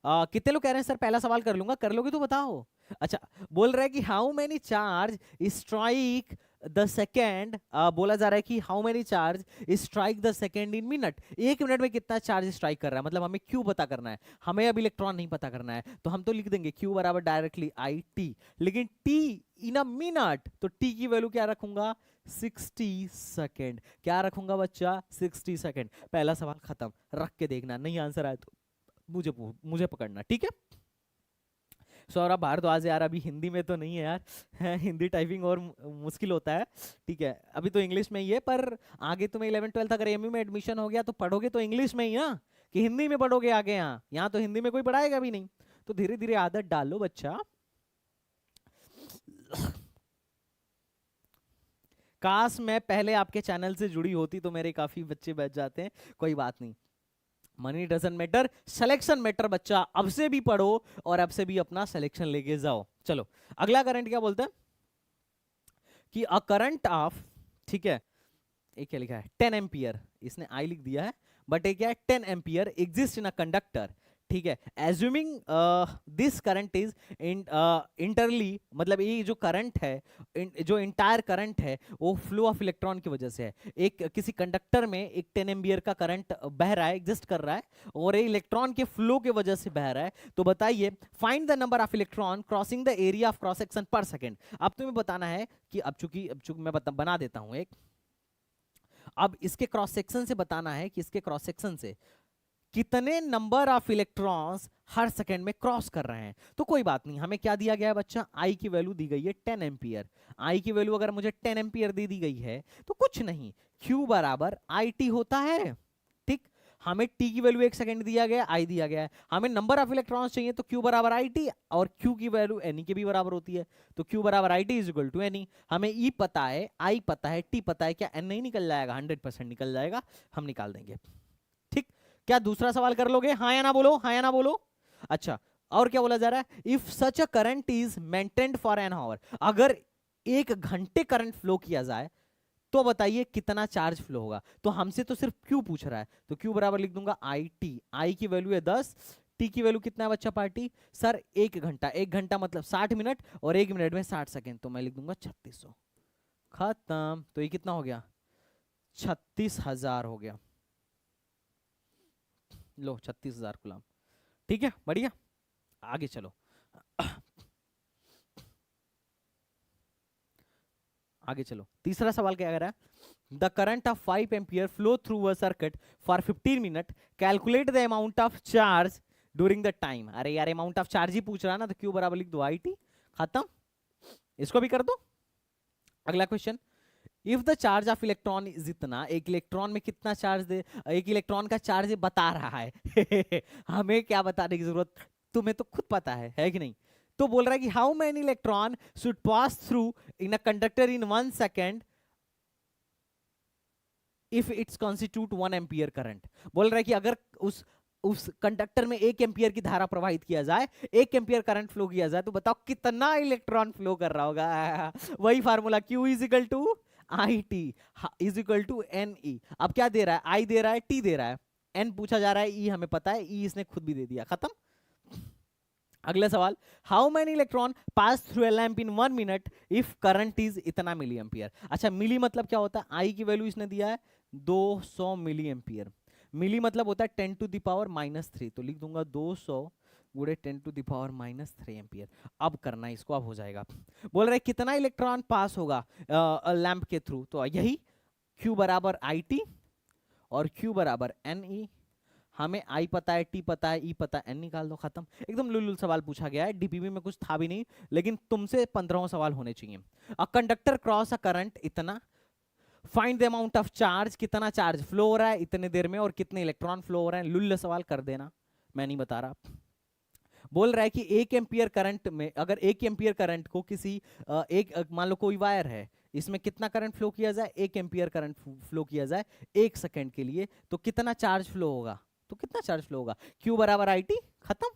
कितने लोग कह रहे हैं सर पहला सवाल कर लूंगा? कर लोगे तो बताओ। अच्छा बोल रहा है कि how many charge strike the second, बोला जा रहा है कि how many charge strike the second in minute. 1 minute में कितना चार्ज स्ट्राइक कर रहा है, मतलब हमें क्यू पता करना है, हमें अब इलेक्ट्रॉन नहीं पता करना है। तो हम तो लिख देंगे क्यू बराबर डायरेक्टली आई टी, लेकिन टी इन अ मिनट, तो टी की वैल्यू क्या रखूंगा, 60 सेकेंड। क्या रखूंगा बच्चा, 60 सेकेंड। पहला सवाल खत्म, रख के देखना, नहीं आंसर आया तो मुझे पकड़ना, ठीक है। सौरभ भारद्वाज यार अभी हिंदी में तो नहीं है यार हिंदी टाइपिंग और मुश्किल होता है, ठीक है। अभी तो इंग्लिश में ही है, पर आगे तुम्हें 11th 12th अगर एमयू में एडमिशन हो गया तो पढ़ोगे तो इंग्लिश में ही ना, कि हिंदी में पढ़ोगे आगे। यहाँ तो हिंदी में कोई पढ़ाएगा भी नहीं, तो धीरे धीरे आदत डालो बच्चा। काश मैं पहले आपके चैनल से जुड़ी होती तो मेरे काफी बच्चे बच जाते हैं, कोई बात नहीं। Money doesn't matter, selection matter बच्चा। अब से भी पढ़ो और अब से भी अपना सिलेक्शन लेके जाओ। चलो अगला करंट क्या बोलते हैं कि अ करंट ऑफ, ठीक है, एक क्या लिखा है 10 एम्पियर, इसने आई लिख दिया है, बट एक क्या है 10 ampere exist in a conductor, ठीक है। एज्यूमिंग दिस करंट इज इंटरली, मतलब ये जो करंट है, जो इंटायर करंट है वो फ्लो ऑफ इलेक्ट्रॉन की वजह से है। एक किसी कंडक्टर में एक 10 एम्पियर का करंट बह रहा है, एग्जिस्ट कर रहा है, और ये इलेक्ट्रॉन के फ्लो की वजह से बह रहा है। तो बताइए find the number of electron crossing the area of cross section पर सेकेंड। अब तुम्हें बताना है कि अब चूंकि मैं बना देता हूं एक, अब इसके क्रॉस सेक्शन से बताना है कि इसके क्रॉस सेक्शन से कितने number of electrons her second में क्रॉस कर रहे हैं। तो कोई बात नहीं, हमें क्या दिया गया है बच्चा, आई की वैल्यू दी गई है 10 एम्पियर। आई की वैल्यू अगर मुझे 10 एम्पियर दे दी गई है तो कुछ नहीं, Q बराबर आई टी होता है, ठीक। हमें T की वैल्यू 1 सेकंड दिया गया, आई दिया गया है, हमें नंबर ऑफ इलेक्ट्रॉन्स चाहिए तो Q बराबर आई टी, और Q की वैल्यू N के भी बराबर होती है, तो Q बराबर I T is equal to N। हमें E पता है, I पता है, T पता है, क्या N नहीं निकल जाएगा? 100% निकल जाएगा, हम निकाल देंगे, ठीक। क्या दूसरा सवाल कर लोगे? हाँ या ना बोलो, हाँ या ना बोलो। अच्छा, और क्या बोला जा रहा है, if such a current is maintained for an hour, अगर 1 घंटे करंट फ्लो किया जाए तो बताइए कितना चार्ज फ्लो होगा। तो हमसे तो सिर्फ Q पूछ रहा है, तो Q बराबर लिख दूंगा आई टी। आई की वैल्यू है 10, T की वैल्यू कितना है बच्चा पार्टी? सर 1 घंटा, 1 घंटा मतलब 60 मिनट, और 1 मिनट में 60 सेकेंड, तो मैं लिख दूंगा 3600। खत्म। तो ये कितना हो गया? 36,000 हो गया। लो 36,000 गुलाम, ठीक है, बढ़िया। आगे चलो आगे चलो, तीसरा सवाल क्या कह रहा है, the current of 5 ampere flow through a circuit for 15 minute, calculate the amount of charge during the time. अरे यार अमाउंट ऑफ चार्ज ही पूछ रहा है ना, तो Q बराबर लिख दो आई टी, खत्म। इसको भी कर दो। अगला question, if the charge of electron is इतना, एक इलेक्ट्रॉन में कितना चार्ज दे, एक इलेक्ट्रॉन का चार्ज बता रहा है हमें क्या बताने की जरूरत, तुम्हें तो खुद पता है कि नहीं। तो बोल रहा है कि how many electron should pass through in a conductor in 1 second if it's constitute 1 ampere current. बोल रहा है कि अगर उस कंडक्टर में 1 एम्पियर की धारा प्रवाहित किया जाए, 1 एम्पियर करंट फ्लो किया जाए, तो बताओ कितना इलेक्ट्रॉन फ्लो कर रहा होगा वही formula, Q is equal to I T is equal to N E. अब क्या दे रहा है, आई दे रहा है, टी दे रहा है, एन पूछा जा रहा है, ई हमें पता है, ई इसने खुद भी दे दिया, खत्म। अगला सवाल, how many electron pass through a lamp in 1 minute if current is इतना मिली एम्पियर। अच्छा, मिली मतलब क्या होता है, आई की वैल्यू इसने दिया है 200 मिली एम्पियर, मिली मतलब होता है 10 टू द पावर -3, तो लिख दूंगा 200 गुणे 10 टू द पावर -3 एम्पियर। अब करना है इसको, अब हो जाएगा। बोल रहे कितना इलेक्ट्रॉन पास होगा लैंप के थ्रू, तो यही Q बराबर आई टी और Q बराबर एन ई। हमें आई पता है, टी पता है, ई पता है, एन निकाल दो, खत्म। एकदम लुलुल सवाल पूछा गया है, डीपीवी में कुछ था भी नहीं, लेकिन तुमसे 15 सवाल होने चाहिए। A conductor cross a current इतना, find the amount of charge, कितना चार्ज फ्लो हो रहा है इतने देर में और कितने इलेक्ट्रॉन फ्लो हो रहे हैं। लुल्ल सवाल कर देना, मैं नहीं बता रहा। बोल रहा है कि 1 एम्पियर करंट में, अगर 1 एम्पियर करंट को किसी मान लो कोई वायर है, इसमें कितना करंट फ्लो किया जाए, 1 एम्पियर करंट फ्लो किया जाए 1 सेकंड के लिए, तो कितना चार्ज फ्लो होगा, तो कितना चार्ज फ्लो होगा, Q बराबर आई टी, खत्म,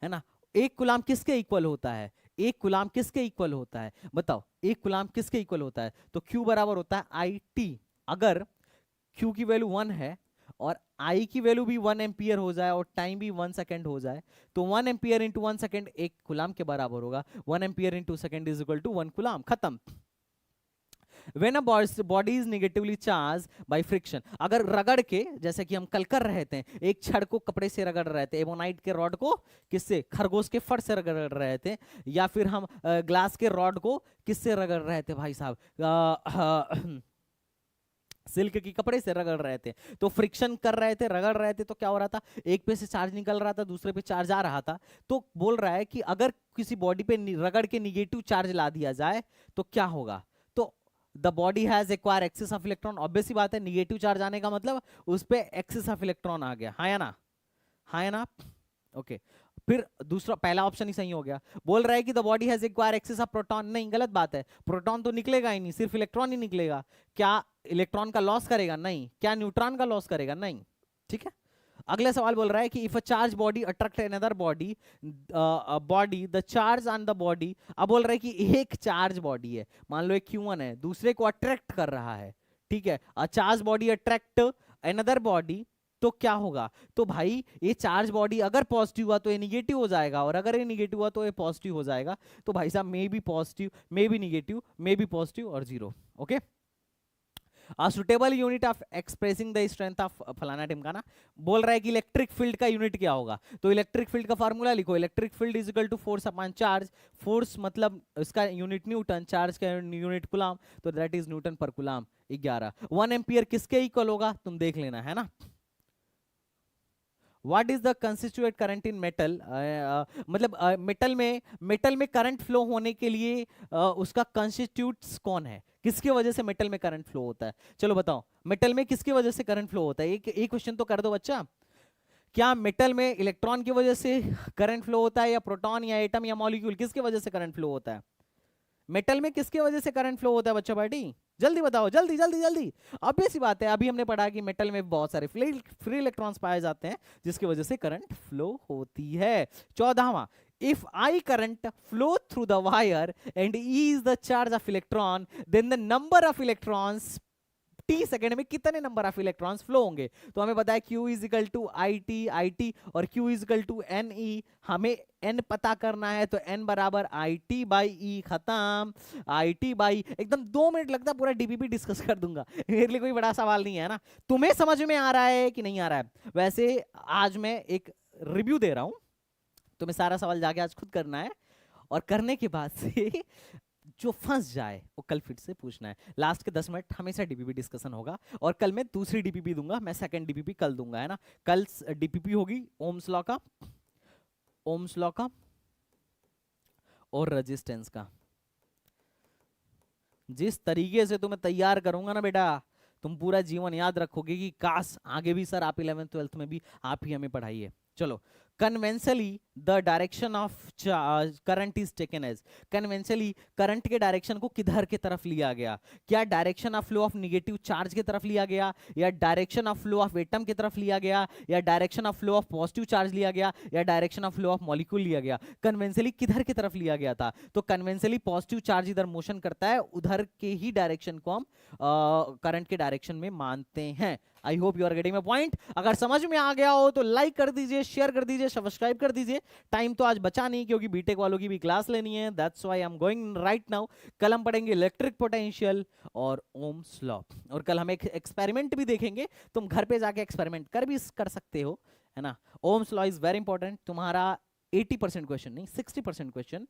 है ना। 1 कूलाम किसके इक्वल होता है, 1 कूलाम किसके इक्वल होता है, बताओ 1 कूलाम किसके इक्वल होता है, तो Q बराबर होता है आई टी। अगर Q की वैल्यू 1 है और I की वैल्यू भी 1 एम्पियर हो जाए और टाइम भी 1 सेकंड हो जाए, तो 1 एम्पियर इंटू 1 सेकंड 1 कूलाम के बराबर होगा। 1 ampere into second is equal to 1 coulomb, खत्म। When a body is negatively charged by friction, अगर रगड़ के, जैसे कि हम कल कर रहे थे, एक छड़ को कपड़े से रगड़ रहे थे, एबोनाइट के रॉड को किससे, खरगोश के फर से रगड़ रहे थे, या फिर हम ग्लास के रॉड को किससे रगड़ रहे थे भाई साहब, सिल्क के कपड़े से रगड़ रहे थे, तो फ्रिक्शन कर रहे थे, रगड़ रहे थे, तो क्या हो रहा था, एक पे से चार्ज निकल रहा था, दूसरे पे चार्ज आ रहा था। तो बोल रहा है कि अगर किसी बॉडी पे रगड़ के निगेटिव चार्ज ला दिया जाए तो क्या होगा। तो the body has acquire excess of electron, obvious सी बात है, निगेटिव चार्ज आने का मतलब उस पे एक्सेस ऑफ इलेक्ट्रॉन आ गया, हाँ या ना, हाँ या ना। ओके, फिर दूसरा, पहला ऑप्शन ही सही हो गया। बोल रहा है कि the body has acquire excess of proton, नहीं, गलत बात है, प्रोटॉन तो निकलेगा ही नहीं, सिर्फ इलेक्ट्रॉन ही निकलेगा। क्या इलेक्ट्रॉन का लॉस करेगा, नहीं। क्या न्यूट्रॉन का लॉस करेगा, नहीं। ठीक है, अगला सवाल बोल रहा है कि if a charge body attract another body, body the charge on the body, अब बोल रहा है कि एक चार्ज बॉडी है, मान लो एक Q1 है, दूसरे को अट्रैक्ट कर रहा है, ठीक है, a charge body attract another body, तो क्या होगा। तो भाई ये चार्ज बॉडी अगर पॉजिटिव हुआ तो ये निगेटिव हो जाएगा, और अगर ये निगेटिव हुआ तो ये पॉजिटिव हो जाएगा। तो भाई साहब maybe positive, maybe negative, maybe positive और zero. Okay, A suitable unit of expressing the strength of फलाना टिमकाना, बोल रहा है कि इलेक्ट्रिक फील्ड का यूनिट क्या होगा। तो इलेक्ट्रिक फील्ड का फार्मूला लिखो, electric field is equal to force upon charge, force मतलब इसका यूनिट न्यूटन, चार्ज का यूनिट कूलम, तो that is newton per coulomb 11। 1 ampere किसके इक्वल होगा, तुम देख लेना है ना। What is the constituent current in metal, मतलब मेटल में करंट फ्लो होने के लिए उसका कंस्टिट्यूट्स कौन है, किसकी वजह से मेटल में करंट फ्लो होता है। चलो बताओ, मेटल में किसकी वजह से करंट फ्लो होता है, एक क्वेश्चन तो कर दो बच्चा। क्या मेटल में इलेक्ट्रॉन की वजह से करंट फ्लो होता है, या प्रोटॉन या एटम या मॉलिक्यूल, किसकी वजह से करंट फ्लो होता है। मेटल में किसकी वजह से करंट फ्लो होता है बच्चा पार्टी, जल्दी बताओ, जल्दी जल्दी जल्दी। अब ऐसी बात है, अभी हमने पढ़ा कि मेटल में बहुत सारे फ्री इलेक्ट्रॉन्स पाए जाते हैं जिसकी वजह से करंट फ्लो होती है। 14वां, if I current flow through the wire and E is the charge of electron, then the number of electrons t second में कितने नंबर ऑफ इलेक्ट्रॉन्स फ्लो होंगे। तो हमें पता है Q is equal to IT और Q is equal to NE, हमें N पता करना है, तो N बराबर IT बाई E, खत्म। IT बाई, एकदम 2 मिनट लगता है, पूरा DPP डिस्कस कर दूंगा, मेरे लिए कोई बड़ा सवाल नहीं है ना। तुम्हें समझ में आ रहा है कि नहीं आ रहा है। वैसे आज मैं एक रिव्यू दे रहा हूं, तुम्हें सारा सवाल जाके आज खुद करना है, और करने के बाद से जो फंस जाए वो कल फिर से पूछना है। लास्ट के 10 मिनट हमेशा डीपीपी डिस्कशन होगा, और कल मैं दूसरी डीपीपी दूंगा, मैं सेकंड डीपीपी कल दूंगा, है ना। कल डीपीपी होगी ओम्स लॉ का और रेजिस्टेंस का। जिस तरीके से तुम्हें तैयार करूंगा ना बेटा, तुम पूरा जीवन याद रखोगे कि काश आगे भी सर आप 11th 12th में भी आप ही हमें पढ़ाइए। चलो, conventionally the direction of current is taken as, conventionally current के डायरेक्शन को किधर के तरफ लिया गया, क्या direction of flow of negative charge की तरफ लिया गया, या direction of flow of atom की तरफ लिया गया, या direction of flow of positive charge लिया गया, या direction of flow of molecule लिया गया। कन्वेंशनली किधर की तरफ लिया गया था, तो कन्वेंशनली पॉजिटिव चार्ज इधर मोशन करता है, उधर के ही डायरेक्शन को हम करंट के डायरेक्शन में मानते हैं। I hope you are getting my point. अगर समझ में आ गया हो तो लाइक कर दीजिए, शेयर कर दीजिए, सब्सक्राइब कर दीजिए। टाइम तो आज बचा नहीं, क्योंकि बीटेक वालों की भी क्लास लेनी है, that's why I am going right now. कल हम पढ़ेंगे इलेक्ट्रिक पोटेंशियल और ओम्स लॉ, और कल हम एक एक्सपेरिमेंट भी देखेंगे, तुम घर पे जाके एक्सपेरिमेंट कर सकते हो, है ना। Ohm's law is very important, तुम्हारा 80% क्वेश्चन नहीं 60% क्वेश्चन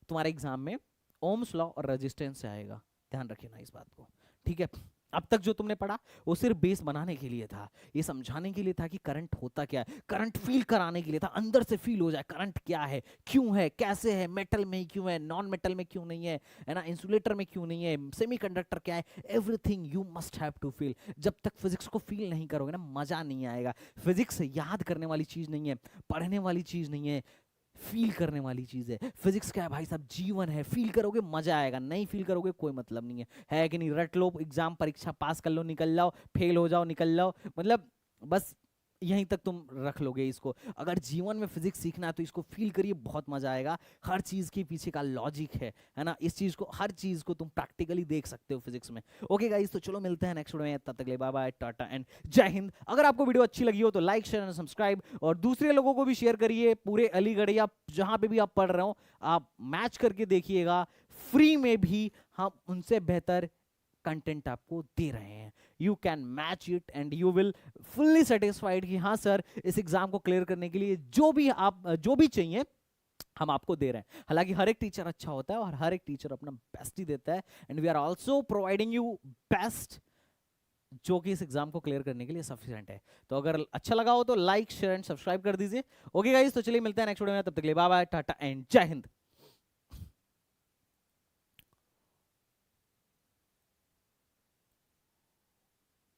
तुम्हारे एग्जाम में ओम्स लॉ और रेजिस्टेंस से आएगा, ध्यान रखिए ना इस बात को, ठीक है। अब तक जो तुमने पढ़ा वो सिर्फ बेस बनाने के लिए था, ये समझाने के लिए था कि करंट होता क्या है, करंट फील कराने के लिए था, अंदर से फील हो जाए करंट क्या है, क्यों है, कैसे है, मेटल में क्यों है, नॉन मेटल में क्यों नहीं है ना, इंसुलेटर में क्यों नहीं है, सेमीकंडक्टर क्या है, everything you must have to feel. जब तक फिजिक्स को फील नहीं करोगे ना, मजा नहीं आएगा। फिजिक्स याद करने वाली चीज नहीं है, पढ़ने वाली चीज नहीं है, फील करने वाली चीज है। फिजिक्स क्या है भाई साहब, जीवन है, फील करोगे मजा आएगा, नहीं फील करोगे कोई मतलब नहीं है कि नहीं। रट लो, एग्जाम परीक्षा पास कर लो, निकल जाओ, फेल हो जाओ, निकल जाओ, मतलब बस यहीं तक तुम रख लोगे इसको। अगर जीवन में फिजिक्स सीखना है तो इसको फील करिए, बहुत मजा आएगा। हर चीज के पीछे का लॉजिक है ना, इस चीज को, हर चीज को तुम प्रैक्टिकली देख सकते हो फिजिक्स में। ओके गाइस, तो चलो मिलते हैं नेक्स्ट वीडियो में, तब तक ले बाय बाय, टाटा एंड जय हिंद। अगर आपको वीडियो अच्छी लगी हो तो लाइक शेयर एंड सब्सक्राइब, और दूसरे लोगों को भी शेयर करिए। पूरे अलीगढ़ या जहां पे भी आप पढ़ रहे हो, आप मैच करके देखिएगा, फ्री में भी हम उनसे बेहतर कंटेंट आपको दे रहे हैं। You can match it and you will fully satisfied कि हाँ सर, इस एग्जाम को क्लियर करने के लिए जो भी चाहिए हम आपको दे रहे हैं। हालांकि हर एक टीचर अच्छा होता है और हर एक टीचर अपना बेस्ट ही देता है, and we are also providing you best जो कि इस एग्जाम को क्लियर करने के लिए सफिशिएंट है। तो अगर अच्छा लगा हो तो लाइक शेयर एंड सब्सक्राइब कर दीजिए। ओके गाइस, तो चलिए मिलते हैं नेक्स्ट वीडियो में, तब तक के लिए बाय बाय, टाटा एंड जय हिंद।